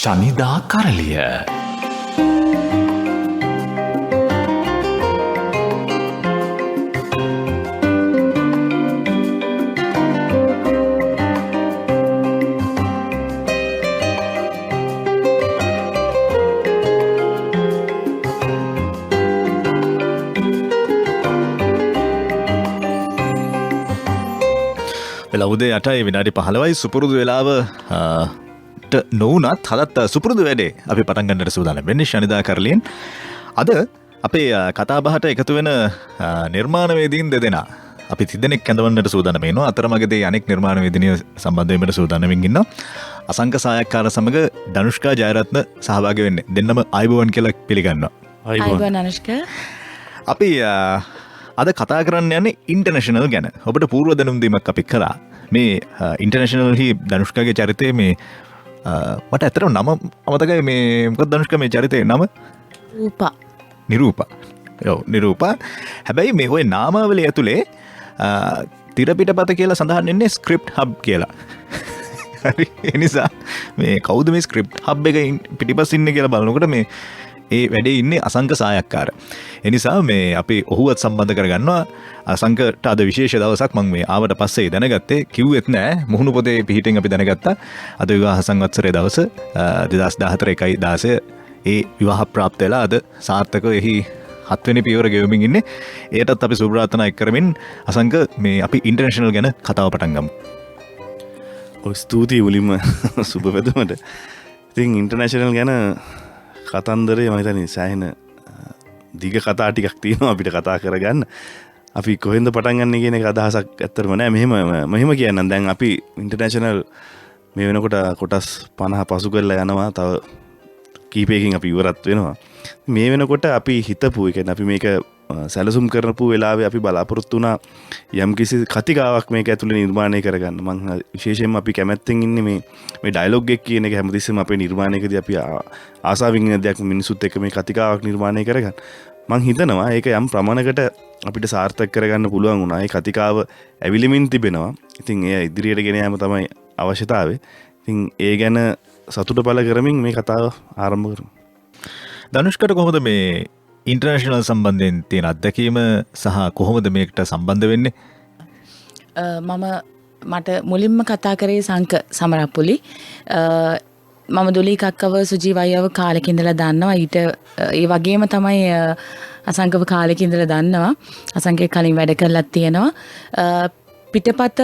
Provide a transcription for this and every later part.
ශනිදා කරලිය. වෙලා උදේ 8යි විනාඩි 15යි සුපුරුදු වෙලාව නොවනත් හදත් සුපුරුදු වැඩේ අපි පටන් ගන්නට සූදානම් වෙන්නේ ශනිදා කරලියෙන්. අද අපේ කතාබහට එකතු වෙන නිර්මාණවේදීන් දෙදෙනා අපි තිදෙනෙක් කැඳවන්නට සූදානම් වෙනවා. අතරමඟදී අනෙක් නිර්මාණවේදිනිය සම්බන්ධ වෙන්න සූදානම්ින් ඉන්නවා. අසංක සායක්කාර සමග ධනුෂ්කා ජයරත්න සහභාගී වෙන්නේ. දෙන්නම ආයුබෝවන් කියලා පිළිගන්නවා. ආයුබෝවන් අනුෂ්කා. අපි අද කතා කරන්න යන්නේ ඉන්ටර්නැෂනල් ගැන. ඔබට පූර්ව දැනුම් දීමක් අපි කළා. මේ ඉන්ටර්නැෂනල් හි ධනුෂ්කාගේ චරිතය මේ මට ඇතරම නම අමතකයි මේ මොකක්ද ධනුෂ්කා මේ චරිතේ නම? රූපා. නිරූපා. ඔව් නිරූපා. හැබැයි මේ ඔය නාමාවලිය ඇතුලේ තිරපිටපත කියලා සඳහන් වෙන්නේ ස්ක්‍රිප්ට් හබ් කියලා. හරි. ඒ නිසා මේ කවුද මේ ස්ක්‍රිප්ට් හබ් එක පිටිපස්ස ඉන්නේ කියලා බලනකොට මේ ඒ වැඩේ ඉන්නේ අසංක සායක්කාර. ඒ නිසා මේ අපි ඔහුවත් සම්බන්ධ කරගන්නවා. අසංකට අද විශේෂ දවසක් මම මේ ආවට පස්සේ දැනගත්තේ කිව්වෙත් නෑ. මුහුණු පොතේ පිහිටින් අපි දැනගත්තා. අද විවාහ සංවත්සරයේ දවස 2014 1 ඒ විවාහ ප්‍රාප්ත වෙලා අද සාර්ථකව එහි 7 වෙනි පියවර ගෙවමින් ඉන්නේ. ඒකටත් අපි සුබ ප්‍රාර්ථනා කරමින් අසංක මේ අපි ඉන්ටර්නැෂනල් ගැන කතාව පටන් ගමු. ඔය ස්තුතියි උලිම සුබ පැතුමට. ඉතින් ඉන්ටර්නැෂනල් ගැන කතන්දරේ මම හිතන්නේ සෑහෙන දිග කතා ටිකක් තියෙනවා අපිට කතා කරගන්න. අපි කොහෙන්ද පටන් ගන්න කියන එක අදහසක් ඇත්තටම නෑ. මෙහෙම කියන්නම්. දැන් අපි ඉන්ටර්නැෂනල් මේ වෙනකොට කොටස් 50 පසු කරලා යනවා. තව කීපයකින් අපි ඉවරත් වෙනවා. මේ වෙනකොට අපි හිතපු, ඒ කියන්නේ අපි මේක සැලසුම් කරපු වෙලාවේ අපි බලාපොරොත්තු වුණා යම් කිසි කතිකාවක් මේක ඇතුලේ නිර්මාණය කරගන්න. මම විශේෂයෙන්ම අපි කැමැත්තෙන් ඉන්නේ මේ ඩයලොග් එක කියන එක හැමතිස්සෙම අපේ නිර්මාණයකදී අපි ආසාවෙන් ඉන්න දෙයක් මිනිසුත් එක්ක මේ කතිකාවක් නිර්මාණය කරගන්න. මම හිතනවා ඒක යම් ප්‍රමාණයකට අපිට සාර්ථක කරගන්න පුළුවන් වුණා. ඒ කතිකාව ඇවිලිමින් තිබෙනවා. ඉතින් ඒ ඉදිරියට ගෙන යාම තමයි අවශ්‍යතාවය. ඉතින් ඒ ගැන සතුට පළ කරමින් මේ කතාව ආරම්භ කරමු. ධනුෂ්කට කොහොමද මේ ඉන්ටර්නැෂනල් සම්බන්ධයෙන් තියෙන අත්දැකීම සහ කොහොමද මේකට සම්බන්ධ වෙන්නේ? මට මුලින්ම කතා කරේ සංක සමරප්පුලි. මම දුලී කක්කව සුජීව අයියව කාලෙක ඉඳලා දන්නවා. ඊට ඒ වගේම තමයි අසංකව කාලෙක ඉඳලා දන්නවා. අසංකේ කලින් වැඩ කරලත් තියෙනවා. පිටපත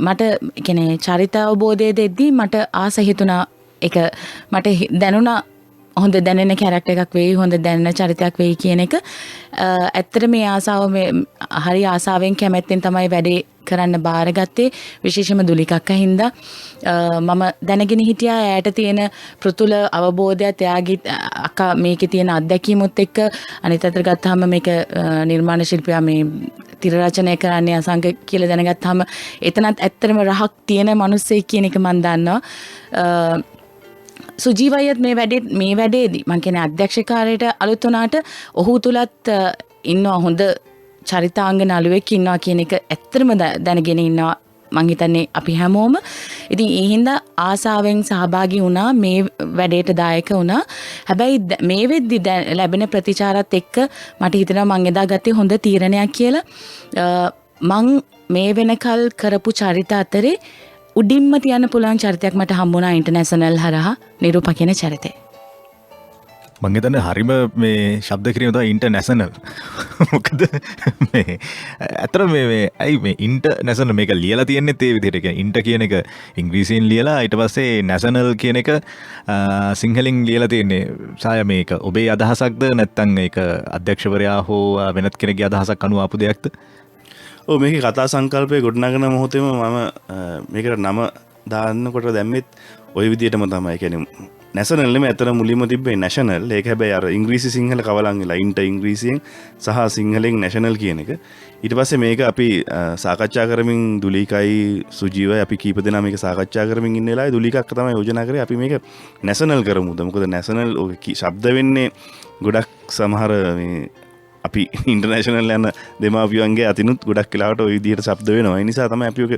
මට කියන්නේ චරිත අවබෝධය දෙද්දී මට ආස හිතුණා. ඒක මට දැනුණා හොඳ දැනෙන කැරක්ටර් එකක් වෙයි, හොඳ දැනෙන චරිතයක් වෙයි කියන එක. ඇත්තට මේ ආසාව හරි ආසාවෙන් කැමැත්තෙන් තමයි වැඩේ කරන්න බාරගත්තේ. විශේෂයෙන්ම දුලිකක්ක හින්දා මම දැනගෙන හිටියා ඇයට තියෙන පෘතුල අවබෝධයත් එයාගේ අක්කා මේකේ තියෙන අත්දැකීමුත් එක්ක අනිත් අතට ගත්තාම මේක නිර්මාණ ශිල්පියා මේ තිර රචනය කරන්නේ අසංක කියලා දැනගත්තාම එතනත් ඇත්තටම රහක් තියෙන මිනිස්සෙක් කියන එක මම දන්නවා. සුජීවයත් මේ වැඩේදී මම කියන්නේ අධ්‍යක්ෂකාරයට අලුත් වුණාට ඔහු තුලත් ඉන්නවා හොඳ චරිතාංග නළුවෙක් ඉන්නවා කියන එක ඇත්තටම දැනගෙන ඉන්නවා මං හිතන්නේ අපි හැමෝම. ඉතින් ඒ හින්දා ආසාවෙන් සහභාගී වුණා, මේ වැඩේට දායක වුණා. හැබැයි මේ වෙද්දි ලැබෙන ප්‍රතිචාරات එක්ක මට හිතෙනවා මං එදා ගත්තේ හොඳ තීරණයක් කියලා. මං මේ වෙනකල් කරපු චරිත අතරේ උඩින්ම තියන්න පුළුවන් චරිතයක් මට හම්බුණා ඉන්ටර්නැෂනල් හරහා නිරූපා කියන චරිතේ. මංගතන හරිම මේ ශබ්ද කිරීම තව ඉන්ටර්නැෂනල්. මොකද මේ ඇතර මේ ඇයි මේ ඉන්ටර්නැෂනල් මේක ලියලා තියෙන්නේ ඒ විදිහට. කියන්නේ ඉන්ටර් කියන එක ඉංග්‍රීසියෙන් ලියලා ඊට පස්සේ නැෂනල් කියන එක සිංහලෙන් ලියලා තියෙන්නේ. සාය මේක ඔබේ අදහසක්ද නැත්නම් ඒක අධ්‍යක්ෂවරයා හෝ වෙනත් කෙනෙක්ගේ අදහසක් අනුව ආපු දෙයක්ද? ඔව් මේකේ කතා සංකල්පය ගොඩනගන මොහොතේම මම මේකට නම දාන්නකොට දැම්මෙත් ওই විදිහටම තමයි. කියන්නේ නැෂනල් නෙමෙයි අතන මුලින්ම තිබ්බේ නැෂනල්. ඒක හැබැයි අර ඉංග්‍රීසි සිංහල කවලන් වෙලා ඉන්ටර් ඉංග්‍රීසියෙන් සහ සිංහලෙන් නැෂනල් කියන එක. ඊට පස්සේ මේක අපි සාකච්ඡා කරමින් දුලීකයි සුජීවයි අපි කීප දෙනා මේක සාකච්ඡා කරමින් ඉන්න වෙලාවේ දුලීකක් තමයි යෝජනා කරේ අපි මේක නැෂනල් කරමුද. මොකද නැෂනල් ඔය ශබ්ද වෙන්නේ ගොඩක් සමහර මේ අපි ඉන්ටර්නැෂනල් යන දෙමාපියන්ගේ අතිනුත් ගොඩක් වෙලාවට ওই විදිහට ශබ්ද වෙනවා. ඒ නිසා තමයි අපි ඔක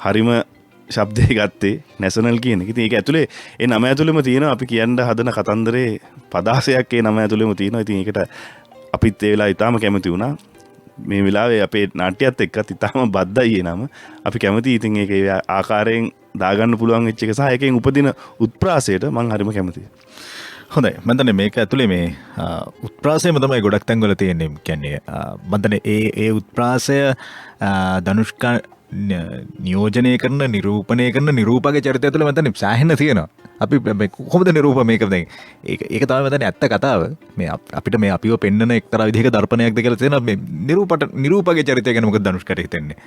හරිම ශබ්දය ගත්තේ නැෂනල් කියන එක. ඉතින් ඒක ඇතුලේ ඒ නම ඇතුලේම තියෙනවා අපි කියන්න හදන කතන්දරේ පදාසයක් ඒ නම ඇතුලේම තියෙනවා. ඉතින් ඒකට අපිත් ඒ වෙලාවේ ඉතාම කැමති වුණා. මේ වෙලාවේ අපේ නාට්‍යයත් එක්කත් ඉතාම බද්දයි ඒ නම. අපි කැමති ඉතින් ඒක ඒ ආකාරයෙන් දාගන්න පුළුවන් වෙච්ච එක සහ ඒකෙන් උපදින උත්ප්‍රාසයට මම හරිම කැමතියි. හොඳයි මම දන්නේ මේක ඇතුලේ මේ උත්ප්‍රාසයම තමයි ගොඩක් තැන්වල තියෙන්නේ. කියන්නේ මම දන්නේ ඒ උත්ප්‍රාසය ධනුෂ්කා නියෝජනය කරන නිරූපණය කරන නිරූපකගේ චරිතය තුළ මම දන්නේ සෑහෙන තියෙනවා. අපි කොහොමද නිරූප මේක දැන් ඒක තමයි මම දන්නේ ඇත්ත කතාව. මේ අපිට මේ අපිව පෙන්වන එක්තරා විදිහක දර්පණයක්ද කියලා තියෙනවා. මේ නිරූපකගේ චරිතය ගැන මොකද ධනුෂ්කට හිතෙන්නේ?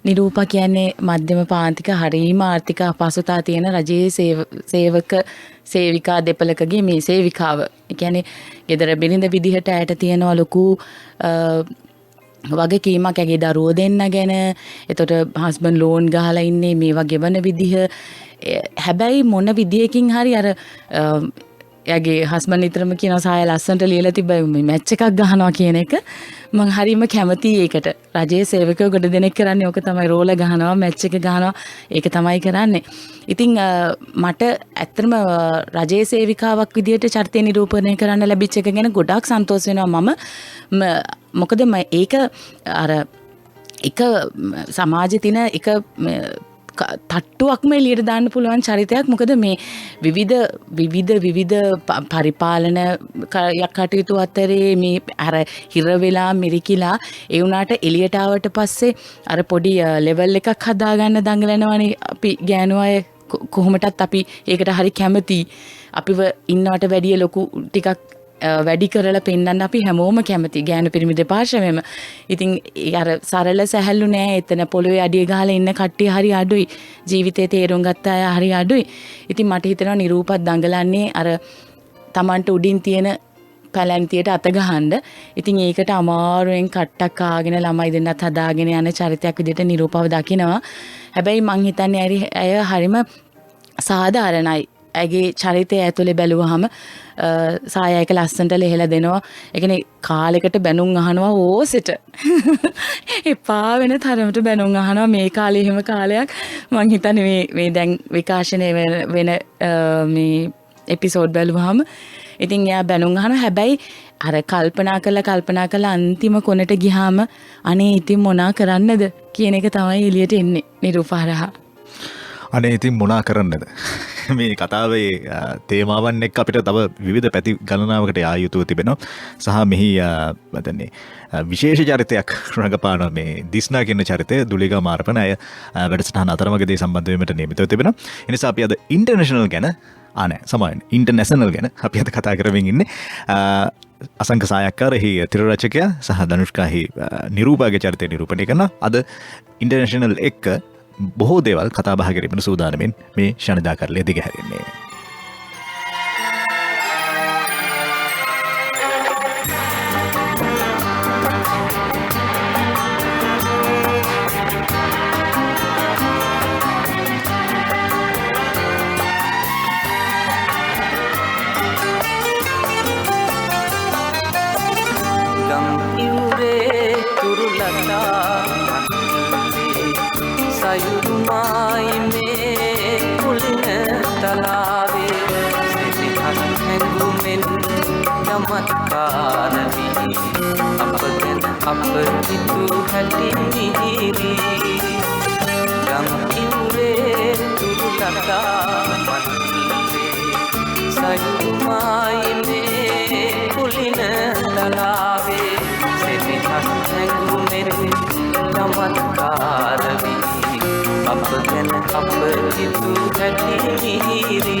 නිරූපා කියන්නේ මධ්‍යම පාන්තික හරීම ආර්ථික අපහසුතා තියෙන රජයේ සේවක සේවිකා දෙපළකගේ මේ සේවිකාව. ඒ කියන්නේ ගෙදර බිරිඳ විදිහට ඇයට තියෙනවා ලොකු වගකීමක් ඇගේ දරුවෝ දෙන්න ගැන. එතකොට හස්බන්ඩ් ලෝන් ගහලා ඉන්නේ මේවා ගෙවන විදිහ. හැබැයි මොන විදියකින් හරි අර එයාගේ හස්බන්ඩ් නිතරම කියනවා සාය ලස්සනට ලියලා තිබ්බයි මේ මැච් එකක් ගහනවා කියන එක. මම හරිම කැමතියි ඒකට. රජයේ සේවකයෝ ගොඩ දෙනෙක් කරන්නේ ඕක තමයි. රෝල ගහනවා, මැච් එක ගහනවා. ඒක තමයි කරන්නේ. ඉතින් මට ඇත්තටම රජයේ සේවිකාවක් විදියට චරිතය නිරූපණය කරන්න ලැබිච්ච එක ගැන ගොඩාක් සන්තෝෂ වෙනවා මම. මොකද ඒක අර එක සමාජයේ තියෙන එක තට්ටුවක්ම එළියට දාන්න පුළුවන් චරිතයක්. මොකද මේ විවිධ පරිපාලන කටයුතු අතරේ මේ අර හිර වෙලා මිරිකිලා ඒ වුණාට එළියට ආවට පස්සේ අර පොඩි ලෙවල් එකක් හදාගන්න දඟලනවානේ අපි ගෑනු අය. කොහොමටත් අපි ඒකට හරි කැමතියි. අපිව ඉන්නවට වැඩිය ලොකු ටිකක් වැඩි කරලා පෙන්වන්න අපි හැමෝම කැමති. ගෑනු පිරිමි දෙපාර්ශ්වයම. ඉතින් අර සරල සැහැල්ලු නෑ. එතන පොළොවේ අඩිය ගහලා ඉන්න කට්ටිය හරි අඩුයි. ජීවිතේ තේරුම් ගත්ත අය හරි අඩුයි. ඉතින් මට හිතෙනවා නිරූපත් දඟලන්නේ අර Tamanට උඩින් තියෙන පැලැන්තියට අත ගහන්න. ඉතින් ඒකට අමාරුවෙන් කට්ටක් ආගෙන ළමයි දෙන්නත් හදාගෙන යන චරිතයක් විදිහට නිරූපව දකිනවා. හැබැයි මං හිතන්නේ ඇය හරිම සාධාරණයි. ඇගේ චරිතය ඇතුලේ බැලුවහම සායයක ලස්සනට ලෙහෙලා දෙනවා. ඒ කියන්නේ කාලෙකට බැනුම් අහනවා ඕසෙට. එපා වෙන තරමට බැනුම් අහනවා. මේ කාලේ එහෙම කාලයක් මං හිතන්නේ මේ දැන් විකාශනය වෙන මේ එපිසෝඩ් බැලුවහම ඉතින් එයා බැනුම් අහනවා. හැබැයි අර කල්පනා කරලා අන්තිම කොනට ගියාම අනේ ඉතින් මොනා කරන්නද කියන එක තමයි එළියට එන්නේ නිරූපහරහා. අනේ ඉතින් මොනා කරන්නද? මේ කතාවේ තේමාවන් එක්ක අපිට තව විවිධ පැති ගණනාවකට යා යුතුව තිබෙනවා. සහ මෙහි මතන්නේ විශේෂ චරිතයක් රඟපාන මේ දිස්නා කියන චරිතය දුලිගා මාරපන අය වැඩසටහන අතරමඟදී සම්බන්ධ වීමට නියමිතව තිබෙනවා. ඒ නිසා අපි අද ඉන්ටර්නැෂනල් ගැන සමාවෙන් ඉන්ටර්නැෂනල් ගැන අපි අද කතා කරමින් ඉන්නේ. අසංක සායක්කාරෙහි තිරරචකයා සහ ධනුෂ්කාහි නිරූපාගේ චරිතය නිරූපණය කරන අද ඉන්ටර්නැෂනල් එක්ක බොහෝ දේවල් කතා බහ කිරීමට සූදානමින් මේ ශනිදා කරලේ දිගහැරෙන්නේ. අප හිතු හැටි මිහිරි ගම් ඉවුරේ තුරු ලතා මන්තිරේ සයුමායි මේ කුලින තලාවේ සෙනෙහස් නැගුමෙන් චමත්කාර වී අප ගැන අප හිතු හැටි මිහිරි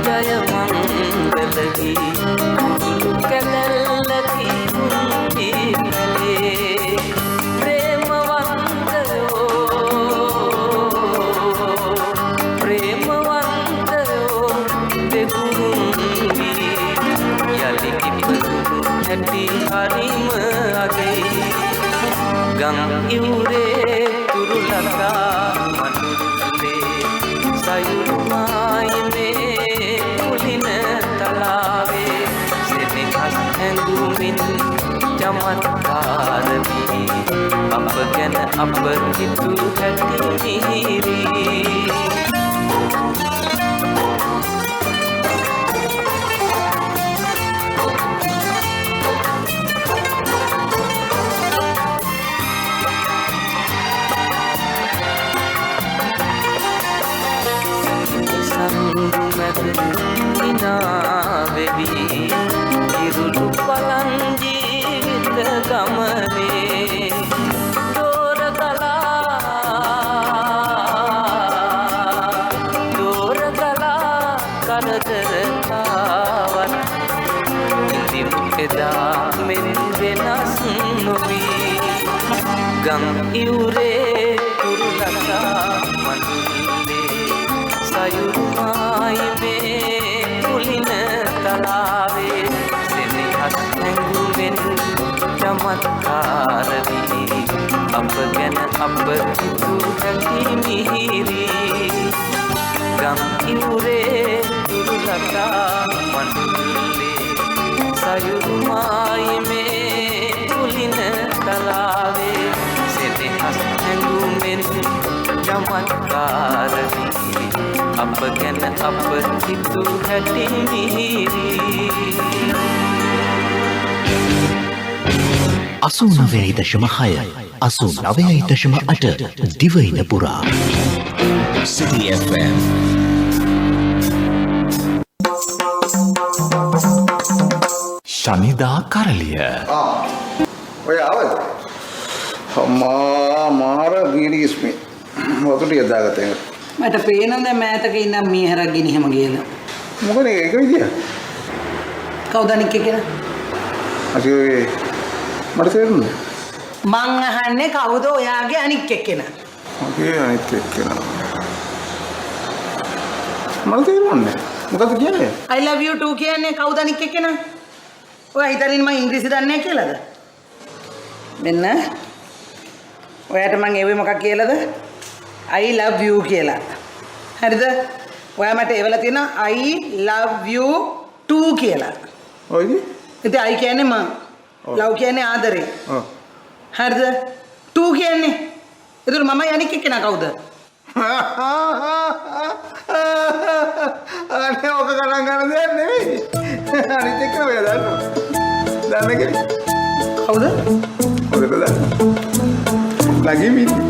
ජය මංගලකි කුරුළු කැදැල්ලකි ඉමලේ ප්‍රේමවන්තයෝ දෙගුරුන්වි යලි ඉපදුණු හැටි හරිම අගෙයි ගම් ඉවුරේ තුරුලතා මනුල්ලේ සයුමායි මේ කුලින තලාවේ සෙනෙහස් හැඟුමින් චමත්කාර වී අප ගැන අප හිතු හැටි මිහිරි හිනාවෙවි ඉරුළු පලන් ජීවිත ගමනේ දෝරගලා කරදරකාවත් ඉදිමු එදා මෙන් වෙනස් නොවී ගම් ඉවුරේ තුරුලතා මනුල්ලේ සයුමායි මේ කුලින තලාවේ සෙනෙහස් නැගුමෙන් චමත්කාර වී අප ගැන අප හිතු හැටි මිහිරි ගම් ඉවුරේ තුරුලතා මනුල්ලේ සයුමායි මේ කුලින තලාවේ සෙනෙහස් නැගුමෙන් චමත්කාර වී අප ගැන අප හිතු හැටි මිහිරි 89.6 89.8 දිවයින පුරා City FM ශනිදා කරලිය ඔය ආවද? අම්මා මාර ගිරිස් මේ වතුර යදාගත්තේ. මට පේනද මෑතක ඉන්නම් මීහරක් ගෙනියම කියලා. මොකද ඒක විදිය? කවුද අනික් කියලා? අසියේ මට තේරුණා. මං අහන්නේ කවුද ඔයාගේ අනික් එක්කෙනා? මගේ අනිත් එක්කෙනා. මට තේරුණා. මොකද කියන්නේ? I love you too කියන්නේ කවුද අනික් එක්කෙනා? ඔයා හිතන්නේ මම ඉංග්‍රීසි දන්නේ නැහැ කියලාද? මෙන්න ඔයාට මං එවේ මොකක් කියලාද? I love you කියලා. හරිද? ඔයා මට එවලා තියෙනවා I love you too කියලා. ඔයද? ඉතින් I කියන්නේ මං. love කියන්නේ ආදරේ. ඔව්. හරිද? too කියන්නේ. ඒතර මම අනික් එක්කෙනා කවුද? අනේ ඔක ගණන් ගන්න දෙයක් නෙවෙයි. අනිත් එක්ක ඔයා දන්නවා. දන්නේ කෙනෙක්. කවුද? ඔකට දන්න. ළඟින් ඉන්නේ.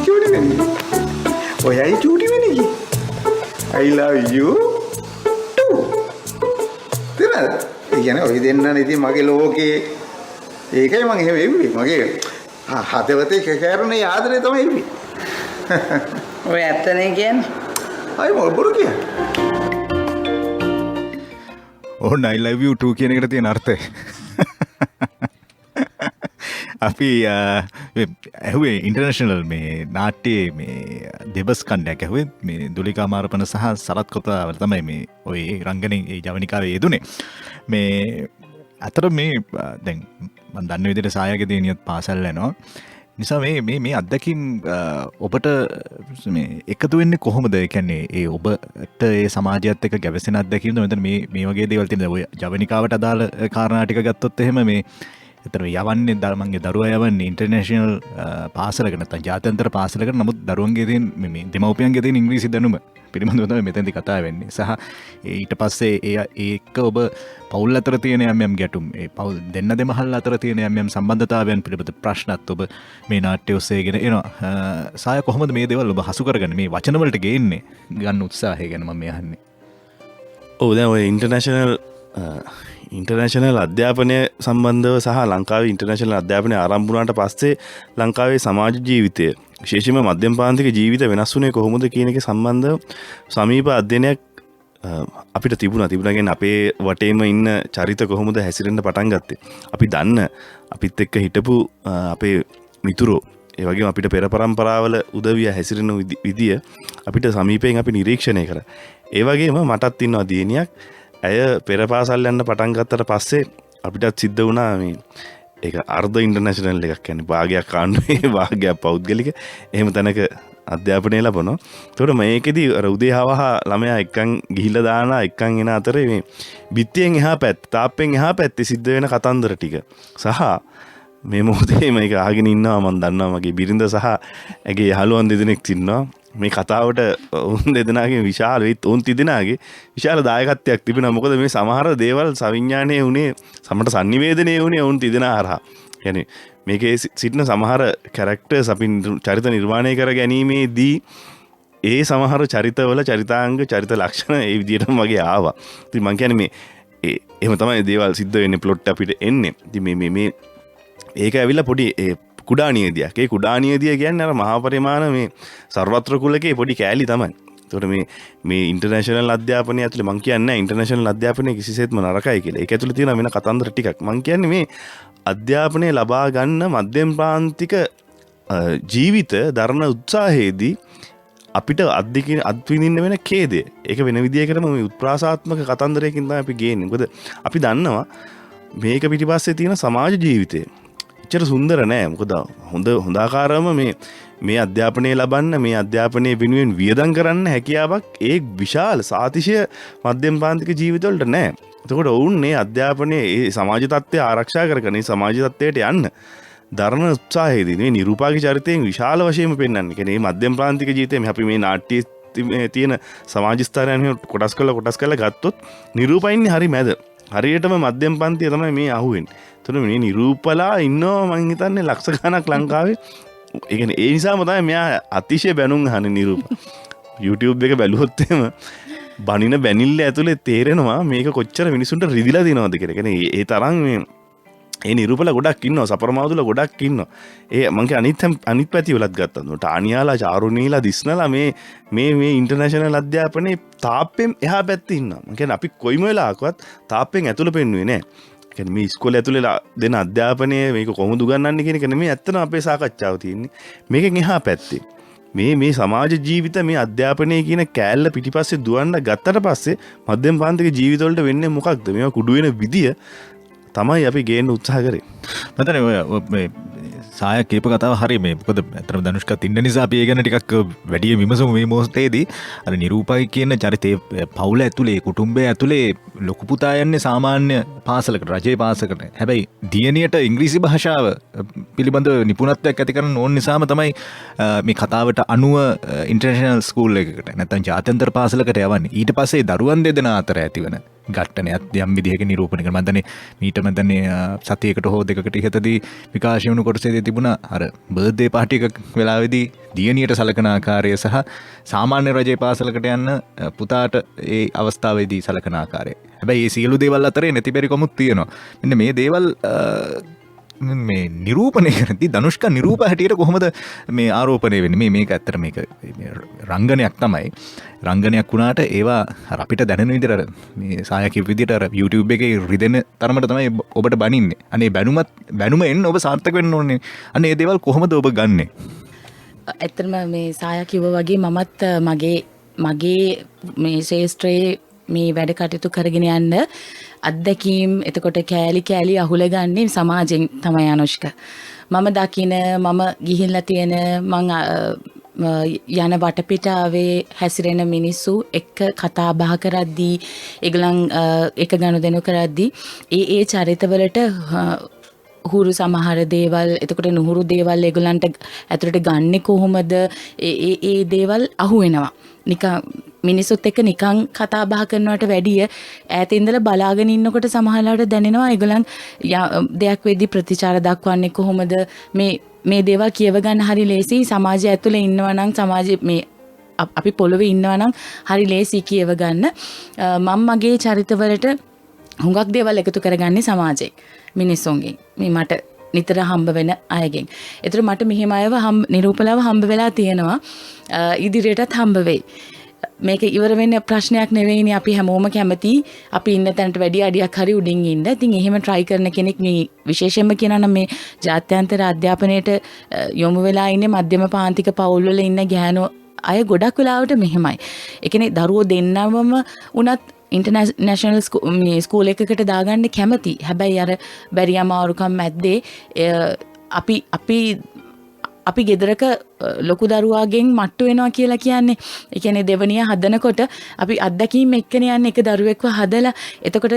චූටි වෙන්නේ. ඔයයි චූටි වෙන්නේ. I love you too. තේරෙනවද? ඒ කියන්නේ ඔය දෙන්නනේ ඉතින් මගේ ලෝකේ ඒකයි මම එහෙම එන්නේ. මගේ හදවතේ කැකරුනේ ආදරේ තමයි එන්නේ. ඔය ඇත්තනේ කියන්නේ. අය මොල් බොරු කියන්නේ. ඕන්න I love you too කියන එකට තියෙන අර්ථය. අපි ඇහුවේ ඉන්ටර්නේෂනල් මේ නාට්‍යයේ මේ දෙබස් කණ්ඩයක් ඇහුවේ මේ දුලිකා මාරපන සහ සරත් කොතවල තමයි මේ ඔය රංගනයේ ඒ ජවනිකාවේ යෙදුනේ. මේ අතර මේ දැන් මම දන්න විදිහට සායගේ දිනියත් පාසල් යනවා. නිසා මේ අත්දැකීම් ඔබට මේ එකතු වෙන්නේ කොහොමද? ඒ කියන්නේ ඒ ඔබට ඒ සමාජයත් එක්ක ගැවසෙන අත්දැකීම්ද මෙතන මේ වගේ දේවල් තියෙනවා. ඔය ජවනිකාවට අදාළ කාරණා ටික ගත්තොත් එහෙම මේ එතන යවන්නේ මගේ දරුවා යවන්නේ ඉන්ටර්නැෂනල් පාසලකට නැත්නම් ජාත්‍යන්තර පාසලකට. නමුත් දරුවන්ගේ තියෙන මේ දෙමව්පියන්ගේ තියෙන ඉංග්‍රීසි දැනුම පිළිබඳව තමයි මෙතෙන්දි කතා වෙන්නේ. සහ ඊට පස්සේ ඒක ඔබ පවුල් අතර තියෙන යම් ගැටුම්, ඒ පවුල් දෙමහල් අතර තියෙන යම් සම්බන්ධතාවයන් පිළිබඳ ප්‍රශ්නත් ඔබ මේ නාට්‍ය ඔස්සේගෙන එනවා. සාය කොහොමද මේ දේවල් ඔබ හසු කරගන්නේ, මේ වචන වලට ගේන්නේ ගන්න උත්සාහය ගැන මම අහන්නේ. ඔව් දැන් ඔය ඉන්ටර්නැෂනල් අධ්‍යාපනය සම්බන්ධව සහ ලංකාවේ ඉන්ටර්නැෂනල් අධ්‍යාපනය ආරම්භ වුණාට පස්සේ ලංකාවේ සමාජ ජීවිතය විශේෂයෙන්ම මධ්‍යම පාන්තික ජීවිත වෙනස් වුණේ කොහොමද කියන එක සම්බන්ධව සමීප අධ්‍යයනයක් අපිට තිබුණා. කියන්නේ අපේ වටේම ඉන්න චරිත කොහොමද හැසිරෙන්න පටන් ගත්තේ. අපි දන්න අපිත් එක්ක හිටපු අපේ මිතුරෝ, ඒ වගේම අපිට පෙර පරම්පරාවල උදවිය හැසිරෙන විදිය අපිට සමීපයෙන් අපි නිරීක්ෂණය කරා. ඒ වගේම මටත් ඉන්නවා දියණියක්. ඇය පෙර පාසල් යන්න පටන් ගත්තට පස්සේ අපිටත් සිද්ධ වුණා මේ ඒක අර්ධ ඉන්ටර්නැෂනල් එකක්, කියන්නේ භාගයක් ආණ්ඩුවේ භාගයක් පෞද්ගලික, එහෙම තැනක අධ්‍යාපනය ලබනවා. ඒකට මේකෙදි අර උදේ හවහා ළමයා එක්කන් ගිහිල්ලා දානවා, එක්කන් එන අතරේ මේ බිත්තියෙන් එහා පැත්ත, තාප්පෙන් එහා පැත්තේ සිද්ධ වෙන කතන්දර ටික සහ මේ මොහොතේ මේක අහගෙන ඉන්නවා. මම දන්නවා මගේ බිරිඳ සහ ඇගේ යහළුවන් දෙදෙනෙක් ඉන්නවා. මේ කතාවට උන් දෙදෙනාගේ විශාල උන් තිදෙනාගේ විශාල දායකත්වයක් තිබෙනවා. මොකද මේ සමහර දේවල් සවිඥානීය වුණේ, සමහරට sannivedanaya වුණේ උන් තිදෙනා හරහා. يعني මේකේ සිටින සමහර කැරක්ටර්ස් අපි චරිත නිර්මාණය කර ගැනීමේදී ඒ සමහර චරිතවල චරිතාංග, චරිත ලක්ෂණ ඒ විදිහටම වගේ ආවා. ඉතින් මම කියන්නේ මේ එහෙම තමයි දේවල් සිද්ධ වෙන්නේ, ප්ලොට් අපිට එන්නේ. ඉතින් මේ ඒක ඇවිල්ලා පොඩි කුඩා නියදියක්. ඒ කුඩා නියදිය කියන්නේ අර මහා පරිමාණ මේ සර්වත්‍ර කුලකේ පොඩි කෑලි තමයි. ඒකට මේ ඉන්ටර්නැෂනල් අධ්‍යාපනය ඇතුලේ මම කියන්නේ නැහැ ඉන්ටර්නැෂනල් අධ්‍යාපනය කිසිසේත්ම නරකයි කියලා. ඒක ඇතුලේ තියෙන වෙන කතන්දර ටිකක්. මම කියන්නේ මේ අධ්‍යාපනය ලබා ගන්න මධ්‍යම ප්‍රාන්තික ජීවිත දරන උත්සාහයේදී අපිට අත්විඳින්න වෙන ඛේදය. ඒක වෙන විදියකටම මේ උත්ප්‍රාසාත්මක කතන්දරයකින් තමයි අපි ගේන්නේ. මොකද අපි දන්නවා මේක පිටිපස්සේ තියෙන සමාජ ජීවිතය එච්චර සුන්දර නෑ. මොකද හොඳාකාරවම මේ අධ්‍යාපනය ලබන්න, මේ අධ්‍යාපනය වෙනුවෙන් වියදම් කරන්න හැකියාවක් ඒ විශාල සාතිශය මධ්‍යම පාන්තික ජීවිතවලට නෑ. එතකොට ඔවුන් මේ අධ්‍යාපනයේ ඒ සමාජ තත්ත්වය ආරක්ෂා කරගෙන ඒ සමාජ තත්ත්වයට යන්න දරන උත්සාහයේදී මේ නිරූපාගේ චරිතයෙන් විශාල වශයෙන්ම පෙන්වන්නේ. කියන්නේ මේ මධ්‍යම ප්‍රාන්තික ජීවිතයේ අපි මේ නාට්‍ය තියෙන සමාජ ස්ථානයන් කොටස් කරලා ගත්තොත් නිරූපා ඉන්නේ හරි මැද. හරියටම මධ්‍යම පන්තිය තමයි මේ අහුවෙන්නේ. එතකොට මේ නිරූපලා ඉන්නවා මං හිතන්නේ ලක්ෂ ගණක් ලංකාවේ. ඒ කියන්නේ ඒ නිසාම තමයි මෙයා අතිශය බැනුම් අහන්නේ නිරූපා. YouTube එක බැලුවොත් එහෙම බණින බැනිල්ල ඇතුලේ තේරෙනවා මේක කොච්චර මිනිසුන්ට රිදිලා දිනවද කියලා. කියන්නේ ඒ තරම් ඒ නිරූපලා ගොඩක් ඉන්නවා, සපරමාදුල ගොඩක් ඉන්නවා. ඒ මං කියන්නේ අනිත් පැති වලත් ගත්තා. ටානියාලා, චාරුණීලා, දිස්නලා මේ ඉන්ටර්නැෂනල් අධ්‍යාපනයේ තාප්පෙන් එහා පැත්තේ ඉන්නවා. මං කියන්නේ අපි කොයිම වෙලාවකවත් තාප්පෙන් ඇතුළ පෙන්නුවේ නැහැ. කියන්නේ මේ ඉස්කෝලේ ඇතුලේ දෙන අධ්‍යාපනය මේක කොහොමද උගන්වන්නේ කියන එක නෙමෙයි ඇත්තටම අපේ සාකච්ඡාව තියෙන්නේ. මේකෙන් එහා පැත්තේ මේ සමාජ ජීවිත, මේ අධ්‍යාපනය කියන කෑල්ල පිටිපස්සේ දුවන්න ගත්තට පස්සේ මධ්‍යම පාන්තික ජීවිතවලට වෙන්නේ මොකක්ද? මේවා කුඩු වෙන විදිය තමයි අපි ගේන්න උත්සාහ කරේ. මතනේ ඔය මේ සාය කීප කතාව හරි. මේ මොකද අතරම ධනුෂ්කත් ඉන්න නිසා අපි ඒ ගැන ටිකක් වැඩි විමසමු මේ මොහොතේදී. අර නිරූපයි කියන චරිතේ පවුල ඇතුලේ, කුටුම්බය ඇතුලේ ලොකු පුතා යන්නේ සාමාන්‍ය පාසලකට, රජයේ පාසලකට. හැබැයි දියණියට ඉංග්‍රීසි භාෂාව පිළිබඳව නිපුණත්වයක් ඇති කරන්න ඕන නිසාම තමයි මේ කතාවට අනුව ඉන්ටර්නැෂනල් ස්කූල් එකකට නැත්නම් ජාත්‍යන්තර පාසලකට යවන්නේ. ඊට පස්සේ දරුවන් දෙදෙනා අතර ඇතිවන ගට්ටනයත් යම් විදිහක නිරූපණය කරනවා. මම දන්නේ මීට මම සතියකට හෝ දෙකකට ඉහතදී විකාශය වුණු කොටසේදී තිබුණා අර බර්ත්ඩේ පාටි එකක් වෙලාවේදී දියණියට සලකන ආකාරය සහ සාමාන්‍ය රජයේ පාසලකට යන්න පුතාට ඒ අවස්ථාවේදී සලකන ආකාරය. හැබැයි මේ සියලු දේවල් අතරේ නැතිබරිකමුත් තියෙනවා. මෙන්න මේ දේවල් මේ නිරූපණය කරද්දී ධනුෂ්කා නිරූපා හැටියට කොහොමද මේ ආරෝපණය වෙන්නේ? මේක ඇත්තට මේක රංගනයක් තමයි. රංගනයක් වුණාට ඒවා අපිට දැනෙන විදිහට මේ සාය කිව් විදිහට අර YouTube එකේ රිදෙන තරමට තමයි ඔබට බනින්නේ. අනේ බැනුම එන්න ඔබ සාර්ථක වෙන්න ඕනේ. අනේ මේ දේවල් කොහොමද ඔබ ගන්නෙ? ඇත්තටම මේ සාය කිව්වා වගේ මමත් මගේ මේ ශේෂ්ත්‍රයේ මේ වැඩ කටයුතු කරගෙන යන්න අත්දැකීම් එතකොට කෑලි අහුල ගන්නේ සමාජයෙන් තමයි අනුෂ්ක. මම දකින මම ගිහිල්ලා තියෙන මං යන වටපිටාවේ හැසිරෙන මිනිස්සු එක්ක කතා බහ කරද්දී ඒගොල්ලන් එක ගනුදෙනු කරද්දී ඒ චරිතවලට හුරු සමහර දේවල් එතකොට නුහුරු දේවල් ඒගොල්ලන්ට ඇතුළට ගන්නෙ කොහොමද ඒ දේවල් අහු වෙනවා. නිකන් මිනිස්සුත් එක්ක නිකන් කතා බහ කරනවට වැඩිය ඈත ඉඳලා බලාගෙන ඉන්නකොට සමහරවිට දැනෙනවා ඒගොල්ලන් දෙයක් වෙද්දි ප්‍රතිචාර දක්වන්නේ කොහොමද මේ දේවල් කියව ගන්න හරි ලේසි. සමාජය ඇතුලේ ඉන්නවා නම් සමාජයේ මේ අපි පොළවේ ඉන්නවා නම් හරි ලේසි කියව ගන්න. මම මගේ චරිතවලට හුඟක් දේවල් එකතු කරගන්නේ සමාජයේ මිනිස්සුන්ගෙන්. මේ මට නිතර හම්බ වෙන අයගෙන්. ඒතර මට මෙහෙම අයව නිරූපලාව හම්බ වෙලා තියෙනවා. ඉදිරියටත් හම්බ වෙයි. මේක ඉවර වෙන්න ප්‍රශ්නයක් නෙවෙයිනේ. අපි හැමෝම කැමති අපි ඉන්න තැනට වැඩි අඩියක් හරි උඩින් ඉන්න. ඉතින් එහෙම try කරන කෙනෙක් මේ විශේෂයෙන්ම කියනවා නම් මේ ජාත්‍යන්තර අධ්‍යාපනයේට යොමු වෙලා ඉන්නේ මධ්‍යම පාන්තික පවුල් වල ඉන්න ගැහැණු අය ගොඩක් වෙලාවට මෙහෙමයි. ඒ කියන්නේ දරුවෝ දෙන්නවම උනත් ඉන්ටර්නැෂනල් ස්කූල් එකකට දාගන්න කැමති. හැබැයි අර බැරි අමාරුකම් මැද්දේ අපි ගෙදරක ලොකු දරුවාගෙන් මට්ටු වෙනවා කියලා කියන්නේ. ඒ කියන්නේ දෙවනිය හදනකොට අපි අත්දැකීම් එක්කනේ යන්නේ එක දරුවෙක්ව හදලා. එතකොට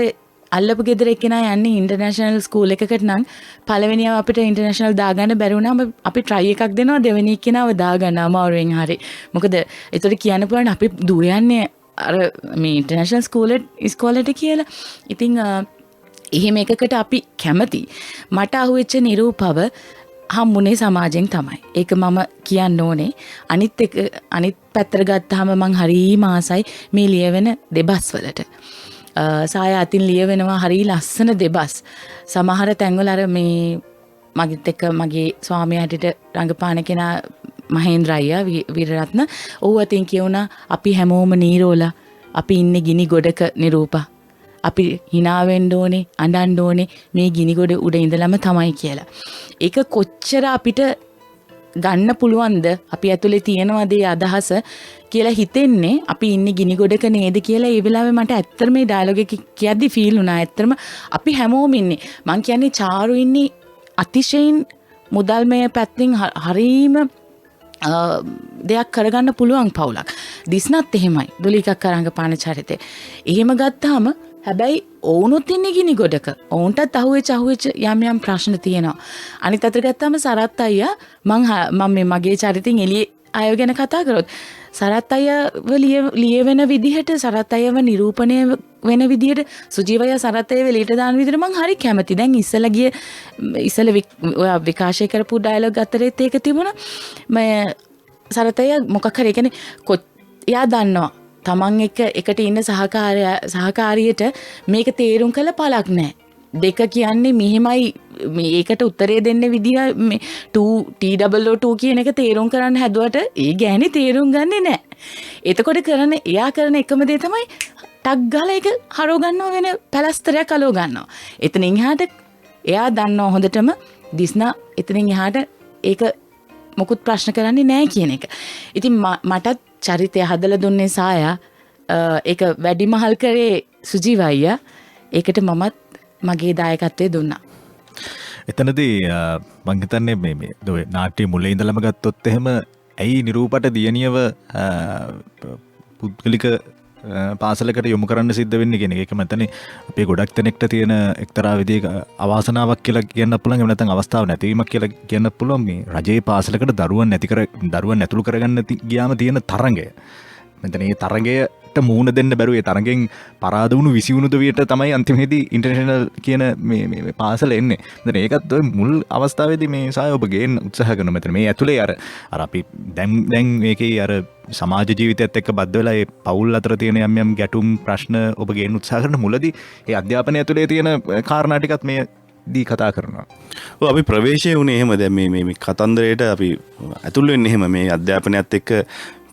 අල්ලපු ගෙදර එක්කෙනා යන්නේ ඉන්ටර්නැෂනල් ස්කූල් එකකට නම් පළවෙනියව අපිට ඉන්ටර්නැෂනල් දාගන්න බැරි වුණාම අපි try එකක් දෙනවා දෙවෙනි එක්කෙනාව දාගන්න අමාරුවෙන් හරි. මොකද ඒතර කියන්න පුළුවන් අපි දුර යන්නේ අර මේ ඉන්ටර්නැෂනල් ස්කෝලේට කියලා. ඉතින් එහෙම එකකට අපි කැමති. මට අහුවෙච්ච නිරූපව හම්බුනේ සමාජයෙන් තමයි. ඒක මම කියන්න ඕනේ. අනිත් පැත්තට ගත්තාම මං හරිම ආසයි මේ ලියවෙන දෙබස් වලට. සාය අතින් ලියවෙනවා හරි ලස්සන දෙබස්. සමහර තැන්වල අර මේ මගිත් එක්ක මගේ ස්වාමියා හැටියට රංගපාන කෙනා මහේන්ද්‍ර අයියා වීරරත්න ඔහු අතින් කියුණා අපි හැමෝම නීරෝලා අපි ඉන්නේ ගිනි ගොඩක නිරූපා. අපි hina වෙන්න ඕනේ අඬන්න ඕනේ මේ ගිනි ගොඩ උඩ ඉඳලම තමයි කියලා. ඒක කොච්චර අපිට ගන්න පුළුවන්ද අපි ඇතුලේ තියෙනවද ඒ අදහස කියලා හිතෙන්නේ අපි ඉන්නේ ගිනි ගොඩක නේද කියලා ඒ වෙලාවේ මට ඇත්තටම මේ ඩයලොග් එක කියද්දි ෆීල් වුණා. ඇත්තටම අපි හැමෝම ඉන්නේ. මං කියන්නේ චාරු ඉන්නේ අතිශයින් මුදල්මය පැත්තෙන් හරීම දෙයක් කරගන්න පුළුවන් පවුලක්. දිස්නත් එහෙමයි. දුලිකක් කරංගපාන චරිතේ. එහෙම ගත්තාම හැබැයි ඔවුනොත් ඉන්නේ ගිනි ගොඩක. ඔවුන්ටත් අහුවෙච්ච යම් ප්‍රශ්න තියෙනවා. අනිත් අතට ගත්තාම සරත් අයියා මම මගේ චරිතින් එළියේ අයව ගැන කතා කරොත් සරත් අයියව ලියවෙන විදිහට සරත් අයියව නිරූපණය වෙන විදිහට සුජීවය සරත් අයියව එළියට දාන විදිහට මං හරි කැමති. දැන් ඉස්සල විකාශය කරපු ඩයලොග් අතරේත් ඒක තිබුණා. මම සරත් අයියා මොකක් හරි කියන්නේ එයා දන්නවා තමන් එකට ඉන්න සහකාරියට මේක තේරුම් කළ පළක් නැහැ. දෙක කියන්නේ මෙහෙමයි මේකට උත්තරේ දෙන්න විදිහ T2 කියන එක තේරුම් කරන්න හැදුවට ඒ ගෑණි තේරුම් ගන්නේ නැහැ. එතකොට එයා කරන එකම දේ තමයි ටක් ගාලා ඒක හරව ගන්නවා වෙන පැලස්තරයක් අලව ගන්නවා. එතනින් එහාට එයා දන්නවා හොඳටම දිස්නා එතනින් එහාට ඒක මොකුත් ප්‍රශ්න කරන්නේ නැහැ කියන එක. ඉතින් මටත් චරිතය හදලා දුන්නේ සායා. ඒක වැඩිමහල් කරේ සුජීව අයියා. ඒකට මමත් මගේ දායකත්වය දුන්නා. එතනදී මං හිතන්නේ මේ නාට්‍ය මුලින් ඉඳලම ගත්තොත් එහෙම ඇයි නිරූපට දියණියව පුද්ගලික පාසලකට යොමු කරන්න සිද්ධ වෙන්නේ කියන එක. ඒක මතනේ අපේ ගොඩක් දෙනෙක්ට තියෙන එක්තරා විදිහක අවාසනාවක් කියලා කියන්න පුළුවන්. එහෙම නැත්නම් අවස්ථාවක් නැතිවීමක් කියලා කියන්න පුළුවන්. මේ රජයේ පාසලකට දරුවන් ඇතුළු කරගන්න ගියාම තියෙන තරඟය. මෙතන මේ තරඟයට මූණ දෙන්න බැරුව ඒ තරඟෙන් පරාද වුණු විසිවුණු දවියට තමයි අන්තිමේදී ඉන්ටර්නැෂනල් කියන මේ පාසල එන්නේ. මෙතන ඒකත් ඔය මුල් අවස්ථාවේදී මේ සාය ඔබ ගේන්න උත්සාහ කරන මෙතන මේ ඇතුලේ අර අපි දැන් මේකේ අර සමාජ ජීවිතයත් එක්ක බද්ධ වෙලා ඒ පවුල් අතර තියෙන යම් ගැටුම් ප්‍රශ්න ඔබ ගේන්න උත්සාහ කරන මුලදී ඒ අධ්‍යාපනය ඇතුලේ තියෙන කාරණා ටිකත් මේ දී කතා කරනවා. අපි ප්‍රවේශය වුණේ එහෙම. දැන් මේ කතන්දරයට අපි ඇතුල් වෙන්නේ එහෙම මේ අධ්‍යාපනයත් එක්ක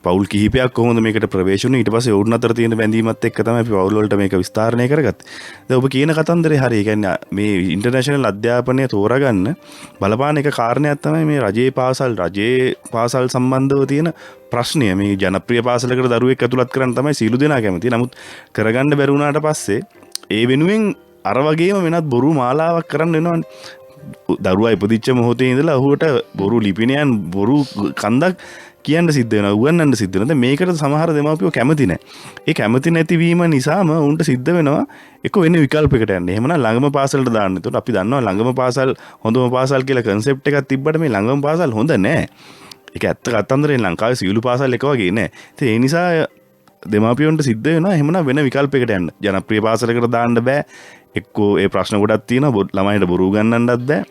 පවුල් කිහිපයක් කොහොමද මේකට ප්‍රවේශ වුණේ. ඊට පස්සේ ඔවුන් අතර තියෙන බැඳීමත් එක්ක තමයි අපි පවුල් වලට මේක විස්තරණය කරගත්තේ. දැන් ඔබ කියන කතන්දරේ හරිය. ඒ කියන්නේ මේ ඉන්ටර්නැෂනල් අධ්‍යාපනය තෝරාගන්න බලපාන එක කාරණයක් තමයි මේ රජයේ පාසල් සම්බන්ධව තියෙන ප්‍රශ්නය. මේ ජනප්‍රිය පාසලකට දරුවෙක් ඇතුළත් කරන්න තමයි සීළු දෙනා කැමති. නමුත් කරගන්න බැරි වුණාට පස්සේ ඒ වෙනුවෙන් අර වගේම වෙනත් බොරු මාලාවක් කරන්න වෙනවනේ. දරුවා ඉපදිච්ච මොහොතේ ඉඳලා ඔහුට බොරු ලිපිනයන් බොරු කන්දක් කියන්න සිද්ධ වෙනවා උගන්වන්න සිද්ධ වෙනවා. දැන් මේකට සමහර දෙමාපියෝ කැමති නැහැ. ඒ කැමති නැතිවීම නිසාම උන්ට සිද්ධ වෙනවා එක වෙන විකල්පයකට යන්න. එහෙමනම් ළඟම පාසලට දාන්න. ඒතකොට අපි දන්නවා ළඟම පාසල් හොඳම පාසල් කියලා කන්සෙප්ට් එකක් තිබ්බට මේ ළඟම පාසල් හොඳ නැහැ. ඒක ඇත්ත කතන්දරේ ලංකාවේ සියලු පාසල් එක වගේ නෑ. ඉතින් ඒ නිසා දෙමාපියන්ට සිද්ධ වෙනවා එහෙමනම් වෙන විකල්පයකට යන්න. ජනප්‍රිය පාසලකට දාන්න බෑ. එක්කෝ ඒ ප්‍රශ්න ගොඩක් තියෙනවා ළමයින්ට බොරු ගන්නන්නත් බෑ.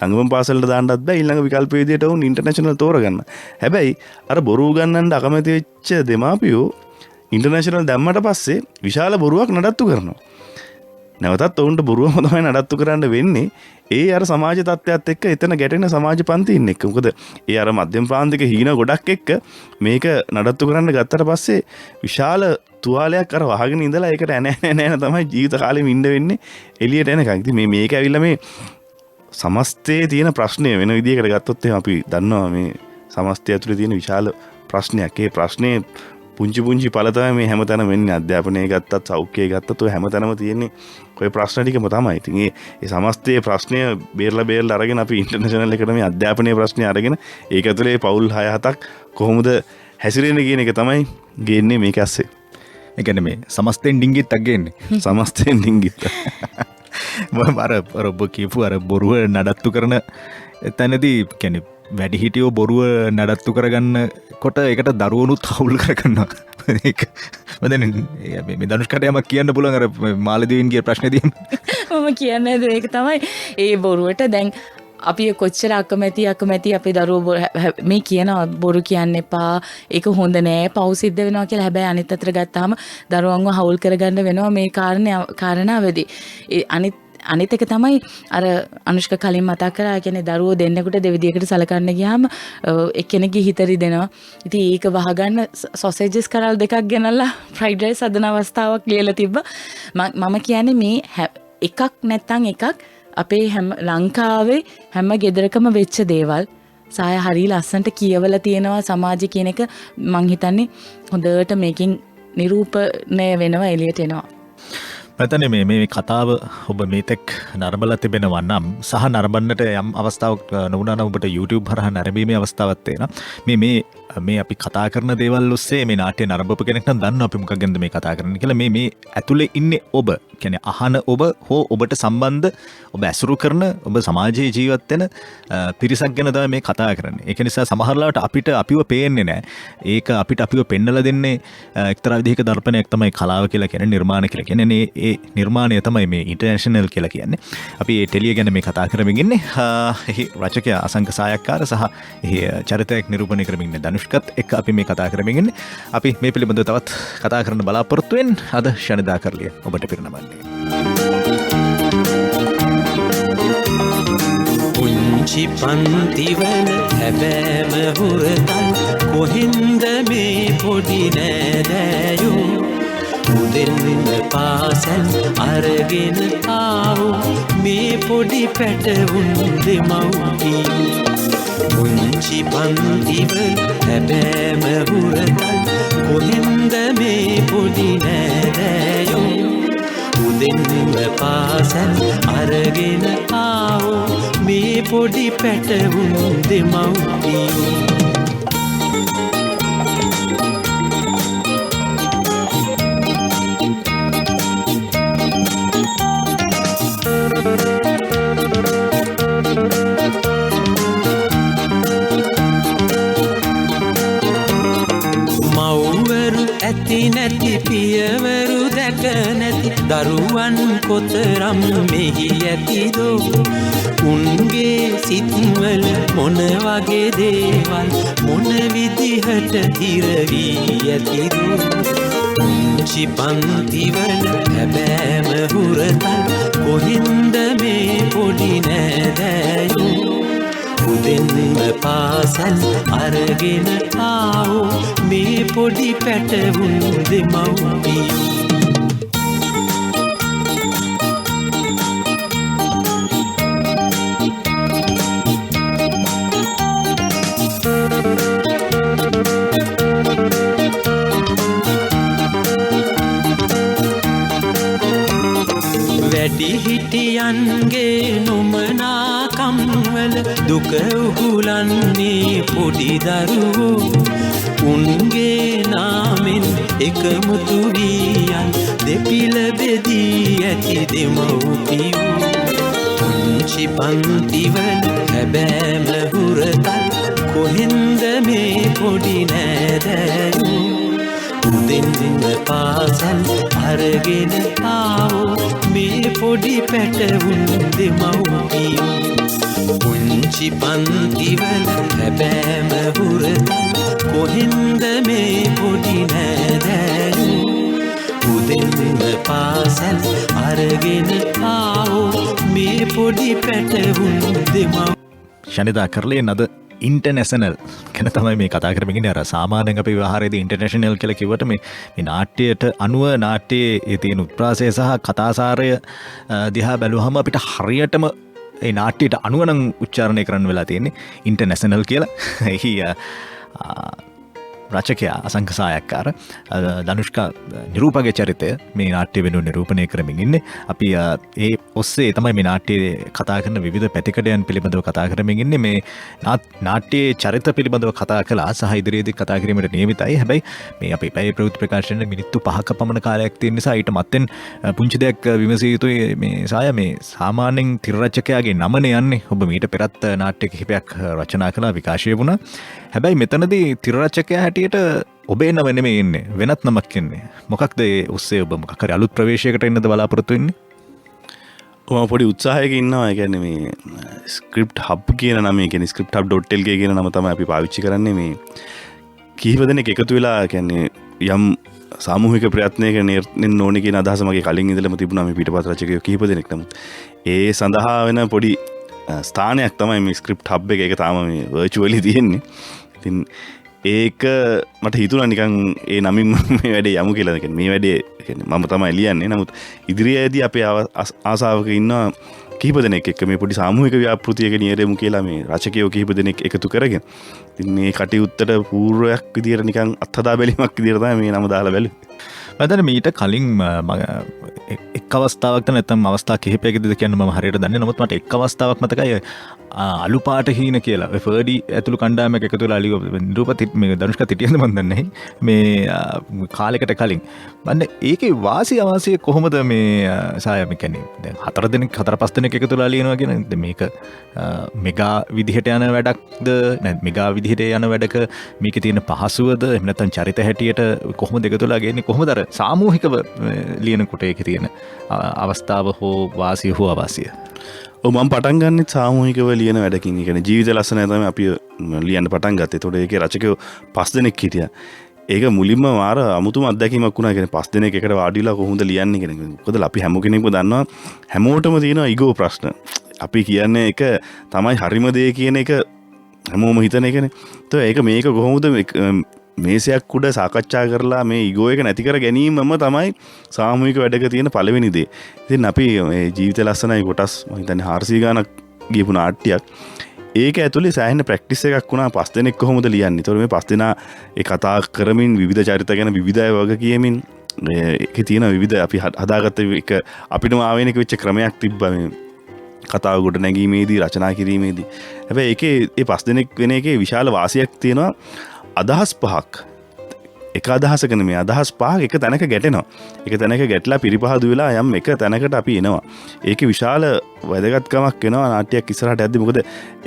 ළඟම පාසලට දාන්නත් බෑ. ඊළඟ විකල්ප විදියට උන් ඉන්ටර්නැෂනල් තෝරගන්න. හැබැයි අර බොරු ගන්නන්න අකමැති වෙච්ච දෙමාපියෝ ඉන්ටර්නැෂනල් දැම්මට පස්සේ විශාල බොරුවක් නඩත්තු කරනවා. නැවතත් ඔවුන්ට බොරුවම තමයි නඩත්තු කරන්න වෙන්නේ. ඒ අර සමාජ තත්ත්වයක් එක්ක එතන ගැටෙන සමාජ පන්තියින් එක්ක. මොකද ඒ අර මධ්‍යම ප්‍රාන්තික හීන ගොඩක් එක්ක මේක නඩත්තු කරන්න ගත්තට පස්සේ විශාල තුවාලයක් අර වහගෙන ඉඳලා ඒකට නෑ තමයි ජීවිත කාලෙම ඉන්න වෙන්නේ එළියට එනකන්. ඉතින් මේක ඇවිල්ලා මේ සමස්තයේ තියෙන ප්‍රශ්නය වෙන විදිහකට ගත්තොත් එහෙනම් අපි දන්නවා මේ සමස්තය ඇතුලේ තියෙන විශාල ප්‍රශ්නයක්. ඒ ප්‍රශ්නේ පුංචි පළ තමයි මේ හැමතැනම වෙන්නේ. අධ්‍යාපනය ගත්තත් සෞඛ්‍යය ගත්තත් ඔය හැමතැනම තියෙන්නේ ඔය ප්‍රශ්න ටිකම තමයි. ඉතින් ඒ සමස්තයේ ප්‍රශ්නය බේරලා අරගෙන අපි ඉන්ටර්නැෂනල් එකට මේ අධ්‍යාපනයේ ප්‍රශ්නේ අරගෙන ඒක ඇතුලේ පවුල් 6-7ක් කොහොමද හැසිරෙන්නේ කියන එක තමයි ගේන්නේ මේක ඇස්සේ. ඒ කියන්නේ මේ සමස්තෙන් ඩිංගිත්තක් ගේන්නේ. සමස්තයෙන් ඩිංගිත්ත. අර ඔබ කියපු අර බොරුව නඩත්තු කරන තැනදී කියන්නේ වැඩිහිටියෝ බොරුව නඩත්තු කරගන්න කොට ඒකට දරුවනුත් හවුල් කරගන්නවා. ඒක මේ ධනුෂ්කට යමක් කියන්න පුළුවන් අර මාලදීවින්ගේ ප්‍රශ්නේදී. මම කියන්නේ ඒක තමයි ඒ බොරුවට දැන් අපි කොච්චර අකමැති අපේ දරුවෝ මේ කියන බොරු කියන්න එපා ඒක හොඳ නෑ පව් සිද්ධ වෙනවා කියලා. හැබැයි අනිත් අතට ගත්තාම දරුවන්ව හවුල් කරගන්න වෙනවා මේ කාරණාවේදී. අනිත් එක තමයි අර අනුෂ්ක කලින් මතක් කරා කියන්නේ දරුවෝ දෙන්නෙකුට දෙවිදියකට සලකන්න ගියාම එක්කෙනෙක්ගේ හිත රිදෙනවා. ඉතින් ඒක වහගන්න සොසේජස් කරල් දෙකක් ගෙනල්ලා ෆ්‍රයිඩ් රයිස් හදන අවස්ථාවක් ලියලා තිබ්බා. මම කියන්නේ මේ එකක් නැත්තම් එකක් අපේ ලංකාවේ හැම ගෙදරකම වෙච්ච දේවල් සාය හරි ලස්සනට කියවලා තියෙනවා සමාජය කියන එක මං හිතන්නේ හොඳට මේකෙන් නිරූපණය වෙනවා එළියට එනවා. මතන මේ කතාව ඔබ මේතෙක් නරඹලා තිබෙනවා නම් සහ නරඹන්නට යම් අවස්ථාවක් නොවුණා නම් ඔබට YouTube හරහා නරඹීමේ අවස්ථාවක් තියෙනවා. මේ අපි කතා කරන දේවල් ඔස්සේ මේ නාට්‍ය නරඹපු කෙනෙක් නම් දන්නවා අපි මොකක් ගැනද මේ කතා කරන්නේ කියලා. මේ ඇතුලේ ඉන්නේ ඔබ. කියන්නේ අහන ඔබ හෝ ඔබට සම්බන්ධ ඔබ ඇසුරු කරන ඔබ සමාජයේ ජීවත් වෙන පිරිසක් ගැන තමයි මේ කතා කරන්නේ. ඒක නිසා සමහර ලාවට අපිට අපිව පේන්නේ නැහැ. ඒක අපිව පෙන්නලා දෙන්නේ එක්තරා විදිහක දර්පණයක් තමයි කලාව කියලා කියන්නේ නිර්මාණ කියලා කියන්නේ. ඒ නිර්මාණය තමයි මේ ඉන්ටර්නැෂනල් කියලා කියන්නේ. අපි ඒ ටෙලිය ගැන මේ කතා කරමින් ඉන්නේ. එහි රචකයා අසංක සායක්කාර සහ එහි චරිතයක් නිරූපණය කරමින් ඉන්නේ ධනුෂ්කත් එක්ක අපි මේ කතා කරමින් ඉන්නේ. අපි මේ පිළිබඳව තවත් කතා කරන්න බලාපොරොත්තු වෙන අද ශනිදා කරලිය ඔබට පිරිනමන්නේ. පුංචි පන්තිවල හැබෑම හුරතල් කොහින්ද මේ පොඩි නෑදෑයෝ උදෙන්න පාසල් අරගෙන ආවෝ මේ පොඩි පැටවුන් දෙමව්පියෝ. පුංචි පන්තිවල හැබෑම හුරතල් කොහින්ද මේ පොඩි නෑදෑයෝ උදෙන්න පාසල් අරගෙන ආවෝ මේ පොඩි පැටවුන් දෙමව්පියෝ. මව්වරු ඇති නැති පියවරු දැක නැති දරුවන් කොතරම් මෙහි ඇතිදෝ උන්ගේ සිත්වල මොන වගේ දේවල් මොන විදිහට හිරවී ඇතිදෝ. පුංචි පන්තිවල හැබෑම හුරතල් කොහින්ද මේ පොඩි නෑදෑයෝ උදෙන්න පාසල් අරගෙන ආවෝ මේ පොඩි පැටවුන් දෙමව්පියෝ. වැඩි හිටියන්ගේ නොමනාකම්වල දුක උහුලන්නේ පොඩි දරුවෝ උන්ගේ නාමෙන් එකමුතු වීයන් දෙපිල බෙදී ඇති දෙමව්පියෝ පුංචි පන්තිවල හැබෑම හුරතල් කොහෙන්ද මේ පොඩි නෑදෑයෝ උදෙන්දින පාසල් අරගෙන ආවෝ මේ පොඩි පැටවුන් දෙමව්පියෝ පුංචි පන්තිවල හැබෑම හුරතල් කොහෙන්ද මේ පොඩි නෑදෑයෝ උදෙන්දින පාසල් අරගෙන ආවෝ මේ පොඩි පැටවුන් දෙමව් ශනිදා කරලේ නද ඉන්ටර්නැෂනල් ගැන තමයි මේ කතා කරමින් ඉන්නේ. අර සාමාන්‍යයෙන් අපි විවාහයේදී ඉන්ටර්නැෂනල් කියලා කිව්වට මේ නාට්‍යයට අනුව නාට්‍යයේ තියෙන උත්ප්‍රාසය සහ කතාසාරය දිහා බැලුවහම අපිට හරියටම ඒ නාට්‍යයට අනුව නම් උච්චාරණය කරන්න වෙලා තියෙන්නේ ඉන්ටර්නැෂනල් කියලා. එහි රචකයා අසංක සායක්කාර ධනුෂ්කා නිරූපගේ චරිතය මේ නාට්‍ය වෙනුවෙන් නිරූපණය කරමින් ඉන්නේ. අපි ඒ ඔස්සේ තමයි මේ නාට්‍යයේ කතා කරන විවිධ පැතිකඩයන් පිළිබඳව කතා කරමින් ඉන්නේ. මේ නාට්‍යයේ චරිත පිළිබඳව කතා කළා සහ ඉදිරියේදී කතා කිරීමට නියමිතයි. හැබැයි මේ අපි පැය ප්‍රවෘත්ති ප්‍රකාශනයේ මිනිත්තු 5ක පමණ කාලයක් තියෙන නිසා ඊට මත්තෙන් පුංචි දෙයක් විමසිය යුතුයි. මේ සාය මේ සාමාන්‍යයෙන් තිර රචකයාගේ නමනේ යන්නේ. ඔබ මීට පෙරත් නාට්‍ය කිහිපයක් රචනා කළා විකාශය වුණා. හැබැයි මෙතනදී තිර රචකයා හැටියට ඔබේ නම නෙමෙයි ඉන්නේ, වෙනත් නමක් ඉන්නේ. මොකක්ද ඒ ඔස්සේ ඔබ මොකක් හරි අලුත් ප්‍රවේශයකට එන්නද බලාපොරොත්තු වෙන්නේ? මම පොඩි උත්සාහයක ඉන්නවා. ඒ කියන්නේ මේ ස්ක්‍රිප්ට් හබ් කියන නම, ඒ කියන්නේ scripthub.lk කියන නම තමයි අපි පාවිච්චි කරන්නේ. මේ කීප දෙනෙක් එකතු වෙලා කියන්නේ යම් සාමූහික ප්‍රයත්නයක නෙන්න ඕනේ කියන අදහස මගේ කලින් ඉඳලම තිබුණා මේ පිටපත් රචකයෝ කීප දෙනෙක්. නමුත් ඒ සඳහා වෙන පොඩි ස්ථානයක් තමයි මේ ස්ක්‍රිප්ට් හබ් එක. ඒක තාම මේ වර්චුවලි තියෙන්නේ. ඉතින් ඒක මට හිතුණා නිකන් ඒ නමින් මේ වැඩේ යමු කියලා. මේ වැඩේ මම තමයි ලියන්නේ. නමුත් ඉදිරියේදී අපේ ආසාවක ඉන්නවා කිහිප දෙනෙක් එක්ක මේ පොඩි සාමූහික ව්‍යාපෘතියක නියැලෙමු කියලා මේ රචකයෝ කිහිප දෙනෙක් එකතු කරගෙන. ඉතින් මේ කටයුත්තට පූර්වයක් විදියට නිකන් අත්හදා බැලීමක් විදියට තමයි මේ නම දාලා බැලුවේ. මම මීට කලින් එක් අවස්ථාවක් නැත්නම් අවස්ථා කිහිපයකදීද කියන්න මම හරියට දන්නේ. නමුත් මට එක් අවස්ථාවක් මතකයි අලු පාට හීන කියලා. ඔය ෆර්ඩි ඇතුළු කණ්ඩායමක් එකතු වෙලා අලිය නිරූපති මේ ධනුෂ්කා තිටියද මන් දන්නේ නැහැ. මේ කාලයකට කලින්. මන්නේ ඒකේ වාසිය අවාසිය කොහොමද මේ සායම කියන්නේ? දැන් 4 දෙනෙක් 4-5 දෙනෙක් එකතු වෙලා ලියනවා කියන මේක මෙගා විදිහට යන වැඩක්ද? නැත්නම් මෙගා විදිහට යන වැඩක මේකේ තියෙන පහසුවද? එහෙම නැත්නම් චරිත හැටියට කොහොමද එකතු වෙලා ගන්නේ? කොහොමද අර සාමූහිකව ලියනකොට ඒකේ තියෙන අවස්ථාව හෝ වාසිය හෝ අවාසිය? මම පටන් ගන්නෙත් සාමූහිකව ලියන වැඩකින්. ඒ කියන්නේ ජීවිත ලස්සනයි තමයි අපි ලියන්න පටන් ගත්තේ. ඒතකොට ඒකේ රචකයෝ 5 දෙනෙක් හිටියා. ඒක මුලින්ම මාර අමුතුම අත්දැකීමක් වුණා. කියන්නේ 5 දෙනෙක් එකට වාඩි වෙලා කොහොමද ලියන්නේ කියන එක. මොකද අපි හැම කෙනෙක්ම දන්නවා හැමෝටම තියෙන ඊගෝ ප්‍රශ්න. අපි කියන්නේ එක තමයි හරිම දේ කියන එක හැමෝම හිතන එකනේ. ඒක මේක කොහොමද මේසයක් උඩ සාකච්ඡා කරලා මේ ඊගෝ එක නැති කර ගැනීමම තමයි සාමූහික වැඩක තියෙන පළවෙනි දේ. ඉතින් අපි මේ ජීවිත ලස්සනයි කොටස් මම හිතන්නේ 400 ගණක් ගියපු නාට්‍යයක්. ඒක ඇතුලේ සෑහෙන ප්‍රැක්ටිස් එකක් වුණා 5 දෙනෙක් කොහොමද ලියන්නේ. ඒතකොට මේ 5 දෙනා ඒ කතා කරමින් විවිධ චරිත ගැන විවිධ අය වගේ කියමින් ඒකේ තියෙන විවිධ අපි හදාගත්ත එක අපිටම ආවෙනක වෙච්ච ක්‍රමයක් තිබ්බා මේ කතාව ගොඩ නැගීමේදී රචනා කිරීමේදී. හැබැයි ඒකේ ඒ 5 දෙනෙක් වෙන එකේ විශාල වාසියක් තියෙනවා. අදහස් පහක් එක අදහසක නෙමෙයි අදහස් පහක් එක තැනක ගැටෙනවා. එක තැනක ගැටලා පිරිපහදු වෙලා යම් එක තැනකට අපි එනවා. ඒකේ විශාල වැදගත්කමක් වෙනවා නාට්‍යයක් ඉස්සරහට යද්දි. මොකද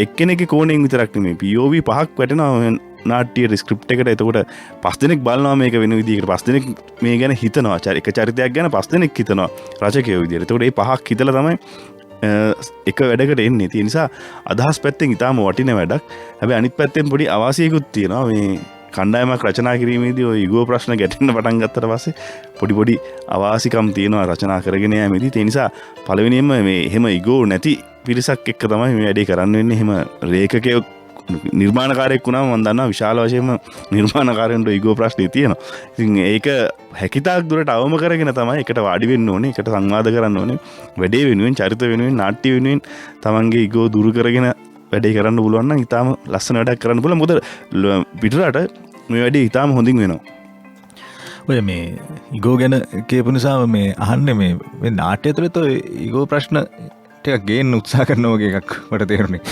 එක්කෙනෙක්ගේ කෝණයෙන් විතරක් නෙමෙයි POV පහක් වැටෙනවා නාට්‍ය ස්ක්‍රිප්ට් එකට. එතකොට 5 දෙනෙක් බලනවා මේක වෙන විදිහකට. 5 දෙනෙක් මේ ගැන හිතනවා. එක චරිතයක් ගැන 5 දෙනෙක් හිතනවා රචකයෝ විදිහට. එතකොට මේ පහක් හිතලා තමයි එක වැඩකට එන්නේ. ඒ නිසා අදහස් පැත්තෙන් ඉතාම වටින වැඩක්. හැබැයි අනිත් පැත්තෙන් පොඩි අවාසියකුත් තියෙනවා. මේ කණ්ඩායමක් රචනා කිරීමේදී ඔය ඊගෝ ප්‍රශ්න ගැටෙන්න පටන් ගත්තට පස්සේ පොඩි අවාසිකම් තියෙනවා රචනා කරගෙන යෑමේදී. ඒ නිසා පළවෙනියෙන්ම මේ එහෙම ඊගෝ නැති පිරිසක් එක්ක තමයි මේ වැඩේ කරන්න වෙන්නේ. එහෙම රේඛකයෝ නිර්මාණකාරයෙක් වුණාම මම දන්නවා විශාල වශයෙන්ම නිර්මාණකාරයන්ට ඊගෝ ප්‍රශ්නේ තියෙනවා. ඉතින් ඒක හැකිතාක් දුරට අවම කරගෙන තමයි එකට වාඩි වෙන්න ඕනේ, එකට සංවාද කරන්න ඕනේ. වැඩේ වෙනුවෙන්, චරිත වෙනුවෙන්, නාට්‍ය වෙනුවෙන් තමන්ගේ ඊගෝ දුරු කරගෙන වැඩේ කරන්න පුළුවන් නම් ඊටාම ලස්සන වැඩක් කරන්න පුළුවන්. මොකද පිටරට මේ වැඩේ ඊටාම හොඳින් වෙනවා. ඔය මේ ඉගෝ ගැන කියපු නිසා මේ අහන්න මේ නාට්‍ය ඇතුළත ඉගෝ ප්‍රශ්න ටිකක් ගේන්න උත්සාහ කරනවා වගේ එකක් මට තේරුණේ.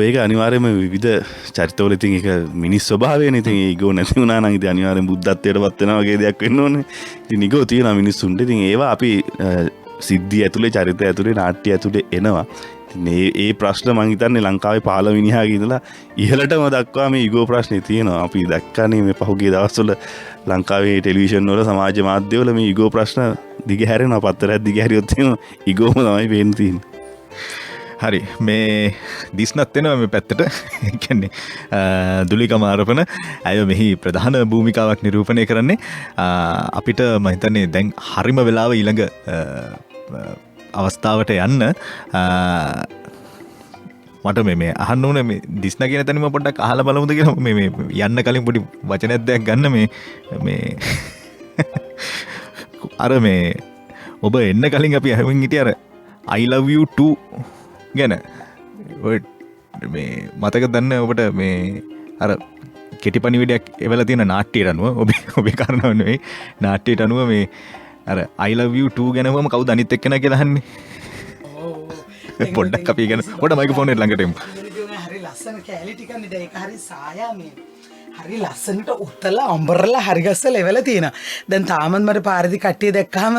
ඒක අනිවාර්යයෙන්ම විවිධ චරිතවල ඉතින් ඒක මිනිස් ස්වභාවයනේ. ඉතින් ඊගෝ නැති වුණා නම් ඉතින් අනිවාර්යෙන් බුද්ධත්වයට පත් වෙනවා වගේ දෙයක් වෙන්න ඕනේ. ඉතින් ඊගෝ තියෙනවා මිනිස්සුන්ට. ඉතින් ඒවා අපි සිද්ධිය ඇතුලේ චරිතය ඇතුලේ නාට්‍ය ඇතුලේ එනවා. ඉතින් ඒ ප්‍රශ්න මං හිතන්නේ ලංකාවේ 15 විනිහාගේ ඉඳලා ඉහළටම දක්වා මේ ඊගෝ ප්‍රශ්නේ තියෙනවා. අපි දැක්කනේ මේ පහුගිය දවස්වල ලංකාවේ ටෙලිවිෂන් වල සමාජ මාධ්‍යවල මේ ඊගෝ ප්‍රශ්න දිගහැරෙනවා. පත්තරයක් දිගහැරියොත් එහෙම ඊගෝම තමයි වෙන්න තියෙන්නේ. හරි මේ දිස්නත් වෙනවා මේ පැත්තට. කියන්නේ දුලිකම ආරෝපණ අය මෙහි ප්‍රධාන භූමිකාවක් නිරූපණය කරන්නේ. අපිට මම හිතන්නේ දැන් හරිම වෙලාව ඊළඟ අවස්ථාවට යන්න මට මේ අහන්න ඕනේ මේ දිස්න කියන තැනම පොඩ්ඩක් අහලා බලමුද කියලා. මේ යන්න කලින් පොඩි වචනයක් දෙයක් ගන්න මේ අර මේ ඔබ එන්න කලින් අපි අහමින් හිටිය අර I love you too ගැන මේ මතක දන්න ඔබට මේ අර කෙටි පණිවිඩයක් එවලා තියෙන නාට්‍යයට අනුව ඔබේ කාරණාව නෙවෙයි නාට්‍යයට අනුව මේ අර I love you too ගැනවම කවුද අනිත් එක්කෙනා කියලා අහන්නේ. පොඩ්ඩක් අපි ගැන පොඩ මයික්‍රොෆෝන් එක ළඟට එමු. හරි ලස්සන කැලි ටිකක්නේ දැන් ඒක හරි සායා මේ හරි ලස්සනට උත්තලා අඹරලා හරි ගස්සලා එවලා තියෙනවා. දැන් තාමත් මට පාරදී කට්ටිය දැක්කම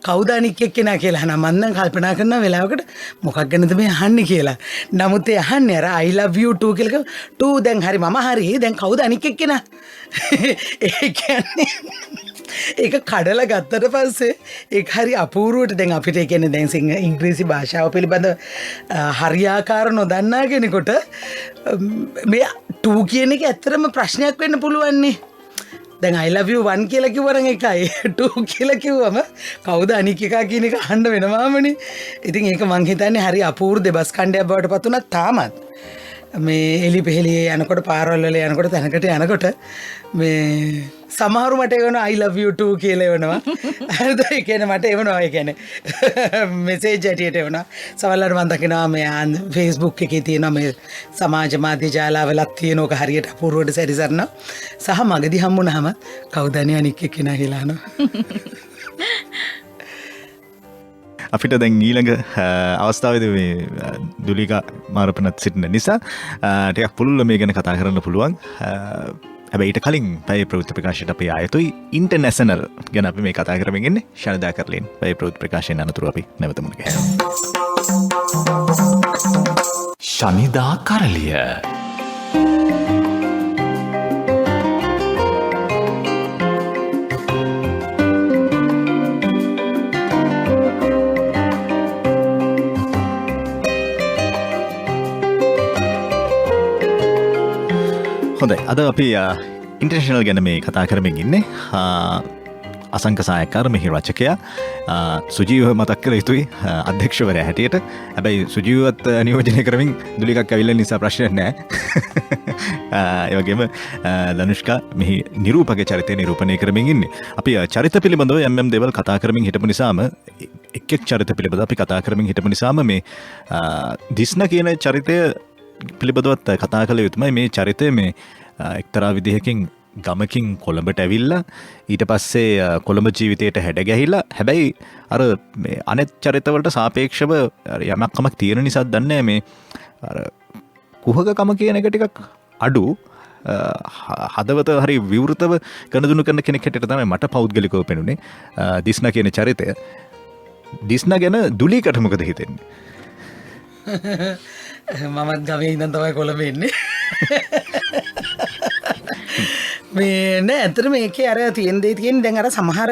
කවුද අනික් එක්කෙනා කියලා අහනවා. මම නම් කල්පනා කරන වෙලාවකට මොකක් ගැනද මේ අහන්නේ කියලා. නමුත් ඒ අහන්නේ අර I love you too කියලා too දැන් හරි මම හරි දැන් කවුද අනික් එක්කෙනා? ඒ කියන්නේ ඒක කඩලා ගත්තට පස්සේ ඒක හරි අපූර්වට දැන් අපිට ඒ කියන්නේ දැන් ඉංග්‍රීසි භාෂාව පිළිබඳ හරියාකාර නොදන්නා කෙනෙකුට මේ 2 කියන එක ඇත්තටම ප්‍රශ්නයක් වෙන්න පුළුවන් නේ. දැන් I love you 1 කියලා කිව්වනම් එකයි 2 කියලා කිව්වම කවුද අනික් එකා කියන එක අහන්න වෙනවාමනේ. ඉතින් ඒක මං හිතන්නේ හරි අපූර්ව දෙබස් කණ්ඩයක් බවට පත් වුණා තාමත්. මේ එලි පෙහෙලියේ යනකොට පාරවල් වල යනකොට තැනකට යනකොට මේ සමහරු මට එවනවා I love you too කියලා එවනවා. හරිද? ඒ කියන්නේ මට එවනවා ඒ කියන්නේ මෙසේජ් ඇටියට එවනවා. සමහරවිට මම දකිනවා මේ Facebook එකේ තියෙන මේ සමාජ මාධ්‍ය ජාලාවලක් තියෙන ඕක හරියට අපූර්වට සැරිසරනවා. සහ මගදී හම්බුනහම කවුද අනික් එක්කෙනා කියලා අහනවා. අපිට දැන් ඊළඟ අවස්ථාවේදී මේ දුලිකා මාරපනත් සිටින නිසා ටිකක් පුළුල්ව මේ ගැන කතා කරන්න පුළුවන්. හැබැයි ඊට කලින් පැය ප්‍රවෘත්ති ප්‍රකාශයට අපි ආයතුයි ඉන්ටර්නැෂනල් ගැන අපි මේ කතා කරමින් ඉන්නේ. ශානදා කරලින් පැය ප්‍රවෘත්ති ප්‍රකාශයෙන් අනතුරු අපි නැවත මුණ ගැහෙනවා. ශනිදා කරලිය හොඳයි අද අපි ඉන්ටර්නැෂනල් ගැන මේ කතා කරමින් ඉන්නේ. අසංක සායකාර මෙහි රචකයා සුජීව මතක් කළ යුතුයි අධ්‍යක්ෂවරයා හැටියට. හැබැයි සුජීවත් නියෝජනය කරමින් දුලිකක් ඇවිල්ලා නිසා ප්‍රශ්නයක් නැහැ. ඒ වගේම ධනුෂ්කා මෙහි නිරූපක චරිතය නිරූපණය කරමින් ඉන්නේ. අපි චරිත පිළිබඳව යම් දේවල් කතා කරමින් හිටපු නිසාම එක් චරිත පිළිබඳව අපි කතා කරමින් හිටපු නිසාම මේ දිස්න කියන චරිතය පිළිබඳවත් කතා කළ යුතුමයි. මේ චරිතය මේ එක්තරා විදිහකින් ගමකින් කොළඹට ඇවිල්ලා ඊට පස්සේ කොළඹ ජීවිතයට හැඩගැහිලා හැබැයි අර මේ අනෙත් චරිතවලට සාපේක්ෂව යමක් කමක් තියෙන නිසා දන්නේ මේ අර කුහකකම කියන එක ටිකක් අඩු හදවත හරි විවෘතව කනදුණු කරන කෙනෙක් හැටියට තමයි මට පෞද්ගලිකව පෙනුනේ දිස්න කියන චරිතය. දිස්න ගැන දුලීකට මොකද හිතෙන්නේ? මමත් ගමේ ඉඳන් තමයි කොළඹ එන්නේ. මේ නෑ ඇත්තට මේකේ අර තියෙන දේ තියෙන දැන් අර සමහර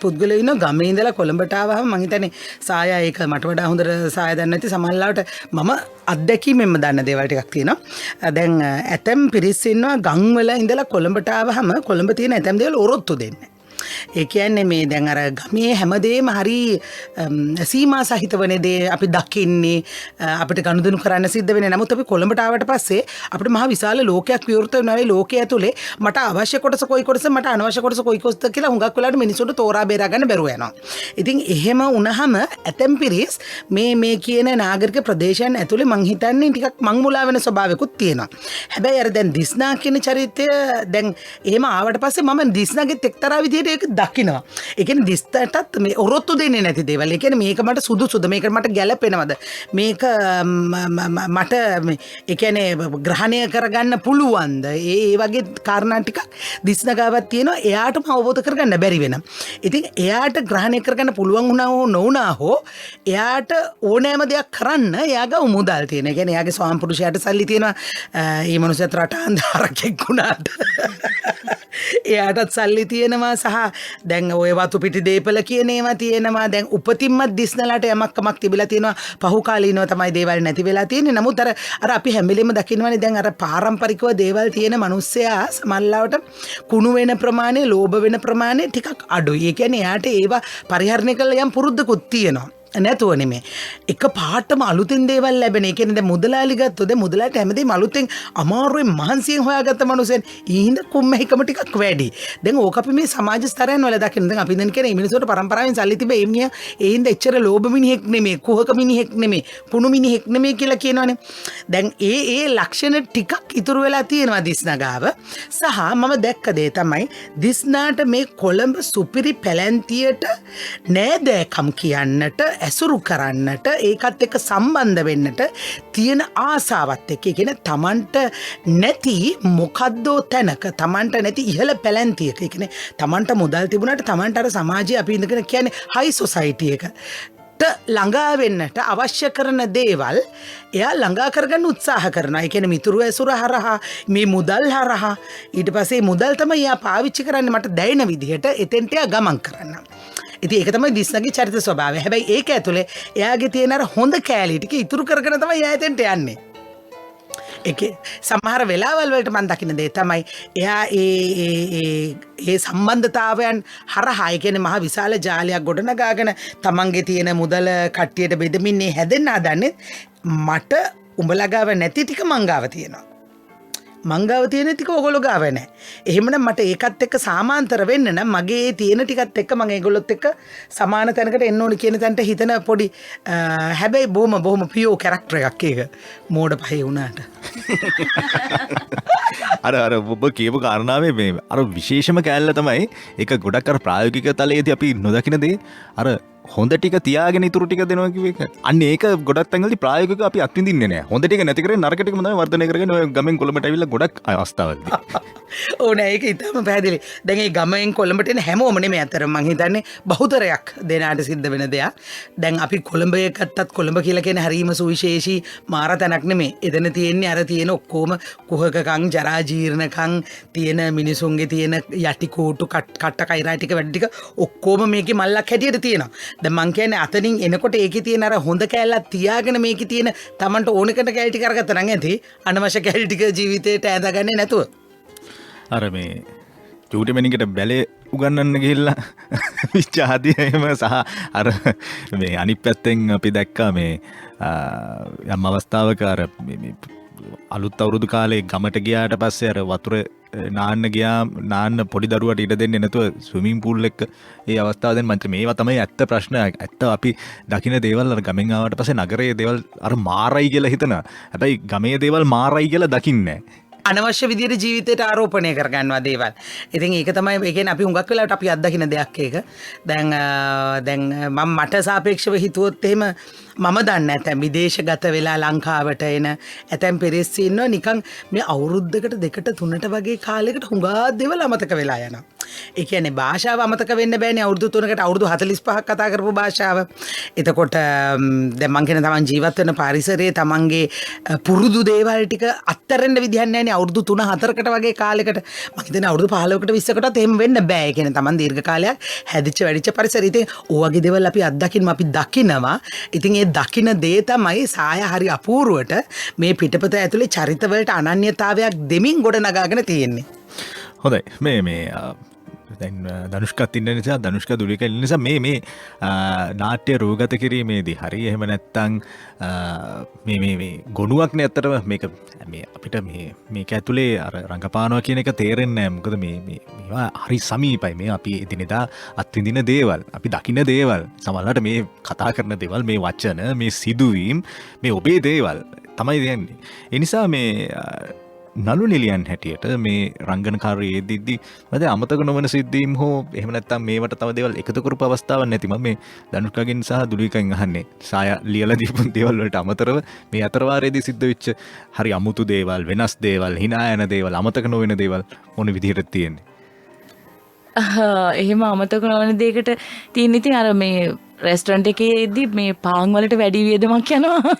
පුද්ගලයෝ ඉන්න ගමේ ඉඳලා කොළඹට ආවම මං හිතන්නේ සායා ඒක මට වඩා හොඳට සායා දන්නේ නැති සමහරවිට මම අත්දැකීමෙන්ම දන්න දේවල් ටිකක් තියෙනවා. දැන් ඇතම් පිරිස් ඉන්නවා ගම් වල ඉඳලා කොළඹට ආවම කොළඹ තියෙන ඇතම් දේවල් ඔරොත්තු දෙන්නේ. ඒ කියන්නේ මේ දැන් අර ගමේ හැමදේම හරි සීමා සහිතවනේ දේ අපි දකින්නේ අපිට ගනුදෙනු කරන්න සිද්ධ වෙන්නේ. නමුත් අපි කොළඹට ආවට පස්සේ අපිට මහ විශාල ලෝකයක් විවෘත වෙනවා. ඒ ලෝකයේ ඇතුලේ මට අවශ්‍ය කොටස කොයි කොටස මට අනවශ්‍ය කොටස කොයි කොටසද කියලා හුඟක් වෙලාවට මිනිස්සුන්ට තෝරා බේරා ගන්න බැරුව යනවා. ඉතින් එහෙම වුණාම ඇතැම් පිරිස් මේ කියන නාගරික ප්‍රදේශයන් ඇතුලේ මං හිතන්නේ ටිකක් මං මුලා වෙන ස්වභාවයකුත් තියෙනවා. හැබැයි අර දැන් දිස්නා කියන චරිතය දැන් එහෙම ආවට පස්සේ මම දිස්නාගෙත් එක්තරා විදිහට ඒක දකිනවා. ඒ කියන්නේ දිස්තටත් මේ ඔරොත්තු දෙන්නේ නැති දේවල්. ඒ කියන්නේ මේක මට සුදුසුද, මේක මට ගැළපෙනවද, මේක මට ඒ කියන්නේ ග්‍රහණය කරගන්න පුළුවන්ද? ඒ වගේ කාරණා ටිකක් දිස්නගාවක් තියෙනවා. එයාටම අවබෝධ කරගන්න බැරි වෙන. ඉතින් එයාට ග්‍රහණය කරගන්න පුළුවන් වුණා හෝ නොවුණා හෝ එයාට ඕනෑම දෙයක් කරන්න එයාගේ මුදල් තියෙන. ඒ කියන්නේ එයාගේ ස්වාම පුරුෂයාට සල්ලි තියෙනවා. මේ මනුස්සයාට රට අන්ධාරකෙක් වුණාට එයාටත් සල්ලි තියෙනවා. සහ දැන් ඔය වතු පිටි දීපල කියන ඒවා තියෙනවා. දැන් උපතින්ම දිස්නලාට යමක්කමක් තිබිලා තියෙනවා. පහුකාලීනව තමයි දේවල් නැති වෙලා තියෙන්නේ. නමුත් අර අපි හැම වෙලෙම දකින්නවානේ දැන් අර පාරම්පරිකව දේවල් තියෙන මිනිස්සයා සමල්ලාවට කුණු වෙන ප්‍රමාණය, ලෝභ වෙන ප්‍රමාණය ටිකක් අඩුයි. ඒ කියන්නේ එයාට ඒවා පරිහරණය කළ යම් පුරුද්දකුත් තියෙනවා. නැතුව නෙමේ. එක පාටම අලුතින් දේවල් ලැබෙන. ඒ කියන්නේ දැන් මුදලාලි ගත්තොත් දැන් මුදලාට හැමදේම අලුතෙන් අමාරුවෙන් මහන්සියෙන් හොයාගත්ත මිනිස්සෙන් ඊහිඳ කුම්මැහිකම ටිකක් වැඩි. දැන් ඕක අපි මේ සමාජ ස්තරයන් වල දකින්න. දැන් අපි දැන් කියන්නේ මිනිස්සුන්ට පරම්පරාවෙන් සල්ලි තිබේ එම්මිය ඒහිඳ එච්චර ලෝභ මිනිහෙක් නෙමේ, කුහක මිනිහෙක් නෙමේ, පුණු මිනිහෙක් නෙමේ කියලා කියනවනේ. දැන් ඒ ලක්ෂණ ටිකක් ඉතුරු වෙලා තියෙනවා දිස්නගාව. සහ මම දැක්ක දේ තමයි දිස්නාට මේ කොළඹ සුපිරි පැලැන්තියට නෑදෑකම් කියන්නට, ඇසුරු කරන්නට, ඒකත් එක්ක සම්බන්ධ වෙන්නට තියෙන ආසාවත් එක්ක. ඒ කියන්නේ තමන්ට නැති මොකද්දෝ තැනක, තමන්ට නැති ඉහළ පැලැන්තියක, ඒ කියන්නේ තමන්ට මුදල් තිබුණාට තමන්ට අර සමාජයේ අපි ඉඳගෙන කියන්නේ හයි සොසයිටි එකට ළඟා වෙන්නට අවශ්‍ය කරන දේවල් එයා ළඟා කරගන්න උත්සාහ කරනවා. ඒ කියන්නේ මිතුරු ඇසුර හරහා, මේ මුදල් හරහා, ඊට පස්සේ මුදල් තමයි එයා පාවිච්චි කරන්නේ මට දැනෙන විදිහට එතෙන්ට එයා ගමන් කරන්න. ඉතින් ඒක තමයි දිස්නගේ චරිත ස්වභාවය. හැබැයි ඒක ඇතුලේ එයාගේ තියෙන අර හොඳ කෑලි ටික ඉතුරු කරගෙන තමයි එයා එතෙන්ට යන්නේ. ඒකේ සමහර වෙලාවල් වලට මම දකින්න දේ තමයි එයා ඒ සම්බන්ධතාවයන් හරහා, ඒ කියන්නේ මහ විශාල ජාලයක් ගොඩනගාගෙන තමන්ගේ තියෙන මුදල කට්ටියට බෙදමින් හැදෙන්න හදන්නේ. මට උඹලා ගාව නැති ටික මං ගාව තියෙනවා. මංගාව තියෙන ටික ඔයගොල්ලෝ ගාව නැහැ. එහෙමනම් මට ඒකත් එක්ක සමාන්තර වෙන්න නම් මගේ තියෙන ටිකත් එක්ක මම ඒගොල්ලොත් එක්ක සමාන තැනකට එන්න ඕනි කියන තැනට හිතන පොඩි හැබැයි බොහොම පියෝ කැරක්ටර් එකක් ඒක. මෝඩ පහේ වුණාට. අර ඔබ කියපු කාරණාවේ මේ අර විශේෂම කෑල්ල තමයි ඒක ගොඩක් අර ප්‍රායෝගික තලයේදී අපි නොදකින දේ අර හොඳ ටික තියාගෙන ඉතුරු ටික දෙනවා කිව්ව එක. අන්න ඒක ගොඩක් තැන්වලදී ප්‍රායෝගිකව අපි අත්විඳින්නේ නැහැ. හොඳ ටික නැති කරගෙන නරක ටිකම තමයි වර්ධනය කරගෙන ඔය ගමෙන් කොළඹට ඇවිල්ලා ගොඩක් අවස්ථාවලදී. ඕනේ ඒක ඉතාලම පැහැදිලි. දැන් මේ ගමෙන් කොළඹට එන හැමෝම නෙමෙයි අතර මං හිතන්නේ බහුතරයක් දෙනාට සිද්ධ වෙන දෙයක්. දැන් අපි කොළඹ ගත්තත් කොළඹ කියලා කියන්නේ හරීම සුවිශේෂී මාර තැනක් නෙමෙයි. එතන තියෙන්නේ අර තියෙන ඔක්කොම කුහකකම්, ජරා ජීර්ණකම් තියෙන මිනිසුන්ගේ තියෙන යටි කෝටු කට්ට කයිරා ටික වැඩ ටික ඔක්කොම මේකේ මල්ලක් හැටියට තියෙනවා. දැන් මං කියන්නේ අතනින් එනකොට ඒකේ තියෙන අර හොඳ කැලලක් තියාගෙන මේකේ තියෙන Tamanට ඕනකට කැලි ටික අරගත්තා නම් ඇති අනවශ්‍ය කැලි ටික ජීවිතේට ඇඳගන්නේ නැතුව. අර මේ චූටිමැණිකට බැලේ උගන්නන්න ගිහිල්ලා විචාදිය එහෙම සහ අර මේ අනිත් පැත්තෙන් අපි දැක්කා මේ යම් අවස්ථාවක අර අලුත් අවුරුදු කාලේ ගමට ගියාට පස්සේ අර වතුර නාන්න පොඩි දරුවට ඉඩ දෙන්නේ නැතුව ස්විමින් පූල් එක ඒ අවස්ථාව දැන් මන්ට මේවා තමයි ඇත්ත ප්‍රශ්න. ඇත්ත අපි දකින්න දේවල් අර ගමෙන් ආවට පස්සේ නගරයේ දේවල් අර මාරයි කියලා හිතනවා. හැබැයි ගමේ දේවල් මාරයි කියලා දකින්නේ නැහැ. අනවශ්‍ය විදිහට ජීවිතයට ආරෝපණය කරගන්නවා දේවල්. ඉතින් ඒක තමයි ඒ කියන්නේ අපි හුඟක් වෙලාවට අපි අත්දකින්න දෙයක් ඒක. දැන් මම මට සාපේක්ෂව හිතුවොත් එහෙම මම දන්නේ නැත්නම් විදේශගත වෙලා ලංකාවට එන ඇතැම් පිරිස් ඉන්නවා නිකන් මේ අවුරුද්දකට දෙකට තුනට වගේ කාලයකට හුඟා දේවල් අමතක වෙලා යනවා. ඒ කියන්නේ භාෂාව අමතක වෙන්න බෑනේ. අවුරුදු 3කට අවුරුදු 45ක් කතා කරපු භාෂාව. එතකොට දැන් මං කියන තමන් ජීවත් වෙන පරිසරයේ තමන්ගේ පුරුදු දේවල් ටික අත්තරෙන්න විදිහක් නැහැ නේ. අවුරුදු 3-4කට වගේ කාලයකට මම හිතන්නේ අවුරුදු 15කට 20කටත් එහෙම වෙන්න බෑ. ඒ කියන්නේ තමන් දීර්ඝ කාලයක් හැදිච්ච වැඩිච්ච පරිසරය. ඉතින් ඕ වගේ දේවල් අපි දකිනවා. ඉතින් ඒ දකින්න දේ තමයි සාය හරි අපූර්වට මේ පිටපත ඇතුලේ චරිතවලට අනන්‍යතාවයක් දෙමින් ගොඩ නගාගෙන තියෙන්නේ. හොඳයි. මේ දැන් ධනුෂ්කත් ඉන්න නිසා ධනුෂ්ක දුලික ඉන්න නිසා මේ නාට්‍ය රූගත කිරීමේදී හරි එහෙම නැත්තම් මේ ගොනුවක් නේ අතරම මේක මේ අපිට මේක ඇතුලේ අර රංගපානවා කියන එක තේරෙන්නේ නැහැ. මොකද මේවා හරි සමීපයි. මේ අපි එදිනෙදා අත්විඳින දේවල්, අපි දකින්න දේවල්, සමහරවිට මේ කතා කරන දේවල්, මේ වචන, මේ සිදුවීම්, මේ ඔබේ දේවල් තමයි දෙන්නේ. ඒ නිසා මේ නළු නිලියන් හැටියට මේ රංගනකාරයේ දිද්දි මම අමතක නොවන සිද්ධීම් හෝ එහෙම නැත්නම් මේවට තව දේවල් එකතු කරපු අවස්ථාවක් නැති මම මේ ධනුෂ්කගෙන් සහ දුලිකෙන් අහන්නේ සාය ලියලා දීපු දේවල් වලට අමතරව මේ අතරවාරයේදී සිද්ධ වෙච්ච හරි අමුතු දේවල්, වෙනස් දේවල්, hina යන දේවල්, අමතක නොවන දේවල් මොන විදිහටද තියෙන්නේ? එහෙම අමතක නොවන දෙයකට තියෙන ඉතින් අර මේ රෙස්ටොරන්ට් එකේදී මේ පාන් වලට වැඩි වියදමක් යනවා.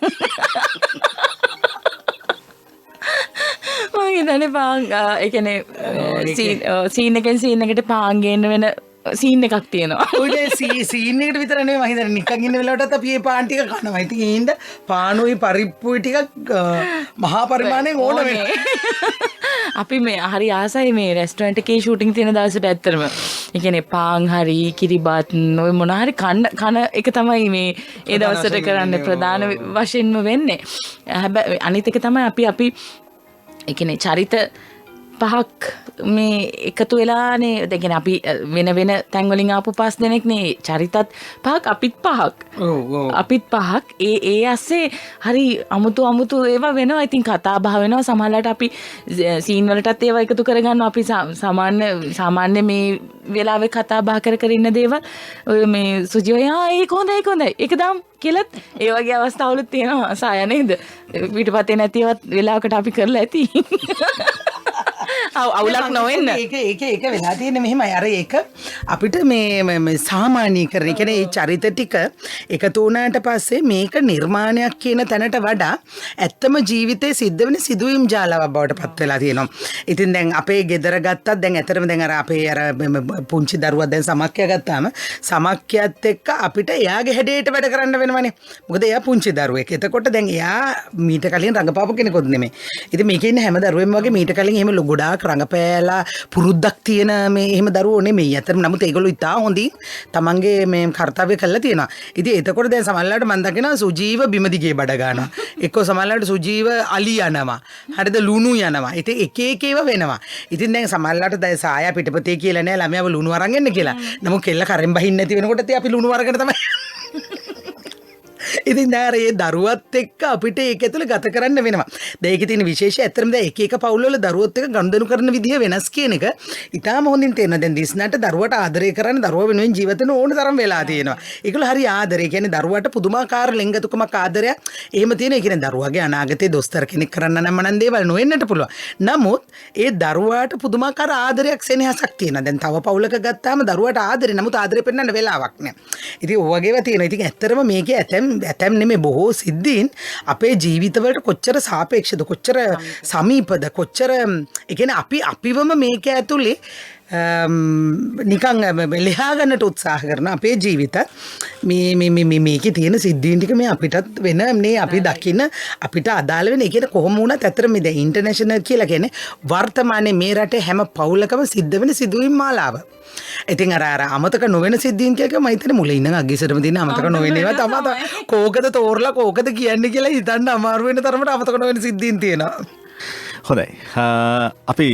මම හිතන්නේ පාන් ඒ කියන්නේ සීන් එකෙන් සීන් එකට පාන් ගේන්න වෙන සීන් එකක් තියෙනවා. ඔය සීන් එකට විතර නෙවෙයි මම හිතන්නේ නිකන් ඉන්න වෙලාවටත් අපි මේ පාන් ටික කනවා. ඉතින් ඒින්ද පානුයි පරිප්පුයි ටිකක් මහා පරිමාණයෙන් ඕන වෙනවා. අපි මේ හරි ආසයි මේ රෙස්ටොරන්ට් එකේ ෂූටින් තියෙන දවසට ඇත්තටම. ඒ කියන්නේ පාන් හරි කිරිබත් ඔය මොන හරි කන එක තමයි මේ ඒ දවසට කරන්න ප්‍රධාන වශයෙන්ම වෙන්නේ. හැබැයි අනිත් එක තමයි අපි ඒ කියන්නේ චරිත පහක් මේ එකතු වෙලානේ දැන් අපි වෙන තැන් වලින් ආපු 5 දෙනෙක්නේ චරිතත් පහක් අපිත් පහක්. අපිත් පහක් ඒ ඇස්සේ හරි අමුතු ඒවා වෙනවා. ඉතින් කතා බහ වෙනවා. සමහරවිට අපි සීන් වලටත් ඒවා එකතු කරගන්නවා. අපි සාමාන්‍ය මේ වෙලාවේ කතා බහ කර ඉන්න දේවල් ඔය මේ සුජිය ඒක හොඳයි ඒක දාම් කියලත් ඒ වගේ අවස්ථාවලුත් තියෙනවා. සාය නේද? පිටපතේ නැතිවත් වෙලාවකට අපි කරලා ඇති. අවුලක් නොවෙන්න. ඒක වෙලා තියෙන්නේ මෙහෙමයි. අර ඒක අපිට මේ සාමාන්‍යීකරණය. ඒ කියන්නේ මේ චරිත ටික එකතු වුණාට පස්සේ මේක නිර්මාණයක් කියන තැනට වඩා ඇත්තම ජීවිතේ සිද්ධ වෙන සිදුවීම් ජාලාවක් බවට පත් වෙලා තියෙනවා. ඉතින් දැන් අපේ ගෙදර ගත්තත් දැන් ඇතරම දැන් අර අපේ අර පුංචි දරුවා දැන් සමක්කයා ගත්තාම සමක්කයාත් එක්ක අපිට එයාගේ හැඩයට වැඩ කරන්න වෙනවනේ. මොකද එයා පුංචි දරුවෙක්. එතකොට දැන් එයා මීට කලින් රඟපාපු කෙනෙකුත් නෙමෙයි. ඉතින් මේකේ ඉන්න හැම දරුවෙම වගේ මීට කලින් එහෙම ගොඩාක් රඟපෑලා පුරුද්දක් තියෙන මේ එහෙම දරුවෝ නෙමෙයි. අතරම නමුත් ඒගොල්ලෝ ඉතා හොඳින් තමන්ගේ මේ කාර්යය කළා තියෙනවා. ඉතින් එතකොට දැන් සමහරවිට මම දකිනවා සුජීව බිමදිගේ බඩ ගන්නවා. එක්කෝ සමහරවිට සුජීව අලි යනවා. හරිද ලුණු යනවා. ඉතින් එක ඒවා වෙනවා. ඉතින් දැන් සමහරවිට දැන් සායා පිටපතේ කියලා නෑ ළමයාව ලුණු අරන් එන්න කියලා. නමුත් කෙල්ල කරෙන් බහින්න නැති වෙනකොට අපි ලුණු අරගෙන තමයි ඉතින් දැන් ඒ දරුවත් එක්ක අපිට ඒක ඇතුලේ ගත කරන්න වෙනවා. දැන් ඒකේ තියෙන විශේෂය ඇත්තටම දැන් එක පවුල් වල දරුවොත් එක්ක ගනුදෙනු කරන විදිහ වෙනස් කියන එක ඉතාලම හොඳින් තේරෙනවා. දැන් දිස්නට දරුවට ආදරය කරන්න දරුවා වෙනුවෙන් ජීවිත වෙන ඕන තරම් වෙලා තියෙනවා. ඒකල හරි ආදරය. කියන්නේ දරුවට පුදුමාකාර ලෙන්ගතුකමක් ආදරයක් එහෙම තියෙනවා. ඒ කියන්නේ දරුවාගේ අනාගතේ දොස්තර කෙනෙක් කරන්න නම් මනන් දේවල් නොවෙන්නට පුළුවන්. නමුත් ඒ දරුවාට පුදුමාකාර ආදරයක් සෙනෙහසක් තියෙනවා. දැන් තව පවුලක ගත්තාම දරුවාට ආදරේ නමුත් ආදරේ පෙන්නන්න වෙලාවක් නෑ. ඉතින් ඔය වගේව තියෙනවා. ඉතින් ඇත්තටම මේකේ ඇතැම් නෙමෙයි බොහෝ සිද්ධීන් අපේ ජීවිතවලට කොච්චර සාපේක්ෂද කොච්චර සමීපද කොච්චර ඒ කියන්නේ අපිවම මේක ඇතුලේ නිකන් ලෙහා ගන්නට උත්සාහ කරන අපේ ජීවිත මේකේ තියෙන සිද්ධීන් ටික මේ අපිටත් වෙන මේ අපි දකින අපිට අදාළ වෙන ඒ කියන්නේ කොහොම වුණත් ඇත්තට මේ දැන් ඉන්ටර්නැෂනල් කියලා කියන්නේ වර්තමානයේ මේ රටේ හැම පවුලකම සිද්ධ වෙන සිදුවීම් මාලාව. ඉතින් අර අමතක නොවන සිද්ධීන් කියලා මම හිතන්නේ මුලින් ඉඳන් අගිසරම තියෙන අමතක නොවෙන ඒවා තමයි කෝකද තෝරලා කෝකද කියන්නේ කියලා හිතන්න අමාරු වෙන තරමට අමතක නොවන සිද්ධීන් තියෙනවා. හොඳයි. අපි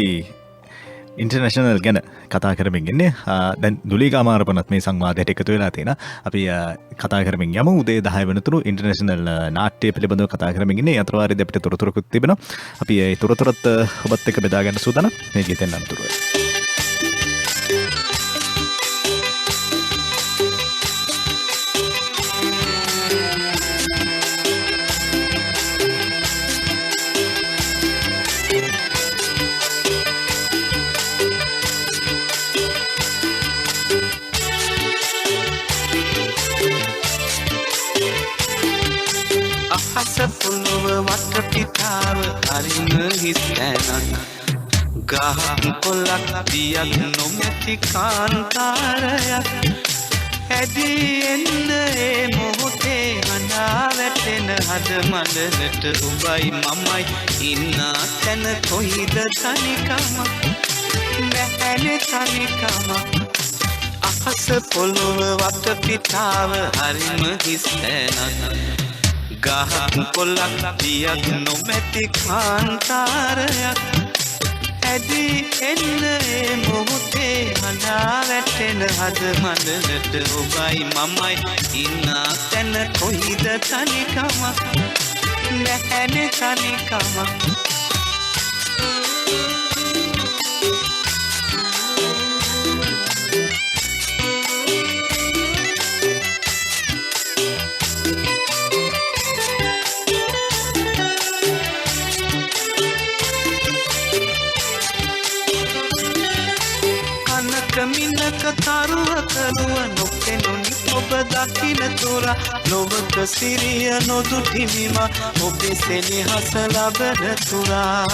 ඉන්ටර්නැෂනල් ගැන කතා කරමින් ඉන්නේ. දැන් දුලීකා අමාරපනත් මේ සංවාදයට එකතු වෙලා තියෙනවා. අපි කතා කරමින් යමු. උදේ 10 වෙනතුරු ඉන්ටර්නැෂනල් නාට්‍ය පිළිබඳව කතා කරමින් ඉන්නේ. අතරවාරයේදී අපිට තොරතුරුකුත් තිබෙනවා. අපි ඒ තොරතුරත් ඔබත් එක්ක බෙදා ගන්න සූදානම්. මේ ගීතෙන් අනතුරුව. පොළොව වටපිටාව හරිම හිස් තැනක් ගහක් කොළක් දියක් නොමැති කාන්තාරයක් ඇදී එන්න ඒ මොහොතේ හඬා වැටෙන හද මඩලට උඹයි මමයි ඉන්නා තැන කොයිද තනිකම නැහැනේ තනිකම අහස පොළොව වට පිටාව හරිම හිස් තැනක් ගහක් කොල්ලක් දියක් නොමැති කාන්තාරයක් ඇදී එන්න ඒ මොහොතේ හඬා වැටෙන හද මඩලට ඔබයි මමයි ඉන්නා තැන කොයිද තනිකම නැහැනේ තනිකම මින්නක තරුවක නුව නොපෙනුනි ඔබ දකින තුර නොවක සිරිය නොදුටිමිම ඔබේ සෙනෙහස ලබන තුරා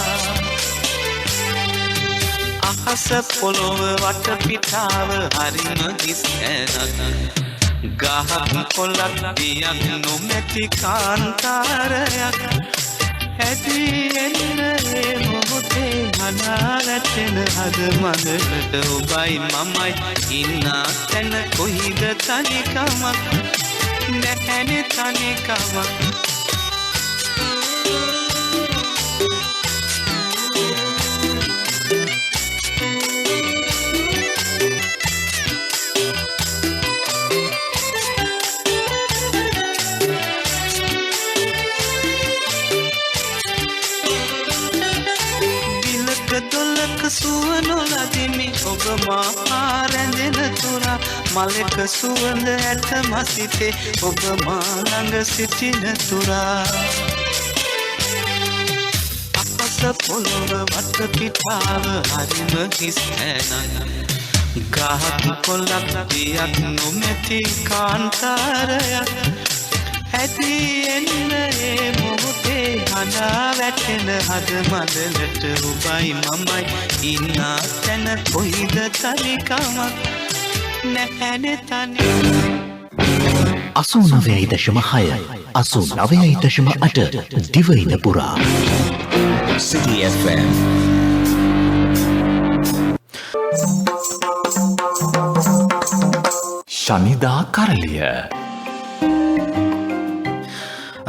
අහස පොළොව වට පිටාව හරිම හිස් තැනක් ගහක් කොළක් දියක් නොමැති කාන්තාරයක් ඇදී එන්න ඒ මොහොතේ හඬා වැටෙන හද මඩලට ඔබයි මමයි ඉන්නා තැන කොයිද තනිකමක් නැහැනේ තනිකමක් සුව නොලදිමි ඔබ මා රැඳෙන තුරා මලක සුවඳ ඇත මසිතේ ඔබ මා ළඟ සිටින තුරා අපස පොළොව වට පිටාව හරිම හිස් තැනක් ගහක් කොළක් දියක් නොමැති කාන්තාරයක් ඇදී එන්න ඒ මොහොතේ හඬා වැටෙන හද මඩලට ඔබයි මමයි ඉන්නා තැන කොයිද තනිකමක් නැහැනේ තනිකමක් 89.6 89.8 දිවයින පුරා City FM ශනිදා කරලිය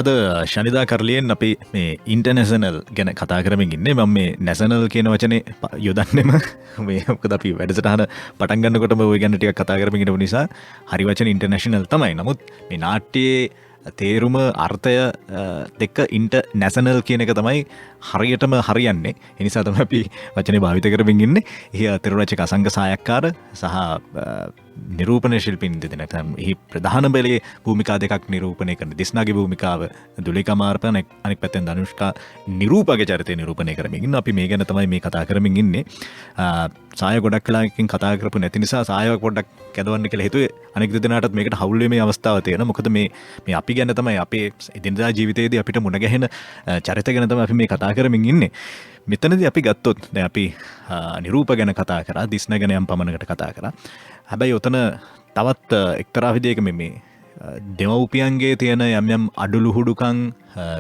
අද ශනිදා කරලියෙන් අපි මේ ඉන්ටර්නැෂනල් ගැන කතා කරමින් ඉන්නේ. මම මේ නැෂනල් කියන වචනේ යොදන්නෙම මේ මොකද අපි වැඩසටහන පටන් ගන්නකොටම ওই ගැන ටිකක් කතා කරමින් ඉන්න නිසා හරි වචන ඉන්ටර්නැෂනල් තමයි. නමුත් මේ නාට්‍යයේ තේරුම අර්ථය දෙක ඉන්ටර්නැෂනල් කියන එක තමයි හරියටම හරියන්නේ. ඒ නිසා තමයි අපි වචනේ භාවිත කරමින් ඉන්නේ. එහි තෙරුරචක අසංග සායක්කාර සහ නිරූපණ ශිල්පීන් දෙදෙනා නැත්නම් එහි ප්‍රධාන බැලේ භූමිකා දෙකක් නිරූපණය කරන දිස්නාගේ භූමිකාව දුලිකා මාර්පන අනෙක් පැත්තෙන් ධනුෂ්කා නිරූපකගේ චරිතය නිරූපණය කරමින් ඉන්න. අපි මේ ගැන තමයි මේ කතා කරමින් ඉන්නේ. සාය ගොඩක් වෙලාවකින් කතා කරපු නැති නිසා සායව පොඩ්ඩක් කැදවන්න කියලා හිතුවේ. අනෙක් දෙදෙනාටත් මේකට හවුල් වෙමේ අවස්ථාව තියෙනවා. මොකද මේ අපි ගැන තමයි අපේ එදිනදා ජීවිතයේදී අපිට මුණ ගැහෙන චරිත ගැන තමයි අපි මේ කතා කරමින් ඉන්නේ. මෙතනදී අපි ගත්තොත් දැන් අපි නිරූප ගැන කතා කරා, දිස්න ගැන යම් පමණකට කතා කරා. හැබැයි ඔතන තවත් එක්තරා විදිහක මේ දෙමව්පියන්ගේ තියෙන යම් යම් අඩුලුහුඩුකම්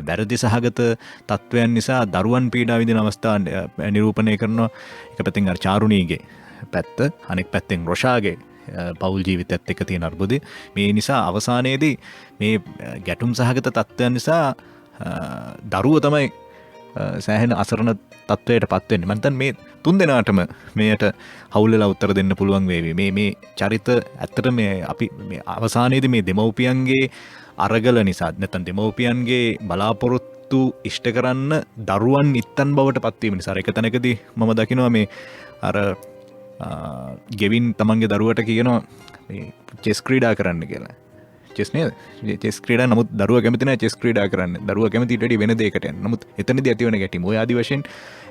වැරදි සහගත තත්වයන් නිසා දරුවන් පීඩා විඳින අවස්ථා නිරූපණය කරනවා. එක පැත්තෙන් අර චාරුණීගේ පැත්ත, අනෙක් පැත්තෙන් රොෂාගේ පවුල් ජීවිතයත් එක්ක තියෙන අර්බුදය. මේ නිසා අවසානයේදී මේ ගැටුම් සහගත තත්ත්වයන් නිසා දරුව තමයි සෑහෙන අසරණ තත්වයට පත් වෙන්නේ. මම හිතන්නේ මේ තුන් දෙනාටම මේකට හවුල් වෙලා උත්තර දෙන්න පුළුවන් වේවි. මේ චරිත ඇත්තට මේ අපි මේ අවසානයේදී මේ දෙමව්පියන්ගේ අරගල නිසා නැත්නම් දෙමව්පියන්ගේ බලාපොරොත්තු ඉෂ්ට කරන්න දරුවන් ඉත්තන් බවට පත්වීම නිසා එක තැනකදී මම දකිනවා මේ අර ගෙවින් තමන්ගේ දරුවට කියනවා මේ චෙස් ක්‍රීඩා කරන්න කියලා. චෙස් නේද? චෙස් ක්‍රීඩා නමුත් දරුවා කැමති නැහැ චෙස් ක්‍රීඩා කරන්න. දරුවා කැමති ඊට වඩා වෙන දෙයකට යන්න. නමුත් එතනදී ඇති වෙන ගැටීම ඔය ආදි වශයෙන්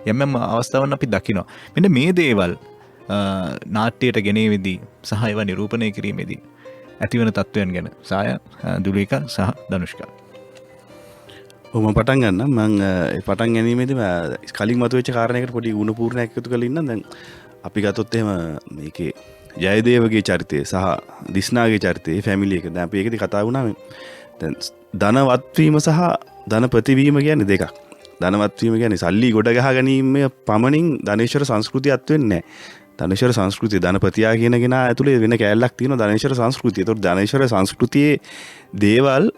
යම් අවස්ථාවන් අපි දකිනවා. මෙන්න මේ දේවල් නාට්‍යයට ගෙනීමේදී සහ ඒවා නිරූපණය කිරීමේදී ඇතිවන තත්ත්වයන් ගැන සාය දුලීකා සහ ධනුෂ්කා ඔම පටන් ගන්න මං පටන් ගැනීමේදී කලින් මතුවෙච්ච කාරණයකට පොඩි ගුණ පූර්ණයක් එකතු කරලා ඉන්නම්. දැන් අපි ගත්තොත් එහෙම මේකේ ජයදේවගේ චරිතය සහ දිස්නාගේ චරිතය ෆැමිලි එක. දැන් අපි ඒකදී කතා වුණා දැන් ධනවත් වීම සහ ධන ප්‍රතිවීම කියන්නේ දෙකක්. ධනවත් වීම කියන්නේ සල්ලි ගොඩ ගහ ගැනීම පමණින් ධනේශ්වර සංස්කෘතියත් වෙන්නේ නැහැ. ධනේශ්වර සංස්කෘතිය ධනපතියා කියන කෙනා ඇතුලේ වෙන කැලලක් තියෙනවා ධනේශ්වර සංස්කෘතිය. ඒතකොට ධනේශ්වර සංස්කෘතියේ දේවල්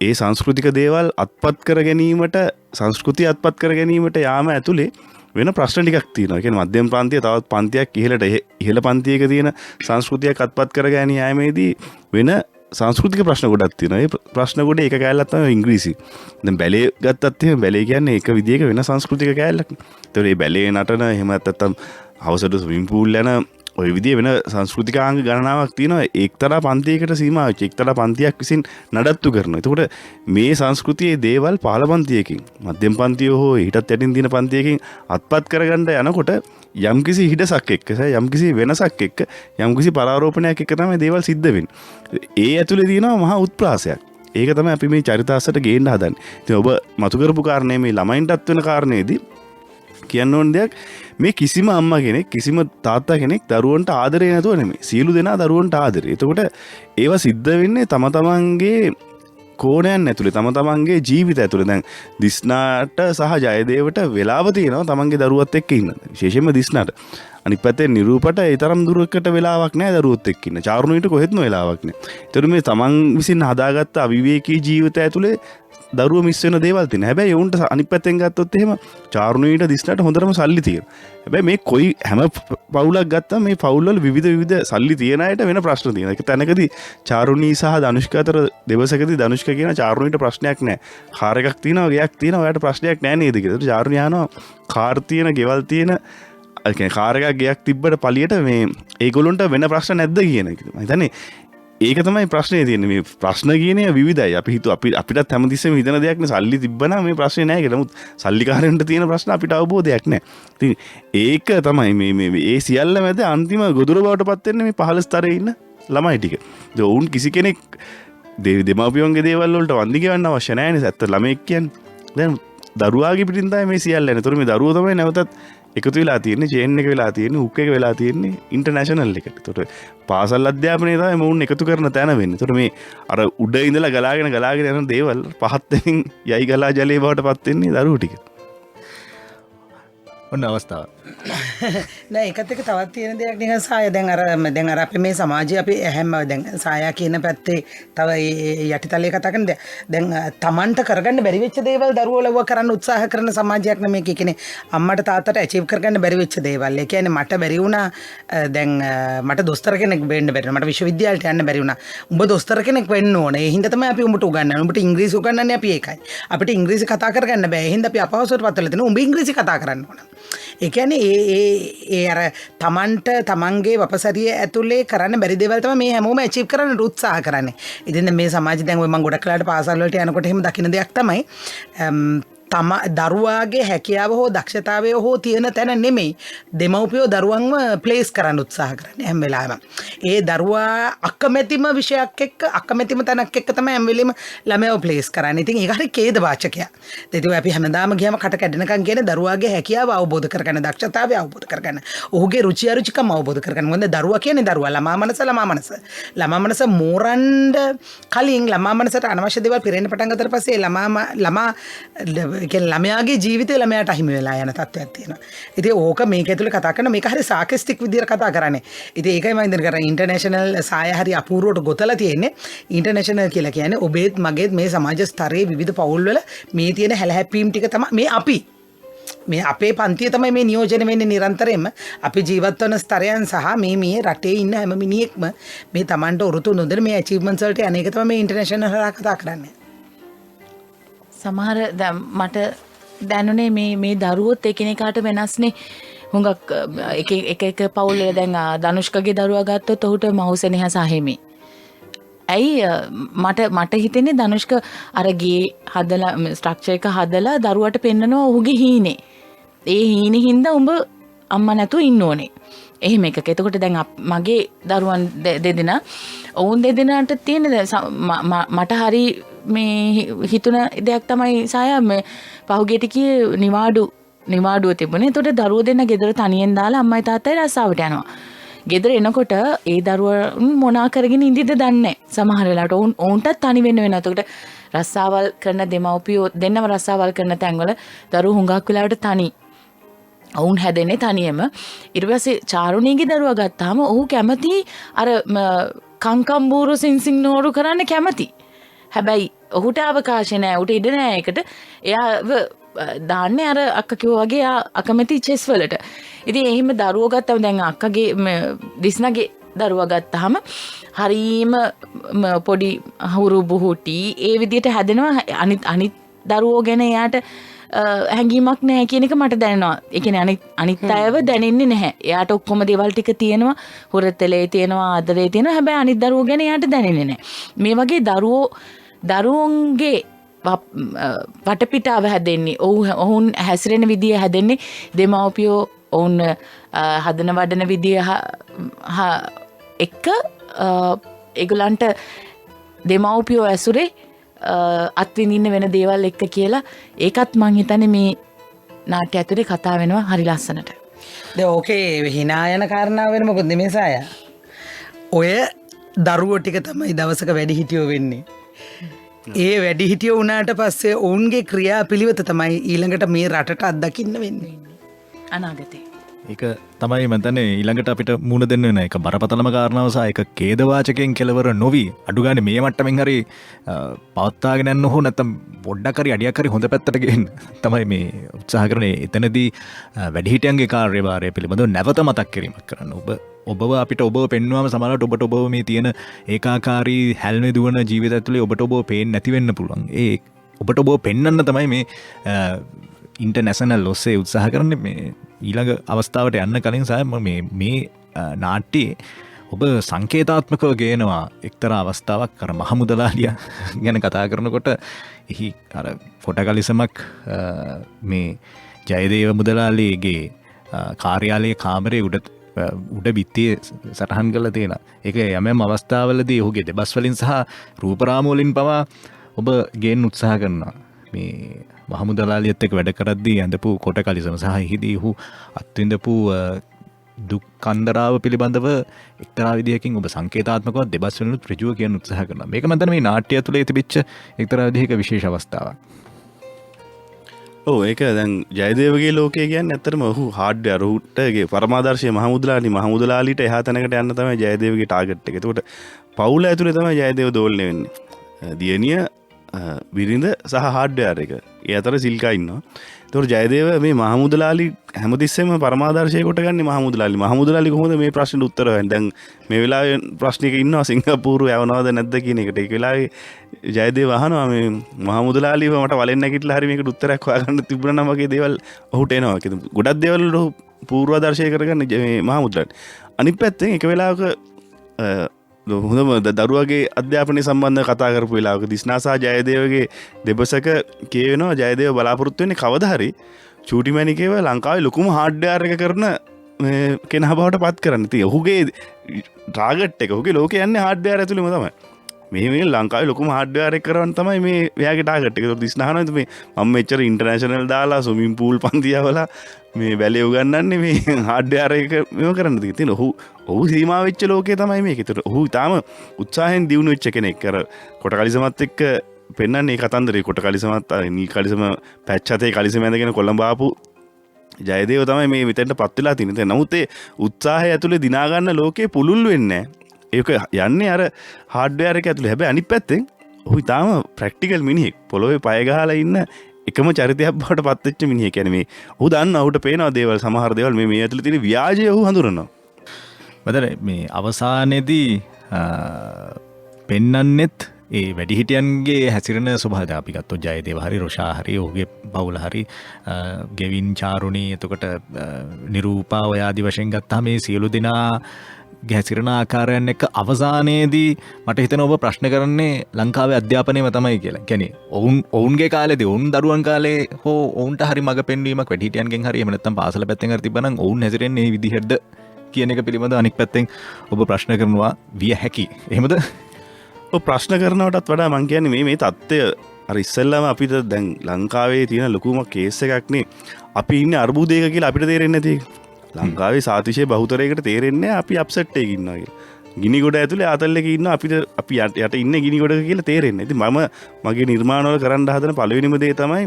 ඒ සංස්කෘතික දේවල් අත්පත් කර ගැනීමට සංස්කෘතිය අත්පත් කර ගැනීමට යාම ඇතුලේ වෙන ප්‍රශ්න ටිකක් තියෙනවා. ඒ කියන්නේ මධ්‍යම ප්‍රාන්තිය තවත් පන්තියක් ඉහළ පන්තියක තියෙන සංස්කෘතියක් අත්පත් කර ගැනීම යාමේදී වෙන සංස්කෘතික ප්‍රශ්න ගොඩක් තියෙනවා. ඒ ප්‍රශ්න ගොඩේ එක කැලලක් තමයි ඉංග්‍රීසි. දැන් බැලේ ගත්තත් එහෙම බැලේ කියන්නේ එක විදියක වෙන සංස්කෘතික කැලලක්. ඒතකොට මේ බැලේ නටන එහෙම නැත්නම් හවසට ස්විමින් පූල් යන ඔය විදිය වෙන සංස්කෘතිකාංග ගණනාවක් තියෙනවා. එක්තරා පන්තියකට සීමා වෙච්ච එක්තරා පන්තියක් විසින් නඩත්තු කරනවා. එතකොට මේ සංස්කෘතියේ දේවල් පහළ පන්තියකින් මධ්‍යම පන්තිය හෝ ඊටත් යටින් තියෙන පන්තියකින් අත්පත් කරගන්න යනකොට යම්කිසි හිඩසක් එක්ක යම්කිසි වෙනසක් එක්ක යම්කිසි පරාරෝපණයක් එක්ක තමයි දේවල් සිද්ධ වෙන්නේ. ඒ ඇතුලේ තියෙනවා මහා උත්ප්‍රාසයක්. ඒක තමයි අපි මේ චරිතාස්සට ගේන්න හදන්නේ. ඉතින් ඔබ මතු කරපු කාරණේ මේ ළමයින්ටත් වෙන කාරණේදී කියන්න ඕන දෙයක් මේ කිසිම අම්මා කෙනෙක් කිසිම තාත්තා කෙනෙක් දරුවන්ට ආදරේ නැතුව නෙමෙයි. සියලු දෙනා දරුවන්ට ආදරේ. එතකොට ඒවා සිද්ධ වෙන්නේ තම තමන්ගේ කෝණයන් ඇතුලේ තම තමන්ගේ ජීවිත ඇතුලේ. දැන් දිස්නාට සහ ජයදේවට වෙලාව තියෙනවා තමන්ගේ දරුවත් එක්ක ඉන්න. විශේෂයෙන්ම දිස්නාට. අනිත් පැත්තේ නිරූපට ඒ තරම් දුරකට වෙලාවක් නැහැ දරුවොත් එක්ක ඉන්න. චාරුණීට කොහෙත්ම වෙලාවක් නැහැ. ඒතර මේ තමන් විසින් හදාගත්ත අවිවේකී ජීවිතය ඇතුලේ දරුව මිස් වෙන දේවල් තියෙනවා. හැබැයි උන්ට අනිත් පැත්තෙන් ගත්තොත් එහෙම චාරුණීට දිස්නට හොඳටම සල්ලි තියෙනවා. හැබැයි මේ කොයි හැම පවුලක් ගත්තම මේ පවුල්වල විවිධ සල්ලි තියෙන අයට වෙන ප්‍රශ්න තියෙනවා. ඒක තැනකදී චාරුණී සහ ධනුෂ්ක අතර දවසකදී ධනුෂ්ක කියන චාරුණීට ප්‍රශ්නයක් නැහැ. කාර් එකක් තියෙනවා, ගෙයක් තියෙනවා, ඔයාලට ප්‍රශ්නයක් නැහැ නේද කියලා. ඒකට චාරුණී අහනවා කාර් තියෙන, ගෙවල් තියෙන කාර් එකක් ගෙයක් තිබ්බට පළියට මේ ඒගොල්ලොන්ට වෙන ප්‍රශ්න නැද්ද කියන එක. මම හිතන්නේ ඒක තමයි ප්‍රශ්නේ තියෙන්නේ. මේ ප්‍රශ්න කියන්නේ විවිධයි. අපි හිතුව අපිටත් හැමතිස්සෙම හිතන දෙයක් නේ සල්ලි තිබ්බනම් මේ ප්‍රශ්නේ නැහැ කියලා. නමුත් සල්ලිකාරයන්ට තියෙන ප්‍රශ්න අපිට අවබෝධයක් නැහැ. ඉතින් ඒක තමයි මේ ඒ සියල්ල මැද අන්තිම ගොදුර බවට පත් වෙන්නේ මේ පහළ ස්තරයේ ඉන්න ළමයි ටික. ඒ වුන් කිසි කෙනෙක් දෙමාපියන්ගේ දේවල් වලට වන්දි ගෙවන්න අවශ්‍ය නැහැ නේ. ඇත්ත ළමෙක් කියන්නේ. දැන් දරුවාගේ පිටින් තමයි මේ සියල්ල එන්නේ. ඒතර මේ දරුවෝ තමයි නැවතත් එකතු වෙලා තියෙන්නේ, චේන් එක වෙලා තියෙන්නේ, හුක් එක වෙලා තියෙන්නේ ඉන්ටර්නැෂනල් එකට. ඒතකොට පාසල් අධ්‍යාපනය තමයි මොවුන් එකතු කරන තැන වෙන්නේ. ඒතකොට මේ අර උඩ ඉඳලා ගලාගෙන යන දේවල් පහත් වෙනින් යයි ගලා ජලයේ බවට පත් වෙන්නේ දරුවෝ ටික. ඔන්න අවස්ථාව. නෑ ඒකත් එක්ක තවත් තියෙන දෙයක් නිකන් සාය දැන් අර අපි මේ සමාජයේ අපි හැම දැන් සායා කියන පැත්තේ තව යටිතලයේ කතා කරන දැන් Tamanට කරගන්න බැරි වෙච්ච දේවල් දරුවෝ ලව්ව කරන්න උත්සාහ කරන සමාජයක් නෙමේ මේක. කියන්නේ අම්මට තාත්තට ඇචීව් කරගන්න බැරි වෙච්ච දේවල්. ඒ කියන්නේ මට බැරි වුණා දැන් මට දොස්තර කෙනෙක් වෙන්න බැරි. මට විශ්වවිද්‍යාලයට යන්න බැරි වුණා. උඹ දොස්තර කෙනෙක් වෙන්න ඕනේ. ඒ හින්දා තමයි අපි උඹට උගන්වන්නේ. උඹට ඉංග්‍රීසි උගන්වන්නේ අපි ඒකයි. අපිට ඉංග්‍රීසි කතා කරගන්න බෑ. ඒ හින්දා අපි අපහසුවට පත් වෙලා තියෙනවා. උඹ ඉංග්‍රීසි කතා කරන්න ඕන. ඒ කියන්නේ ඒ අර Tamanට තමන්ගේ වපසරිය ඇතුලේ කරන්න බැරි දේවල් තමයි මේ හැමෝම ඇචීව් කරන්න උත්සාහ කරන්නේ. ඉතින් මේ සමාජය දැන් ඔය මම ගොඩක් කලකට පාසල් වලට යනකොට එහෙම දකින්න දෙයක් තමයි දරුවාගේ හැකියාව හෝ දක්ෂතාවය හෝ තියෙන තැන නෙමෙයි දෙමව්පියෝ දරුවන්ව ප්ලේස් කරන්න උත්සාහ කරන්නේ හැම වෙලාවෙම. ඒ දරුවා අකමැතිම විෂයක් එක්ක අකමැතිම තැනක් එක්ක තමයි හැම වෙලෙම ළමයාව ප්ලේස් කරන්නේ. ඉතින් ඒක හරි ඛේද වාචකයක්. ඒත් අපි හැමදාම ගියාම කට කැඩෙනකන් කියන්නේ දරුවාගේ හැකියාව අවබෝධ කරගන්න, දක්ෂතාවය අවබෝධ කරගන්න, ඔහුගේ රුචි අරුචිකම් අවබෝධ කරගන්න. මොකද දරුවා කියන්නේ දරුවා ළමා මනස මෝරන්න කලින් ළමා මනසට අනවශ්‍ය දේවල් පිරෙන්න පටන් ගත්තට පස්සේ ළමා ළමයාගේ ජීවිතේ ළමයාට අහිමි වෙලා යන තත්ත්වයක් තියෙනවා. ඉතින් ඕක මේක ඇතුලේ කතා කරන මේක හරි සාකස්ටික් විදියට කතා කරන්නේ. ඉතින් ඒකයි මම ඉතින් කරන්නේ ඉන්ටර්නැෂනල් සාය හරි අපූර්වට ගොතලා තියෙන්නේ. ඉන්ටර්නැෂනල් කියලා කියන්නේ ඔබේත් මගේත් මේ සමාජ ස්තරයේ විවිධ පවුල් වල මේ තියෙන හැලහැප්පීම් ටික තමයි මේ අපි මේ අපේ පන්තිය තමයි මේ නියෝජනය වෙන්නේ නිරන්තරයෙන්ම. අපි ජීවත් වන ස්තරයන් සහ මේ රටේ ඉන්න හැම මිනිහෙක්ම මේ Tamanට උරුතු නොදෙන මේ ඇචීව්මන්ට්ස් වලට අනේක තමයි මේ ඉන්ටර්නැෂනල් හරහා කතා කරන්නේ. සමහර මට දැනුනේ මේ දරුවොත් එකිනෙකාට වෙනස්නේ. හුඟක් එක පවුල් වල දැන් ධනුෂ්කගේ දරුවා ගත්තොත් ඔහුට මවුසෙනෙහස අහිමි. ඇයි මට හිතෙන්නේ ධනුෂ්ක අර ගේ හදලා ස්ට්‍රක්චර් එක හදලා දරුවට පෙන්නනවා ඔහුගේ හීනේ. ඒ හීනේ හින්දා උඹ අම්මා නැතුව ඉන්න ඕනේ. එහෙම එකක. එතකොට දැන් මගේ දරුවන් දෙදෙනා ඔවුන් දෙදෙනාට තියෙන මට හරි මේ හිතුන දෙයක් තමයි සායා මේ පහුගිය ටිකේ නිවාඩුව තිබුණේ. එතකොට දරුවෝ දෙන්න ගෙදර තනියෙන් දාලා අම්මයි තාත්තයි රස්සාවට යනවා. ගෙදර එනකොට ඒ දරුවන් මොනා කරගෙන ඉඳිද දන්නේ නැහැ. සමහර වෙලාවට ඔවුන්ටත් තනි වෙන්න වෙනවා. එතකොට රස්සාවල් කරන දෙමව්පියෝ දෙන්නම රස්සාවල් කරන තැන්වල දරුවෝ හුඟක් වෙලාවට තනි. ඔවුන් හැදෙන්නේ තනියම. ඊට පස්සේ චාරුණීගේ දරුවා ගත්තාම ඔහු කැමති අර කංකම් බූරු සින්සින් නෝරු කරන්න කැමති. හැබැයි ඔහුට අවකාශ නැහැ. ඔහුට ඉඩ නැහැ ඒකට. එයාව දාන්නේ අර අක්ක කිව්වා වගේ අකමැති චෙස් වලට. ඉතින් එහෙම දරුවෝ ගත්තම දැන් අක්කගේ දිස්නගේ දරුවා ගත්තාම හරීම පොඩි හුරු බුහුටි ඒ විදිහට හැදෙනවා. අනිත් දරුවෝ ගැන එයාට හැඟීමක් නැහැ කියන එක මට දැනෙනවා. ඒ කියන්නේ අනිත් අයව දැනෙන්නේ නැහැ. එයාට ඔක්කොම දේවල් ටික තියෙනවා. හොරතලේ තියෙනවා, ආදරේ තියෙනවා. හැබැයි අනිත් දරුවෝ ගැන එයාට දැනෙන්නේ නැහැ. මේ වගේ දරුවෝන්ගේ වටපිටාව හැදෙන්නේ ඔවුන් හැසිරෙන විදිය හැදෙන්නේ දෙමව්පියෝ ඔවුන් හදන වඩන විදිය එක්ක ඒගොල්ලන්ට දෙමව්පියෝ ඇසුරේ අත්විඳින්න වෙන දේවල් එක්ක කියලා ඒකත් මං හිතන්නේ මේ නාට්‍ය ඇතුලේ කතා වෙනවා හරි ලස්සනට. දැන් ඕකේ hina යන කාරණාව වෙන මොකද මේ සාය? ඔය දරුවෝ ටික තමයි දවසක වැඩි හිටියෝ වෙන්නේ. ඒ වැඩි හිටියෝ වුණාට පස්සේ ඔවුන්ගේ ක්‍රියාපිළිවෙත තමයි ඊළඟට මේ රටට අත්දකින්න වෙන්නේ. අනාගතේ. ඒක තමයි මතන්නේ ඊළඟට අපිට මුණ දෙන්න වෙන එක බරපතලම කාරණාව සහ ඒක ඛේදවාචකයෙන් කෙලවර නොවි අඩු ගානේ මේ මට්ටමින් හරි පවත්වාගෙන යන්න ඕන නැත්නම් පොඩ්ඩක් හරි අඩියක් හරි හොඳ පැත්තට ගෙන්න තමයි මේ උත්සාහ කරන්නේ. එතනදී වැඩිහිටියන්ගේ කාර්යභාරය පිළිබඳව නැවත මතක් කිරීමක් කරන්න. ඔබව අපිට ඔබව පෙන්වුවම සමහරවිට ඔබට ඔබව මේ තියෙන ඒකාකාරී හැල්මේ දුවන ජීවිතය ඇතුලේ ඔබට ඔබව පේන්නේ නැති වෙන්න පුළුවන්. ඒ ඔබට ඔබව පෙන්වන්න තමයි මේ ඉන්ටර්නැෂනල් ඔස්සේ උත්සාහ කරන්නේ. මේ ඊළඟ අවස්ථාවට යන්න කලින් සහ මේ නාට්‍යයේ ඔබ සංකේතාත්මකව ගේනවා එක්තරා අවස්ථාවක් අර මහමුදලාලිය ගැන කතා කරනකොට එහි අර ෆොටකලිසමක් මේ ජයදේව මුදලාලියගේ කාර්යාලයේ කාමරයේ උඩ බිත්තියේ සටහන් කරලා තියෙනවා. ඒක යම් අවස්ථාවලදී ඔහුගේ දෙබස් වලින් සහ රූපරාම වලින් පවා ඔබ ගේන්න උත්සාහ කරනවා. මේ මහමුදලාලියත් එක්ක වැඩ කරද්දී ඇඳපු කොට කලිසම සහ එහිදී ඔහු අත්විඳපු දුක් කන්දරාව පිළිබඳව එක්තරා විදිහකින් ඔබ සංකේතාත්මකව දෙබස් වලින් ඍජුව කියන්න උත්සාහ කරනවා. මේක මම මේ නාට්‍ය ඇතුලේ තිබිච්ච එක්තරා විදිහක විශේෂ අවස්ථාවක්. ඔව් ඒක දැන් ජයදේවගේ ලෝකය කියන්නේ ඇත්තටම ඔහු හાર્ඩ්වෙයාර් රුට්ගේ පරමාදර්ශය මහමුදලාලිට එහා තැනකට යන්න තමයි ජයදේවගේ ටාගට් එක. ඒකට පවුල ඇතුලේ තමයි ජයදේව දෝලණය වෙන්නේ. දියණිය බිරිඳ සහ හાર્ඩ්වෙයාර් එක. ඒ අතර සිල්කා ඉන්නවා. ඒතකොට ජයදේව මේ මහමුදලාලි හැමතිස්සෙම පරමාදර්ශය කොට ගන්නේ මහමුදලාලි. මහමුදලාලි කොහොමද මේ ප්‍රශ්නෙට උත්තර හොයන්නේ? දැන් මේ වෙලාවේ ප්‍රශ්නික ඉන්නවා සිංගප්පූරු යවනවද නැද්ද කියන එකට. ඒක වෙලාවේ ජයදේව අහනවා මේ මහමුදලාලිව මට වලෙන් නැගිටලා හරි මේකට උත්තරයක් හොයාගන්න තිබුණා නම් වගේ දේවල් ඔහුට එනවා. ගොඩක් දේවල් ඔහු පූර්වාදර්ශය කරගන්න මේ මහමුදලාලි. අනිත් පැත්තෙන් එක වෙලාවක හොඳම දරුවගේ අධ්‍යාපනය සම්බන්ධ කතා කරපු වෙලාවක දිස්නා සහ ජයදේවගේ දෙබසක කියවෙනවා ජයදේව බලාපොරොත්තු වෙන්නේ කවදා හරි චූටි මැණිකේව ලංකාවේ ලොකුම හાર્ඩ්වෙයාර් එක කරන කෙනා බවට පත් කරන්න. ඉතින් ඔහුගේ ටාගට් එක ඔහුගේ ලෝකේ යන්නේ හાર્ඩ්වෙයාර් ඇතුළේම තමයි. මේ ලංකාවේ ලොකුම හાર્ඩ්වෙයාර් එක කරවන්න තමයි මේ එයාගේ ටාගට් එක. ඒක දිස්නා අහනවා මේ මම මෙච්චර ඉන්ටර්නැෂනල් දාලා ස්විමින් පූල් පන්තියවලා මේ බැලේ උගන්නන්නේ මේ හાર્ඩ්වෙයාර් එක මේව කරන්නද කියලා. ඔහු සීමා වෙච්ච ලෝකේ තමයි මේක. ඒතර ඔහු තාම උත්සාහයෙන් දියුණු වෙච්ච කෙනෙක්. අර කොට කලිසමත් එක්ක පෙන්වන්නේ මේ කතන්දරේ. කොට කලිසමත් නී කලිසම පැච් අතේ කලිසම ඇඳගෙන කොළඹ ආපු ජයදේව තමයි මේ මෙතෙන්ටපත් වෙලා තියෙන්නේ. නමුත් ඒ උත්සාහය ඇතුලේ දිනා ගන්න ලෝකේ පුළුල් වෙන්නේ නැහැ. ඒක යන්නේ අර හાર્ඩ්වෙයාර් එක ඇතුලේ. හැබැයි අනිත් පැත්තෙන් ඔහු තාම ප්‍රැක්ටිකල් මිනිහෙක්. පොළොවේ පය ගහලා ඉන්න එකම චරිතයක් බවට පත් වෙච්ච මිනිහෙක්. කියන්නේ මේ ඔහු දන්නවා ඔහුට පේනවා දේවල් සමහර දේවල් මේ ඇතුලේ තියෙන ව්‍යාජය ඔහු හඳුනනවා. මතර මේ අවසානයේදී පෙන්නන්නෙත් ඒ වැඩිහිටියන්ගේ හැසිරෙන ස්වභාවය. අපි ගත්තොත් ජයදේව හරි රොෂා හරි ඔහුගේ පවුල හරි ගෙවින් චාරුණී එතකොට නිරූපා ඔය ආදි වශයෙන් ගත්තාම මේ සියලු දෙනා ගැසිරෙන ආකාරයන් එක්ක අවසානයේදී මට හිතෙනවා ඔබ ප්‍රශ්න කරන්නේ ලංකාවේ අධ්‍යාපනයම තමයි කියලා. කියන්නේ ඔවුන්ගේ කාලේදී ඔවුන් දරුවන් කාලේ හෝ ඔවුන්ට හරි මඟ පෙන්වීමක් වැඩිහිටියන්ගෙන් හරි එහෙම නැත්නම් පාසල පැත්තෙන් හරි තිබ්බනම් ඔවුන් හැසිරෙන්නේ මේ විදිහටද කියන එක පිළිබඳව අනික් පැත්තෙන් ඔබ ප්‍රශ්න කරනවා විය හැකි. එහෙමද? ඔව් ප්‍රශ්න කරනවටත් වඩා මම කියන්නේ මේ தත්ත්වය අර ඉස්සෙල්ලාම අපිට දැන් ලංකාවේ තියෙන ලොකුම කේස් එකක් නේ. අපි ඉන්නේ අර්බුදයක කියලා අපිට තේරෙන්නේ නැති. ලංකාවේ සාතිශය බහුතරයකට තේරෙන්නේ අපි අප්සෙට් එකකින් ඉන්නවා කියලා. ගිනි ගොඩ ඇතුලේ ආතල්ලක ඉන්නවා අපිට අපි යට ඉන්නේ ගිනි ගොඩක කියලා තේරෙන්නේ. ඉතින් මම මගේ නිර්මාණවල කරන්න හදන පළවෙනිම දේ තමයි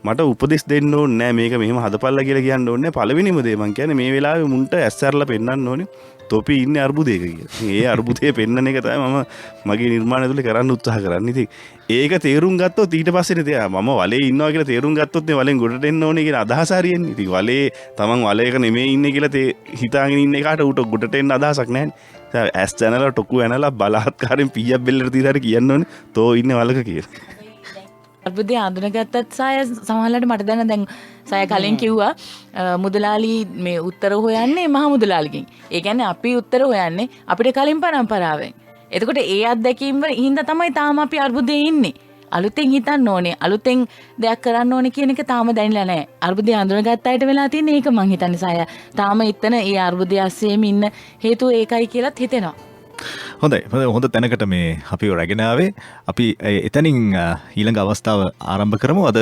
මට උපදෙස් දෙන්න ඕනේ නෑ මේක මෙහෙම හදපල්ලා කියලා කියන්න ඕනේ නෑ. පළවෙනිම දේ මං කියන්නේ මේ වෙලාවේ මුන්ට ඇස්සරලා පෙන්වන්න ඕනේ තොපි ඉන්නේ අර්බුදයක කියලා. ඒ අර්බුදේ පෙන්වන එක තමයි මම මගේ නිර්මාණය තුළ කරන්න උත්සාහ කරන්නේ. ඉතින් ඒක තේරුම් ගත්තොත් ඊට පස්සේනේ තියා මම වලේ ඉන්නවා කියලා තේරුම් ගත්තොත් නේ වලෙන් ගොඩට එන්න ඕනේ කියන අදහස හරියන්නේ. ඉතින් වලේ තමන් වලේක නෙමෙයි ඉන්නේ කියලා හිතාගෙන ඉන්න එකට උට ගොඩට එන්න අදහසක් නැහැ. ඇස් චැනල ටොකු ඇනලා බලාත්කාරයෙන් පීයක් බෙල්ලට තියලා කියන්න ඕනේ තෝ ඉන්නේ වලක කියලා. අර්බුදය අඳුනගත්තත් සාය සමහරවිට මට දැන් සාය කලින් කිව්වා මුදලාලි මේ උත්තර හොයන්නේ මහා මුදලාලිගෙන්. ඒ කියන්නේ අපි උත්තර හොයන්නේ අපිට කලින් පරම්පරාවෙන්. එතකොට ඒ අත්දැකීම් වල හින්දා තමයි තාම අපි අර්බුදේ ඉන්නේ. අලුතෙන් හිතන්න ඕනේ, අලුතෙන් දෙයක් කරන්න ඕනේ කියන එක තාම දැනෙලා නැහැ. අර්බුදය අඳුනගත්ත අයට වෙලා තියෙන ඒක මං හිතන්නේ සාය. තාම එතන ඒ අර්බුදය ASCIIම ඉන්න හේතුව ඒකයි කියලාත් හිතෙනවා. හොඳයි හොඳ තැනකට මේ අපි රැගෙනාවේ අපි එතනින් ඊළඟ අවස්ථාව ආරම්භ කරමු. අද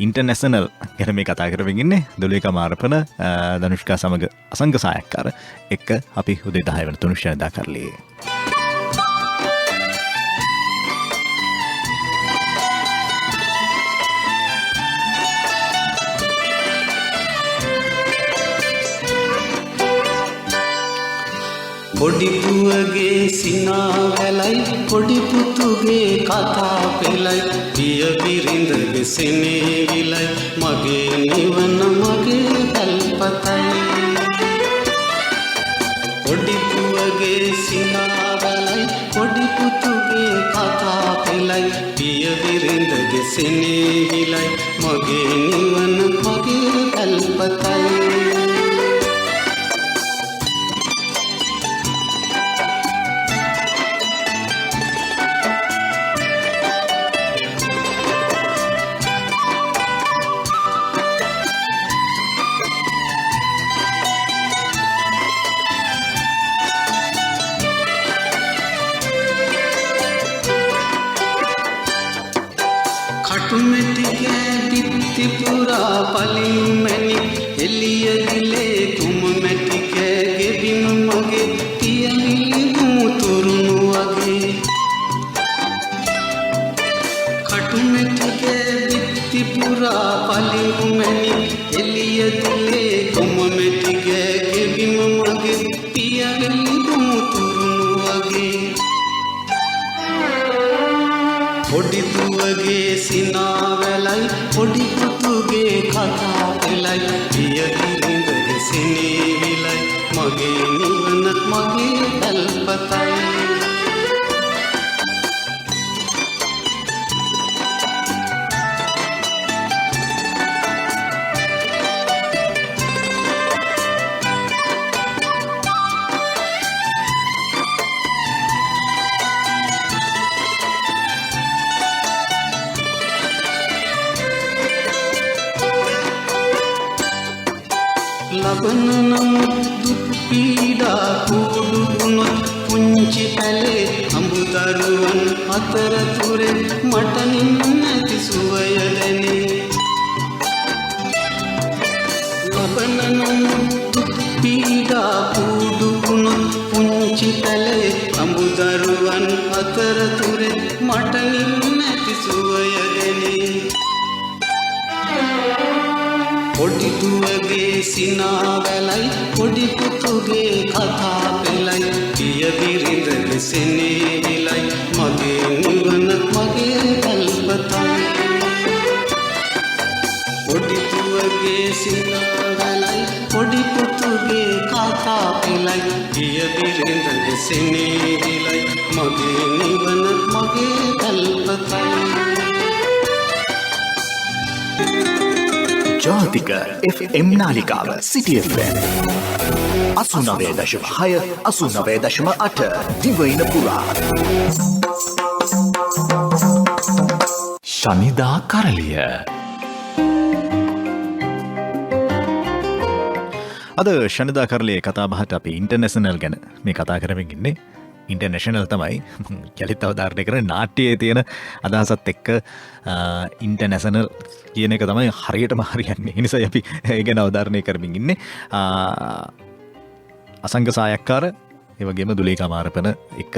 ඉන්ටර්නැෂනල් ගැන මේ කතා කරමින් ඉන්නේ දොලේකා මාරපන ධනුෂ්කා සමග අසංග සායක්කාර එක්ක අපි උදේ 10 වෙනි තුනුෂ්‍යනදා කරලේ. පොඩිපුවගේ සිනාවැලයි පොඩිපුතුගේ කතා පෙළයි පිය බිරිඳගේ සෙනෙවිලයි මගේ නිවන මගේ පැල්පතයි. පොඩිපුවගේ සිනාවැලයි පොඩිපුතුගේ කතා පෙළයි පිය බිරිඳගේ සෙනෙවිලයි මගේ නිවන මගේ පැල්පතයි. පොඩිපුවගේ සිනාවැලයි පොඩිපුතුගේ කතා පෙළයි පිය බිරිඳගේ සෙනෙවිලයි මගේ නිවන මගේ පැල්පතයි. ලබන නම් දුක් පීඩා කුඩු වුණොත් පුංචි පැලේ අඹදරුවන් අතරතුරේ මට නින්නැති සුවය දැනේ. ලබන නම් දුක් පීඩා කුඩු වුණොත් පුංචි පැලේ අඹදරුවන් අතරතුරේ මට නින්නැති සුවය දැනේ. පොඩිපුවගේ සිනාවැලයි පොඩිපුතුගේ කතා පෙළයි පිය බිරිඳගේ සෙනෙවිලයි මගේ නිවන මගේ පැල්පතයි. පොඩිපුවගේ සිනාවැලයි පොඩිපුතුගේ කතා පෙළයි පිය බිරිඳගේ සෙනෙවිලයි මගේ නිවන මගේ පැල්පතයි. ජාතික FM නාලිකාව සිටි FM 89.6 89.8 දිවයින පුරා ශනිදා කරලිය. අද ශනිදා කරලියේ කතා බහට අපි ඉන්ටර්නැෂනල් ගැන මේ කතා කරමින් ඉන්නේ. ඉන්ටර්නැෂනල් තමයි කැලිත් අවධාරණය කරන නාට්‍යයේ තියෙන අදහසත් එක්ක ඉන්ටර්නැෂනල් කියන එක තමයි හරියටම හරියන්නේ. ඒ නිසා අපි ඒ ගැන අවධාරණය කරමින් ඉන්නේ. අසංග සායක්කාර ඒ වගේම දුලේකා මාරපන එක්ක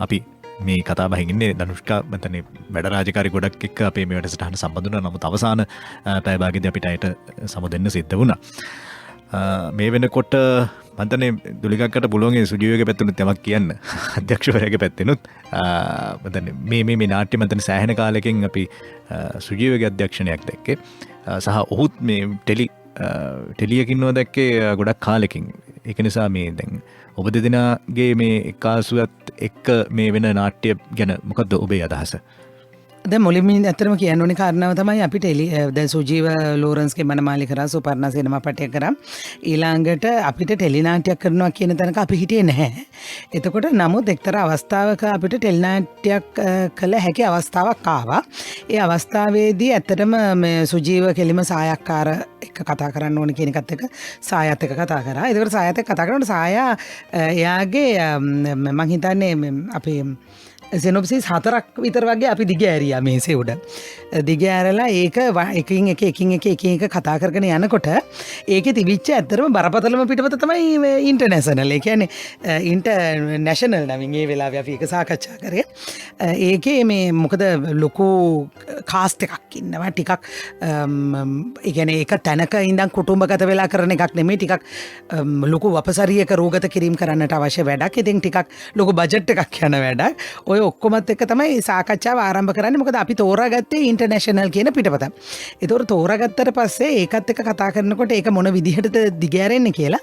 අපි මේ කතා බහින්නේ ධනුෂ්කා මතන වැඩ රාජකාරි ගොඩක් එක්ක අපේ මේ වැඩසටහන සම්බන්ධ වුණා. නමුත් අවසාන පැය භාගෙදී අපිට අයට සමුදෙන්න සිද්ධ වුණා. මේ වෙනකොට මන්තනේ දුලිකක්කට පුළුවන් සුජීවගේ පැත්තෙනුත් යමක් කියන්න. අධ්‍යක්ෂවරයාගේ පැත්තෙනුත් මේ නාට්‍ය මන්තන සෑහෙන කාලෙකින් අපි සුජීවගේ අධ්‍යක්ෂණයක් දැක්කේ. සහ ඔහුත් මේ ටෙලියකින්ව දැක්කේ ගොඩක් කාලෙකින්. ඒක නිසා මේ දැන් ඔබ දෙදෙනාගේ මේ එකාසුවත් එක්ක මේ වෙන නාට්‍ය ගැන මොකක්ද ඔබේ අදහස? දැන් මුලින්ම ඇත්තටම කියන්න ඕනේ කාරණාව තමයි අපිට දැන් සුජීව ලෝරන්ස්ගේ මනමාලි කරා සුපර්ණා සිනමා පටය කරා ඊළඟට අපිට ටෙලි නාට්‍යයක් කරනවා කියන තැනක අපි හිටියේ නැහැ. එතකොට නමුත් එක්තරා අවස්ථාවක අපිට ටෙලි නාට්‍යයක් කළ හැකි අවස්ථාවක් ආවා. ඒ අවස්ථාවේදී ඇත්තටම මේ සුජීව කෙලිම සායක්කාර එක්ක කතා කරන්න ඕනේ කියන එකත් එක්ක සායත් එක්ක කතා කරා. ඒකට සායත් එක්ක කතා කරනකොට සායා එයාගේ මම හිතන්නේ අපේ සිනොප්සිස් 4ක් විතර වගේ අපි දිග ඇරියා මේසේ උඩ. දිග ඇරලා ඒක එකින් එක කතා කරගෙන යනකොට ඒකේ තිබිච්ච ඇත්තටම බරපතලම පිටපත තමයි ඉන්ටර්නැෂනල්. ඒ කියන්නේ ඉන්ටර්නැෂනල් නමින් ඒ වෙලාවේ අපි ඒක සාකච්ඡා කරේ. ඒකේ මේ මොකද ලොකු කාස්ට් එකක් ඉන්නවා ටිකක් ඒ කියන්නේ ඒක තැනක ඉඳන් කුටුම්බගත වෙලා කරන එකක් නෙමෙයි ටිකක් ලොකු වපසරියක රූගත කිරීම කරන්නට අවශ්‍ය වැඩක්. ඉතින් ටිකක් ලොකු බජට් එකක් යන වැඩක්. ඔය ඔක්කොමත් එක්ක තමයි සාකච්ඡාව ආරම්භ කරන්නේ. මොකද අපි තෝරාගත්තේ ඉන්ටර්නැෂනල් කියන පිටපත. ඒතකොට තෝරාගත්තට පස්සේ ඒකත් එක්ක කතා කරනකොට ඒක මොන විදිහටද දිගෑරෙන්නේ කියලා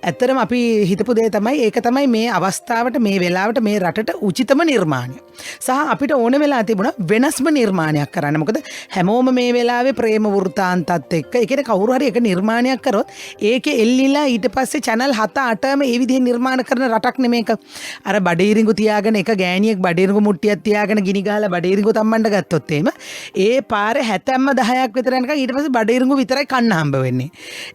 ඇත්තටම අපි හිතපු දේ තමයි ඒක තමයි මේ අවස්ථාවට මේ වෙලාවට මේ රටට උචිතම නිර්මාණය. සහ අපිට ඕන වෙලා තිබුණා වෙනස්ම නිර්මාණයක් කරන්න. මොකද හැමෝම මේ වෙලාවේ ප්‍රේම වෘත්තාන්තත් එක්ක ඒ කියන්නේ කවුරු හරි එක නිර්මාණයක් කරොත් ඒකේ එල්ලිලා ඊට පස්සේ channel 7-8ම ඒ විදිහේ නිර්මාණ කරන රටක් නෙමේක. අර බඩේරිඟු තියාගෙන එක ගෑණියෙක් බඩේරිඟු මුට්ටියක් තියාගෙන ගිනි ගහලා බඩේරිඟු තම්මන්න ගත්තොත් එහෙම ඒ පාරේ 10ක් විතර යනකම් ඊට පස්සේ බඩේරිඟු විතරයි කන්න හම්බ වෙන්නේ.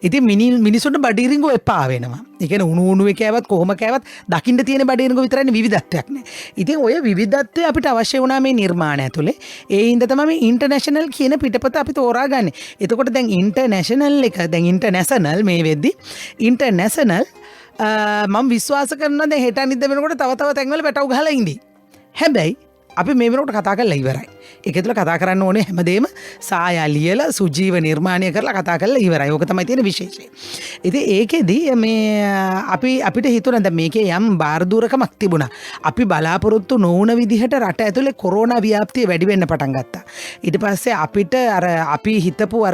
ඉතින් මිනිසුන්ට බඩේරිඟු එපා වෙනවා. ඒ කියන්නේ උණු කෑවත් කොහොම කෑවත් දකින්න තියෙන බඩේරිඟු විතරයි විවිධත්වයක් නෑ. ඉතින් ඔය විවිධත්වය අපිට අවශ්‍ය වුණා මේ නිර්මාණ ඇතුලේ. ඒ හින්දා තමයි මේ ඉන්ටර්නැෂනල් කියන පිටපත අපි තෝරාගන්නේ. එතකොට දැන් ඉන්ටර්නැෂනල් එක දැන් ඉන්ටර්නැෂනල් මේ වෙද්දි ඉන්ටර්නැෂනල් මම විශ්වාස කරනවා දැන් හෙට අනිද්ද වෙනකොට තව තැන්වල පැටව ගහලා ඉඳී. හැබැයි අපි මේ වෙනකොට කතා කරලා ඉවරයි. ඒක ඇතුළ කතා කරන්න ඕනේ හැමදේම සායා ලියලා සුජීව නිර්මාණය කරලා කතා කරලා ඉවරයි. ඕක තමයි තියෙන විශේෂය. ඉතින් ඒකෙදි මේ අපිට හිතුණා දැන් මේකේ යම් බාරදූරකමක් තිබුණා. අපි බලාපොරොත්තු නොවුන විදිහට රට ඇතුලේ කොරෝනා ව්‍යාප්තිය වැඩි වෙන්න පටන් ගත්තා. ඊට පස්සේ අපිට අපි හිතපු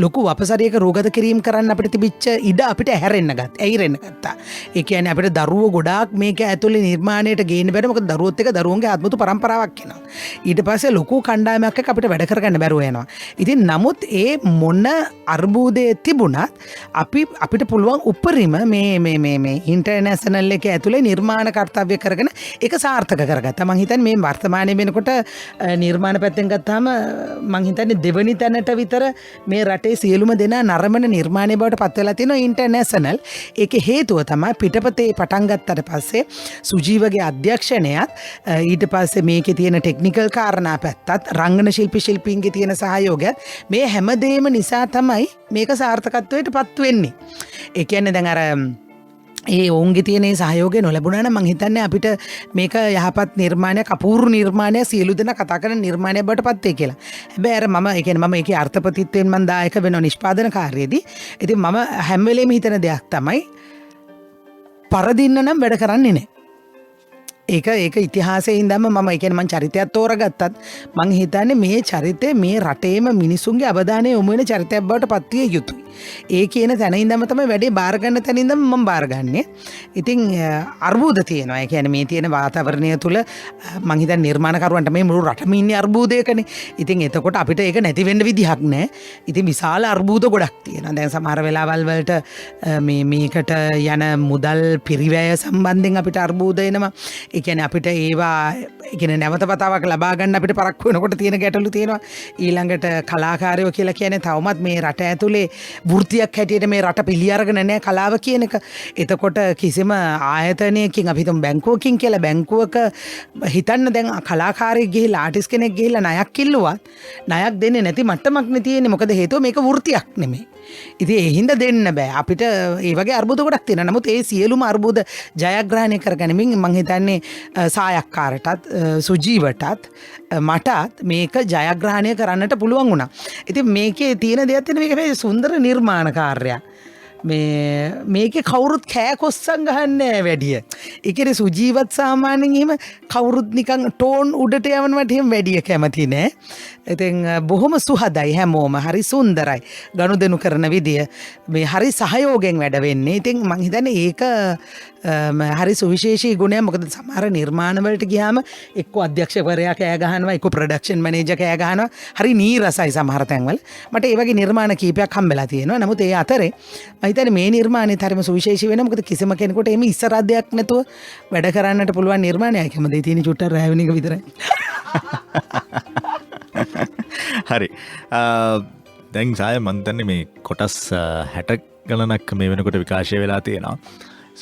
ලොකු වපසරියක රෝගත කිරීම කරන්න අපිට තිබිච්ච ඉඩ අපිට ඇහිරෙන්න ගත්තා. ඒ කියන්නේ අපිට දරුවෝ ගොඩාක් මේක ඇතුලේ නිර්මාණයට ගේන්න බැහැ. මොකද දරුවොත් එක දරුවන්ගේ ආත්මතු පරම්පරාවක් එනවා. ඊට පස්සේ ලොකු කණ්ඩායමක් එක්ක අපිට වැඩ කරගන්න බැරුව යනවා. ඉතින් නමුත් ඒ මොන අර්බුදයේ තිබුණත් අපිට පුළුවන් උපරිම මේ ඉන්ටර්නැෂනල් එකේ ඇතුලේ නිර්මාණ කර්තව්‍ය කරගෙන ඒක සාර්ථක කරගත්තා. මම හිතන්නේ මේ වර්තමානයේ වෙනකොට නිර්මාණ පැත්තෙන් ගත්තාම මම හිතන්නේ දෙවනි තැනට විතර මේ රටේ සියලුම දෙනා නරඹන නිර්මාණය බවට පත් වෙලා තියෙනවා ඉන්ටර්නැෂනල්. ඒකේ හේතුව තමයි පිටපතේ පටන් ගත්තට පස්සේ සුජීවගේ අධ්‍යක්ෂණයත් ඊට පස්සේ මේකේ තියෙන ටෙක්නිකල් කාරණා පැත්තත් රංගන ශිල්පීන්ගේ තියෙන සහයෝගයත් මේ හැමදේම නිසා තමයි මේක සාර්ථකත්වයට පත් වෙන්නේ. ඒ කියන්නේ දැන් අර ඒ ඔවුන්ගේ තියෙන සහයෝගය නොලැබුණා නම් මං හිතන්නේ අපිට මේක යහපත් නිර්මාණයක් අපූර්ව නිර්මාණයක් සියලු දෙනා කතා කරන නිර්මාණයක් බවට පත් වෙයි කියලා. හැබැයි අර මම ඒකේ අර්ථපතිත්වයෙන් මම දායක වෙන නිෂ්පාදන කාර්යයේදී ඉතින් මම හැම වෙලේම හිතන දෙයක් තමයි පරදින්න නම් වැඩ කරන්නේ නැහැ. ඒක ඉතිහාසයේ ඉඳන්ම මම ඒ කියන්නේ මං චරිතයක් තෝරගත්තත් මං හිතන්නේ මේ චරිතය මේ රටේම මිනිසුන්ගේ අවධානය යොමු වෙන චරිතයක් බවට පත් විය යුතුයි. ඒ කියන තැන ඉඳන්ම තමයි වැඩේ බාර ගන්න තැන ඉඳන්ම මම බාරගන්නේ. ඉතින් අර්බුද තියෙනවා. ඒ කියන්නේ මේ තියෙන වාතාවරණය තුල මං හිතන්නේ නිර්මාණකරුවන්ට මේ මුළු රටම ඉන්නේ අර්බුදයකනේ. ඉතින් එතකොට අපිට ඒක නැති වෙන්න විදිහක් නැහැ. ඉතින් විශාල අර්බුද ගොඩක් තියෙනවා. දැන් සමහර වෙලාවල් වලට මේකට යන මුදල් පිරිවැය සම්බන්ධයෙන් අපිට අර්බුද එනවා. ඒ කියන්නේ අපිට ඒවා කියන්නේ නැවත වතාවක් ලබා ගන්න අපිට පරක්කු වෙනකොට තියෙන ගැටලු තියෙනවා. ඊළඟට කලාකාරයෝ කියලා කියන්නේ තවමත් මේ රට ඇතුලේ වෘත්තියක් හැටියට මේ රට පිළි අරගෙන නැහැ කලාව කියන එක. එතකොට කිසිම ආයතනයකින් අපි හිතමු බැංකුවකින් කියලා බැංකුවක හිතන්න දැන් කලාකාරයෙක් ගිහිල්ලා ආටිස්ට් කෙනෙක් ගිහිල්ලා ණයක් ඉල්ලුවත් ණයක් දෙන්නේ නැති මට්ටමක් නේ තියෙන්නේ. මොකද හේතුව මේක වෘත්තියක් නෙමෙයි. ඉතින් ඒ හින්දා දෙන්න බෑ. අපිට ඒ වගේ අර්බුද ගොඩක් තියෙනවා. නමුත් ඒ සියලුම අර්බුද ජයග්‍රහණය කරගනිමින් මම හිතන්නේ සායක්කාරටත් සුජීවටත් මටත් මේක ජයග්‍රහණය කරන්නට පුළුවන් වුණා. ඉතින් මේකේ තියෙන දෙයක් තියෙන මේක මේ සුන්දර නිර්මාණ කාර්යයක්. මේකේ කවුරුත් කෑකොස්සන් ගහන්නේ වැඩිය. ඒ කියන්නේ සුජීවත් සාමාන්‍යයෙන් එහෙම කවුරුත් නිකන් ටෝන් උඩට යවනවට එහෙම වැඩිය කැමති නෑ. ඉතින් බොහොම සුහදයි හැමෝම හරි සුන්දරයි. ගනුදෙනු කරන විදිය මේ හරි සහයෝගයෙන් වැඩ වෙන්නේ. ඉතින් මං හිතන්නේ ඒක හරි සුවිශේෂී ගුණයක්. මොකද සමහර නිර්මාණ වලට ගියාම එක්ක අධ්‍යක්ෂකවරයා කෑ ගහනවා, එක්ක ප්‍රොඩක්ෂන් මැනේජර් කෑ ගහනවා. හරි නීරසයි සමහර තැන්වල. මට ඒ වගේ නිර්මාණ කීපයක් හම්බෙලා තියෙනවා. නමුත් ඒ අතරේ මම හිතන්නේ මේ නිර්මාණයත් හරිම සුවිශේෂී වෙනවා. මොකද කිසිම කෙනෙකුට එහෙම ඉස්සරහයක් නැතුව වැඩ කරන්නට පුළුවන් නිර්මාණයක්. හැම දෙය තියෙන චුට්ටක් රැවෙන එක විතරයි. හරි දැන් සාය මන්තන්නේ මේ කොටස් 60 ගණනක් මේ වෙනකොට විකාශය වෙලා තියෙනවා.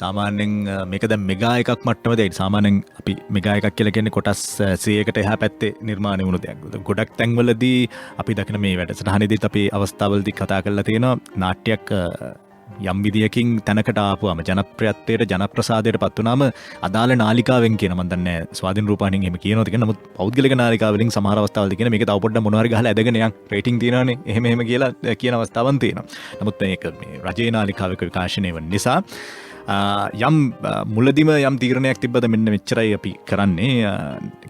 සාමාන්‍යයෙන් මේක දැන් මෙගා එකක් මට්ටමද ඒ සාමාන්‍යයෙන් අපි මෙගා එකක් කියලා කියන්නේ කොටස් 100කට එහා පැත්තේ නිර්මාණය වුණු දෙයක්. ගොඩක් තැන්වලදී අපි දකින මේ වැඩසටහනේදීත් අපි අවස්ථාවලදී කතා කරලා තියෙනවා නාට්‍යයක් යම් විදියකින් තැනකට ආපුවාම ජනප්‍රියත්වයට ජනප්‍රසාදයට පත් වුණාම අදාළ නාලිකාවෙන් කියන මම දන්නේ ස්වාධීන රූපවාහිනියෙන් එහෙම කියනවාද කියලා. නමුත් පෞද්ගලික නාලිකාවලින් සමහර අවස්ථාවලදී කියන මේක තව පොඩ්ඩක් මොනවා හරි ගහලා ඇදගෙන යන් රේටින් තියනවානේ එහෙම කියලා කියන අවස්ථාවන් තියෙනවා. නමුත් මේක මේ රජයේ නාලිකාවක විකාශනය වෙන නිසා යම් මුලදිම යම් තීරණයක් තිබ්බද මෙන්න මෙච්චරයි අපි කරන්නේ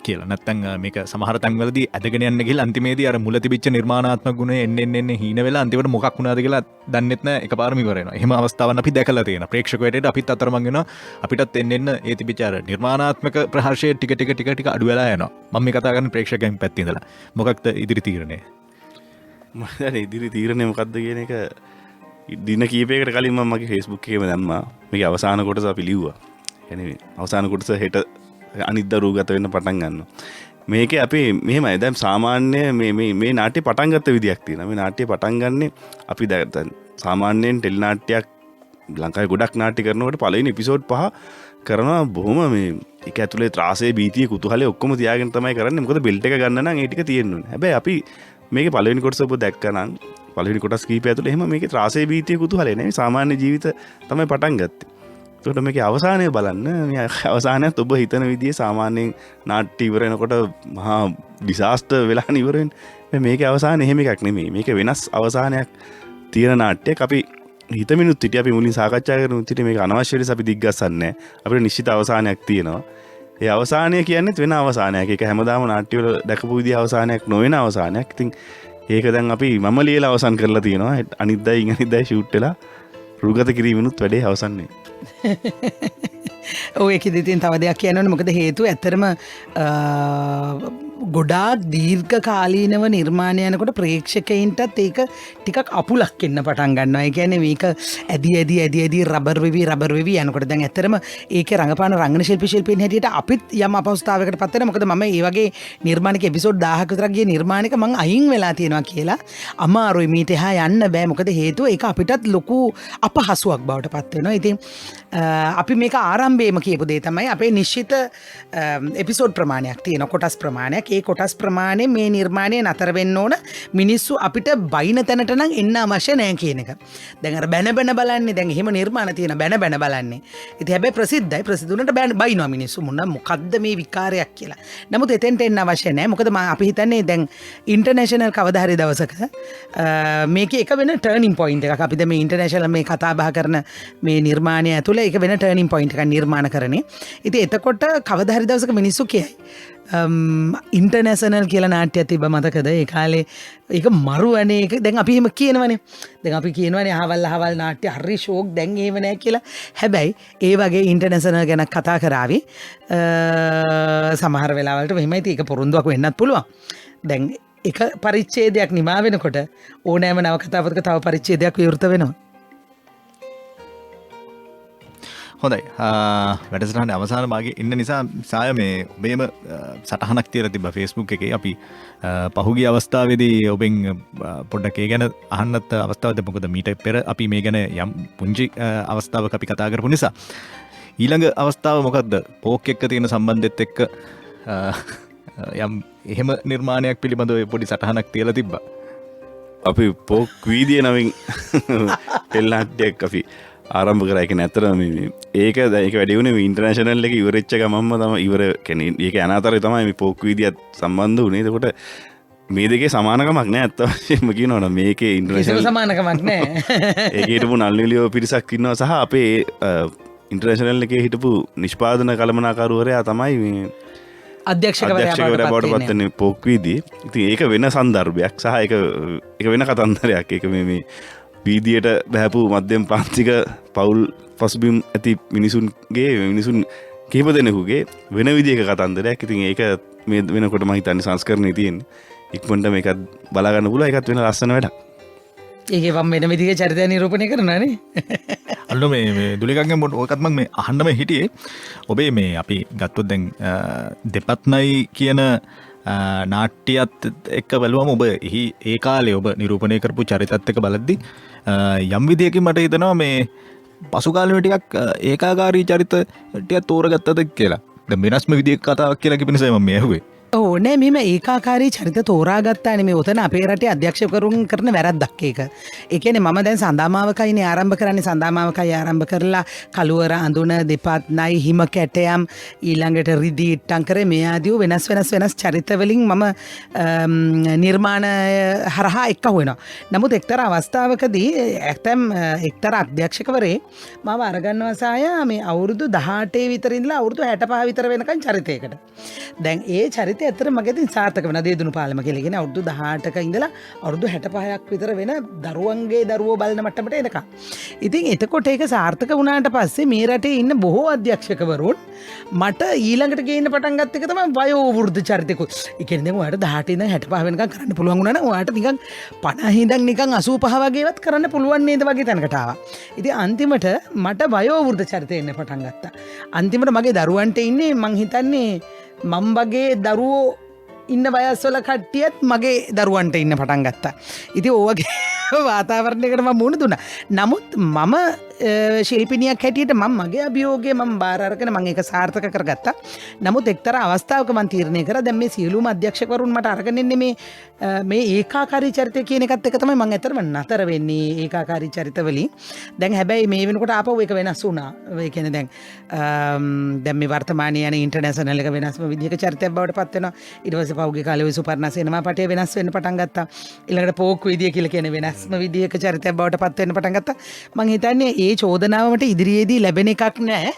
කියලා. නැත්තම් මේක සමහර තැන්වලදී ඇදගෙන යන්න ගිහලා අන්තිමේදී අර මුල තිබිච්ච නිර්මාණාත්මක ගුණය එන්න හීන වෙලා අන්තිමට මොකක් වුණාද කියලා දන්නෙත් නැහැ එකපාරම ඉවර වෙනවා. එහෙම අවස්ථාවන් අපි දැකලා තියෙනවා. ප්‍රේක්ෂකයෙක්ට අපිත් අතරමං වෙනවා. අපිටත් එන්න ඒ තිබිච්ච අර නිර්මාණාත්මක ප්‍රහර්ෂය ටික අඩු වෙලා යනවා. මම මේ කතා කරන්නේ ප්‍රේක්ෂකයන් පැත්තේ ඉඳලා. මොකක්ද ඉදිරි තීරණය? මම දැන් ඉදිරි තීරණය මොකක්ද කියන එක දින කීපයකට කලින් මම මගේ Facebook එකේම දැම්මා. මේකේ අවසාන කොටස අපි ලිව්වා. يعني අවසාන කොටස හෙට අනිද්දා රූගත වෙන්න පටන් ගන්නවා. මේකේ අපි මෙහෙමයි දැන් සාමාන්‍ය මේ නාට්‍ය පටන් ගත්ත විදියක් තියෙනවා. මේ නාට්‍ය පටන් ගන්නෙ අපි දැන් සාමාන්‍යයෙන් ටෙලි නාට්‍යයක් ලංකාවේ ගොඩක් නාට්‍ය කරනකොට පළවෙනි එපිසෝඩ් 5 කරනවා බොහොම මේ ඒක ඇතුලේ ත්‍රාසයේ බීතිය කුතුහලයේ ඔක්කොම තියාගෙන තමයි කරන්නේ. මොකද බෙල්ට් එක ගන්න නම් ඒ ටික තියෙන්න ඕනේ. හැබැයි අපි මේකේ පළවෙනි කොටස ඔබ දැක්කනම් පළවෙනි කොටස් කීපය ඇතුළේ එහෙම මේකේ ත්‍රාසයේ බීතිය කුතුහලය නෙවෙයි සාමාන්‍ය ජීවිත තමයි පටන් ගත්තේ. ඒකට මේකේ අවසානය බලන්න. මේ අවසානයත් ඔබ හිතන විදිහේ සාමාන්‍යයෙන් නාට්‍ය ඉවර වෙනකොට මහා ඩිසාස්ටර් වෙලා ඉවර වෙන්නේ. මේකේ අවසානය එහෙම එකක් නෙමෙයි. මේක වෙනස් අවසානයක් තියෙන නාට්‍යයක්. අපි හිතමිනුත් හිටිය අපි මුලින් සාකච්ඡා කරමුත් හිටිය මේක අනවශ්‍ය ලෙස අපි දිග්ගස්සන්නේ නැහැ. අපිට නිශ්චිත අවසානයක් තියෙනවා. ඒ අවසානය කියන්නේත් වෙන අවසානයක්. ඒක හැමදාම නාට්‍ය වල දැකපු විදිහ අවසානයක් නොවන අවසානයක්. ඉතින් ඒක දැන් අපි මම ලියලා අවසන් කරලා තියෙනවා. අනිද්දායි ෂූට් වෙලා රුගත කිරීමනුත් වැඩේ අවසන් වෙයි. ඔය ඒකෙදි තියෙන තව දෙයක් කියන්න ඕනේ. මොකද හේතුව ඇත්තටම ගොඩාක් දීර්ඝ කාලීනව නිර්මාණය යනකොට ප්‍රේක්ෂකයින්ටත් ඒක ටිකක් අපුලක් එන්න පටන් ගන්නවා. ඒ කියන්නේ මේක ඇදි රබර් වෙවි යනකොට දැන් ඇත්තටම ඒකේ රංගපාන රංගන ශිල්පීන් හැටියට අපිත් යම් අපහසුතාවයකට පත් වෙනවා. මොකද මම මේ වගේ නිර්මාණයක එපිසෝඩ් 1000ක විතර ගිය නිර්මාණයක මම අයින් වෙලා තියෙනවා කියලා අමාරුයි. මීට එහා යන්න බෑ. මොකද හේතුව ඒක අපිටත් ලොකු අපහසුයක් බවට පත් වෙනවා. ඉතින් අපි මේක ආරම්භයේම කියපු දේ තමයි අපේ නිශ්චිත එපිසෝඩ් ප්‍රමාණයක් තියෙනවා. කොටස් ප්‍රමාණයක්. ඒ කොටස් ප්‍රමාණය මේ නිර්මාණය නතර වෙන්න ඕන. මිනිස්සු අපිට බයින තැනට නම් එන්න අවශ්‍ය නැහැ කියන එක. දැන් අර බැන බලන්නේ දැන් එහෙම නිර්මාණ තියෙන බැන බලන්නේ. ඉතින් හැබැයි ප්‍රසිද්ධයි. ප්‍රසිද්ධුනට බයිනවා මිනිස්සු මොකද්ද මේ විකාරයක් කියලා. නමුත් එතෙන්ට එන්න අවශ්‍ය නැහැ. මොකද අපි හිතන්නේ දැන් ඉන්ටර්නැෂනල් කවදා හරි දවසක මේකේ එක වෙන ටර්නින් පොයින්ට් එකක්. අපි දැන් මේ ඉන්ටර්නැෂනල් මේ කතා බහ කරන මේ නිර්මාණය ඇතුළේ ඒක වෙන ටර්නින් පොයින්ට් එකක් නිර්මාණ කරන්නේ. ඉතින් එතකොට කවදා හරි දවසක මිනිස්සු කියයි ඉන්ටර්නැෂනල් කියලා නාට්‍යයක් තිබ්බ මතකද? ඒ කාලේ ඒක මරුවනේ. ඒක දැන් අපි එහෙම කියනවනේ. දැන් අපි කියනවනේ අහවල් නාට්‍ය හරි ෂෝක් දැන් එහෙම නැහැ කියලා. හැබැයි ඒ වගේ ඉන්ටර්නැෂනල් ගැන කතා කරાવી සමහර වෙලාවලට මෙහෙමයි. ඒක පොරොන්දුවක් වෙන්නත් පුළුවන්. දැන් එක පරිච්ඡේදයක් නිමා වෙනකොට ඕනෑම නවකතාවක තව පරිච්ඡේදයක් විවෘත වෙනවා. හොඳයි වැඩසටහන අවසාන භාගයේ ඉන්න නිසා සාය මේ ඔබේම සටහනක් තියලා තිබ්බා Facebook එකේ අපි පහුගිය අවස්ථාවේදී ඔබෙන් පොඩ්ඩක් ඒ ගැන අහන්නත් අවස්ථාවක් දෙන්න. මොකද මීට පෙර අපි මේ ගැන යම් පුංචි අවස්ථාවක අපි කතා කරපු නිසා ඊළඟ අවස්ථාව මොකද්ද? පෝක් එක්ක තියෙන සම්බන්ධෙත් එක්ක යම් එහෙම නිර්මාණයක් පිළිබඳව පොඩි සටහනක් තියලා තිබ්බා. අපි පෝක් වීදිය නමින් පෙල්නාට්‍යයක් අපි ආරම්භ කරා. ඒක නැතරම ඒක වැඩි වුණේ ඉන්ටර්නැෂනල් එක ඉවරෙච්ච ගමන්ම තමයි ඉවර කියන්නේ. ඒක අනාතරේ තමයි මේ පෝක් වීදියත් සම්බන්ධ වුණේ. එතකොට මේ දෙකේ සමානකමක් නැහැ අත්ත වශයෙන්ම කියනවනම් මේකේ ඉන්ටර්නැෂනල් සමානකමක් නැහැ. ඒකේ හිටපු නල්නිලියෝ පිරිසක් ඉන්නවා සහ අපේ ඉන්ටර්නැෂනල් එකේ හිටපු නිෂ්පාදන කළමනාකරුවරයා තමයි මේ අධ්‍යක්ෂකවරයා බවට පත් වෙන්නේ පෝක් වීදියේ. ඉතින් ඒක වෙන සන්දර්භයක් සහ ඒක වෙන කතන්දරයක්. ඒක මේ වීදියට බහැපු මධ්‍යම පාන්තික පවුල් පසුබිම් ඇති මිනිසුන් කීප දෙනෙකුගේ වෙන විදිහක කතන්දරයක්. ඉතින් ඒක මේ වෙනකොට මම හිතන්නේ සංස්කරණේ තියෙන්නේ. ඉක්මනට මේකත් බලා ගන්න පුළුවන්. ඒකත් වෙන ලස්සන වැඩක්. ඒකේ වම් වෙන විදිහේ චරිතය නිරූපණය කරනවානේ. අල්ලෝ මේ දුලිකන්ගෙන් ඔයකත් මම මේ අහන්නම හිටියේ. ඔබේ මේ අපි ගත්තොත් දැන් දෙපත්නයි කියන නාට්‍යයත් එක්ක බලුවම ඔබ ඒ කාලේ ඔබ නිරූපණය කරපු චරිතත් එක්ක බලද්දි යම් විදියකින් මට හිතෙනවා මේ පසු කාලෙම ටිකක් ඒකාකාරී චරිත ටිකක් තෝරගත්තද කියලා. දැන් වෙනස්ම විදියක කතාවක් කියලා කිපි නිසා මම මේ ඇහුවේ. ඕනේ මෙම ඒකාකාරී චරිත තෝරාගත්තානේ මේ උතන අපේ රටේ අධ්‍යක්ෂකවරුන් කරන වැරද්දක් ඒක. ඒ කියන්නේ මම දැන් සඳාමාවකයිනේ ආරම්භ කරන්නේ. සඳාමාවකයි ආරම්භ කරලා කළුවර අඳුන දෙපත් නයි හිම කැටයම් ඊළඟට රිදී ඉට්ටම් කරේ මේ ආදී වෙනස් චරිත වලින් මම නිර්මාණ හරහා එක්ක වෙනවා. නමුත් එක්තරා අවස්ථාවකදී ඇත්තම් එක්තරා අධ්‍යක්ෂකවරේ මාව අරගන්නවා සාය මේ අවුරුදු 18 විතර ඉඳලා අවුරුදු 65 විතර වෙනකන් චරිතයකට. දැන් ඒ චරිතය ඇත්තට මගේ ඉතින් සාර්ථක වෙනවා. දේදුණු පාලම කියලා කියන අවුරුදු 18ක ඉඳලා අවුරුදු 65ක් විතර වෙන දරුවන්ගේ දරුවෝ බලන මට්ටමට එනකම්. ඉතින් එතකොට ඒක සාර්ථක වුණාට පස්සේ මේ රටේ ඉන්න බොහෝ අධ්‍යක්ෂකවරුන් මට ඊළඟට ගේන්න පටන් ගත්ත එක තමයි වයෝ වෘද්ධ චරිතෙක. ඒ කියන්නේ දැන් ඔයාලට 18 ඉඳන් 65 වෙනකම් කරන්න පුළුවන් වුණා නම් ඔයාලට නිකන් 50 ඉඳන් නිකන් 85 වගේවත් කරන්න පුළුවන් නේද වගේ තැනකට ආවා. ඉතින් අන්තිමට මට වයෝ වෘද්ධ චරිතෙ එන්න පටන් ගත්තා. අන්තිමට මගේ දරුවන්ට ඉන්නේ මං හිතන්නේ මම වගේ දරුවෝ ඉන්න වයස්වල කට්ටියත් මගේ දරුවන්ට ඉන්න පටන් ගත්තා. ඉතින් ඕවගේ වාතාවරණයකට මම මුහුණ දුන්නා. නමුත් මම ශිල්පිනියක් හැටියට මම මගේ අභියෝගය මම බාර අරගෙන මම ඒක සාර්ථක කරගත්තා. නමුත් එක්තරා අවස්ථාවක මම තීරණය කරා දැන් මේ සියලුම අධ්‍යක්ෂකවරුන් මට අරගෙන ඉන්නේ මේ ඒකාකාරී චරිතය කියන එකත් එක තමයි මම ඇත්තටම නතර වෙන්නේ ඒකාකාරී චරිත වලින්. දැන් හැබැයි මේ වෙනකොට ආපහු ඒක වෙනස් වුණා. ඒ කියන්නේ දැන් මේ වර්තමානයේ යන ඉන්ටර්නැෂනල් එක වෙනස්ම විදිහක චරිතයක් බවට පත් වෙනවා. ඊට පස්සේ පහුගිය කාලේ ඔය සුපර්ණා සිනමා පටය වෙනස් වෙන්න පටන් ගත්තා. ඊළඟට පෝක් විදිය කියලා කියන වෙනස්ම විදිහක චරිතයක් බවට පත් වෙන්න පටන් ගත්තා. මම හිතන්නේ ඒ චෝදනාව මට ඉදිරියේදී ලැබෙන එකක් නෑ.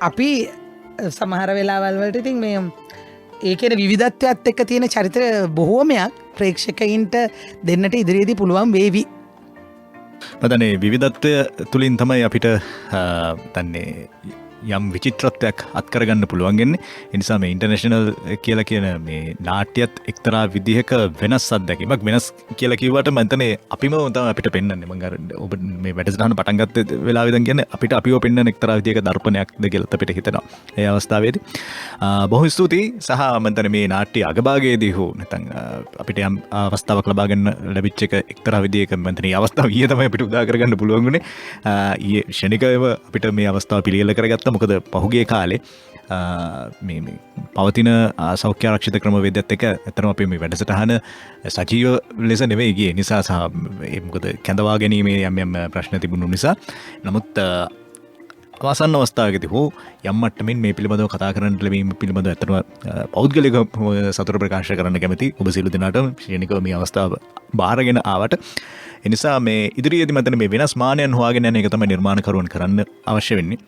අපි සමහර වෙලාවල් වලට ඉතින් මේ ඒ කියන විවිධත්වයත් එක්ක තියෙන චරිත බොහෝමයක් ප්‍රේක්ෂකයින්ට දෙන්නට ඉදිරියේදී පුළුවන් වේවි. මතනේ විවිධත්වය තුලින් තමයි අපිට තන්නේ යම් විචිත්‍රත්වයක් අත්කරගන්න පුළුවන්ගෙන්නේ. එනිසා මේ ඉන්ටර්නැෂනල් කියලා කියන මේ නාට්‍යයත් එක්තරා විදිහක වෙනස් අත්දැකීමක්. වෙනස් කියලා කිව්වට මම හිතන්නේ අපිම තමයි අපිට පෙන්වන්නේ. මම අර ඔබ මේ වැඩසටහන පටන් ගත්ත වෙලාවේ ඉඳන් කියන්නේ අපිට අපිව පෙන්වන එක්තරා විදිහක දර්පණයක්ද කියලා අපිට හිතෙනවා. ඒ අවස්ථාවේදී බොහොම ස්තුතියි. සහ මම හිතන්නේ මේ නාට්‍ය අගභාගයේදී හෝ නැත්නම් අපිට යම් අවස්ථාවක් ලබා ගන්න ලැබිච්ච එක එක්තරා විදිහක මම හිතන්නේ අවස්ථාව ඊයේ තමයි අපිට උදා කරගන්න පුළුවන් වුණේ. ඊයේ ශනිකව අපිට මේ අවස්ථාව පිළියෙල කරගත්තා. මොකද පහුගිය කාලේ මේ පවතින සෞඛ්‍ය ආරක්ෂිත ක්‍රමවේදයත් එක්ක ඇත්තටම අපි මේ වැඩසටහන සජීව ලෙස නෙවෙයි ගියේ නිසා සහ මොකද කැඳවා ගැනීමේ යම් ප්‍රශ්න තිබුණු නිසා. නමුත් අවසන් අවස්ථාවකදී හෝ යම් මට්ටමින් මේ පිළිබඳව කතා කරන්න ලැබීම පිළිබඳව ඇත්තටම පෞද්ගලික සතුට ප්‍රකාශ කරන්න කැමති ඔබ සියලු දෙනාට ශීනිකව මේ අවස්ථාව බාරගෙන ආවට. එනිසා මේ ඉදිරියේදී මතන මේ වෙනස් මානයන් හොයාගෙන යන එක තමයි නිර්මාණකරුවන් කරන්න අවශ්‍ය වෙන්නේ.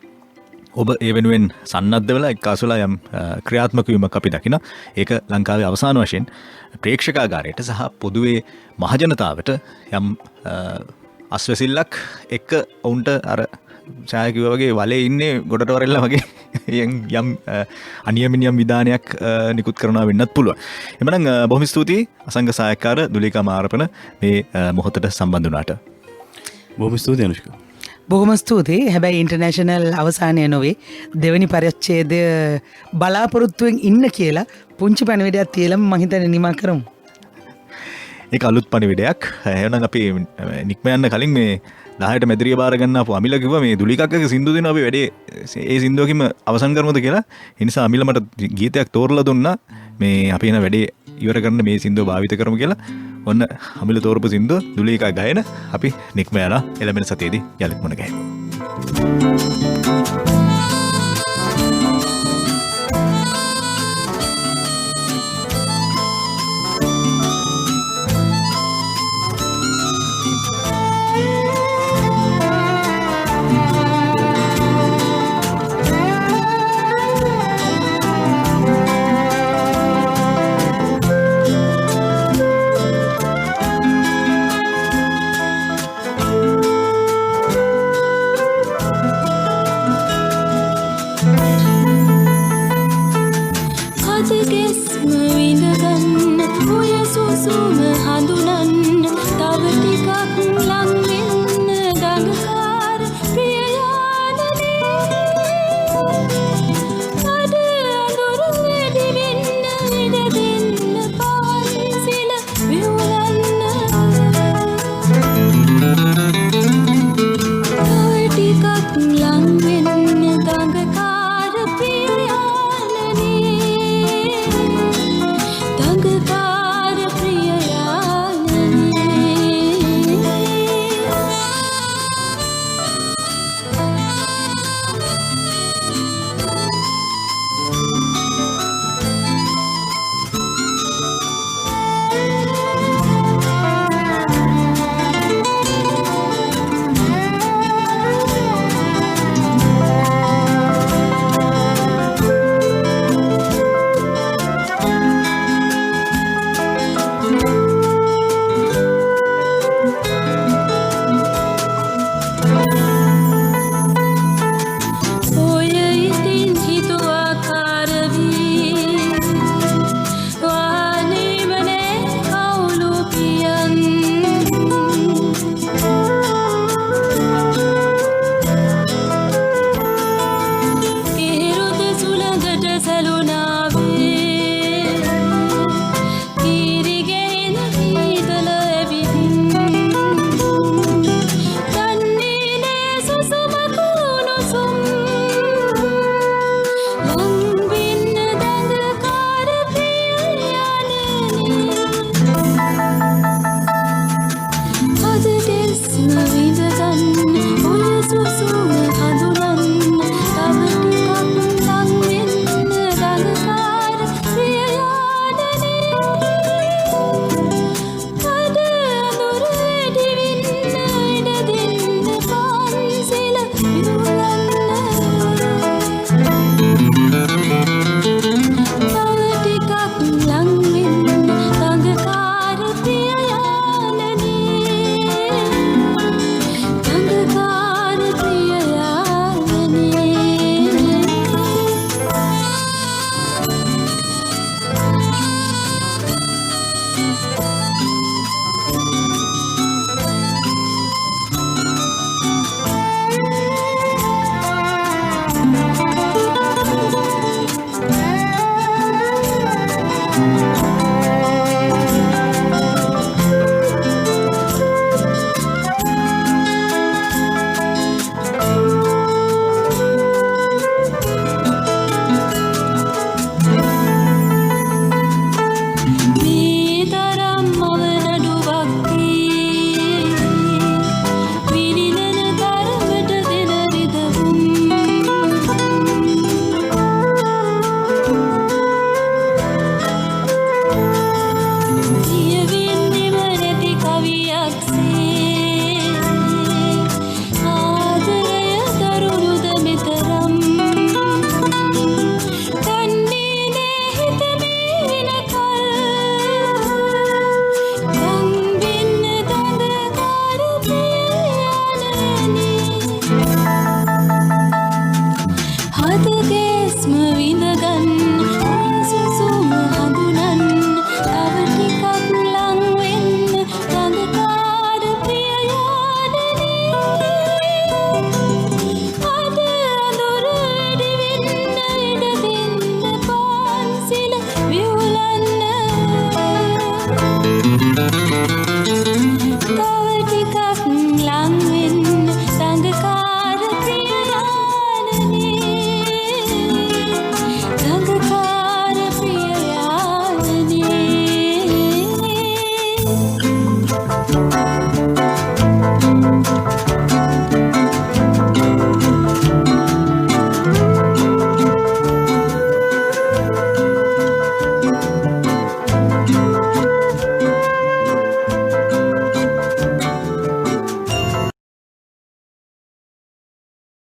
ඔබ ඒ වෙනුවෙන් සන්නද්ධ වෙලා එක්කාසුලා යම් ක්‍රියාත්මක වීමක් අපි දකිනවා. ඒක ලංකාවේ අවසාන වශයෙන් ප්‍රේක්ෂකාගාරයට සහ පොදුවේ මහජනතාවට යම් අස්වැසිල්ලක් එක්ක ඔවුන්ට අර ඡාය කිව්වා වගේ වලේ ඉන්නේ ගොඩට වරෙල්ලා වගේ යම් අනියමින් යම් විධානයක් නිකුත් කරනවා වෙන්නත් පුළුවන්. එමනම් බොහොම ස්තුතියි අසංග සායකාර දුලිකා මාරපන මේ මොහොතට සම්බන්ධ වුණාට. බොහොම ස්තුතියි අනුෂ්කා. බොහොම ස්තුතියි. හැබැයි ඉන්ටර්නැෂනල් අවසානය නොවේ. දෙවෙනි පරිච්ඡේදය බලාපොරොත්තුවෙන් ඉන්න කියලා පුංචි පණිවිඩයක් තියලා මම හිතන්නේ නිමා කරමු. ඒක අලුත් පණිවිඩයක්. එහෙනම් අපි නික්ම යන්න කලින් මේ 10ට මැදිරිය බාර ගන්න අපු අමිල කිව්වා මේ දුලිකක්කගේ සින්දු දෙනවා අපි වැඩේ ඒ සින්දුවකින්ම අවසන් කරමුද කියලා. ඒ නිසා අමිල මට ගීතයක් තෝරලා දුන්නා. මේ අපි එන වැඩේ ඉවර කරන්න මේ සින්දුව භාවිත කරමු කියලා. ඔන්න අමිල තෝරපු සින්දුව දුලිකා ගායන අපි නික්ම යනවා. එළඹෙන සතියේදී යලිත් මුණ ගැහෙමු. හදගෙස්ම විඳගන්න ඔය සුසුම හඳුනන්න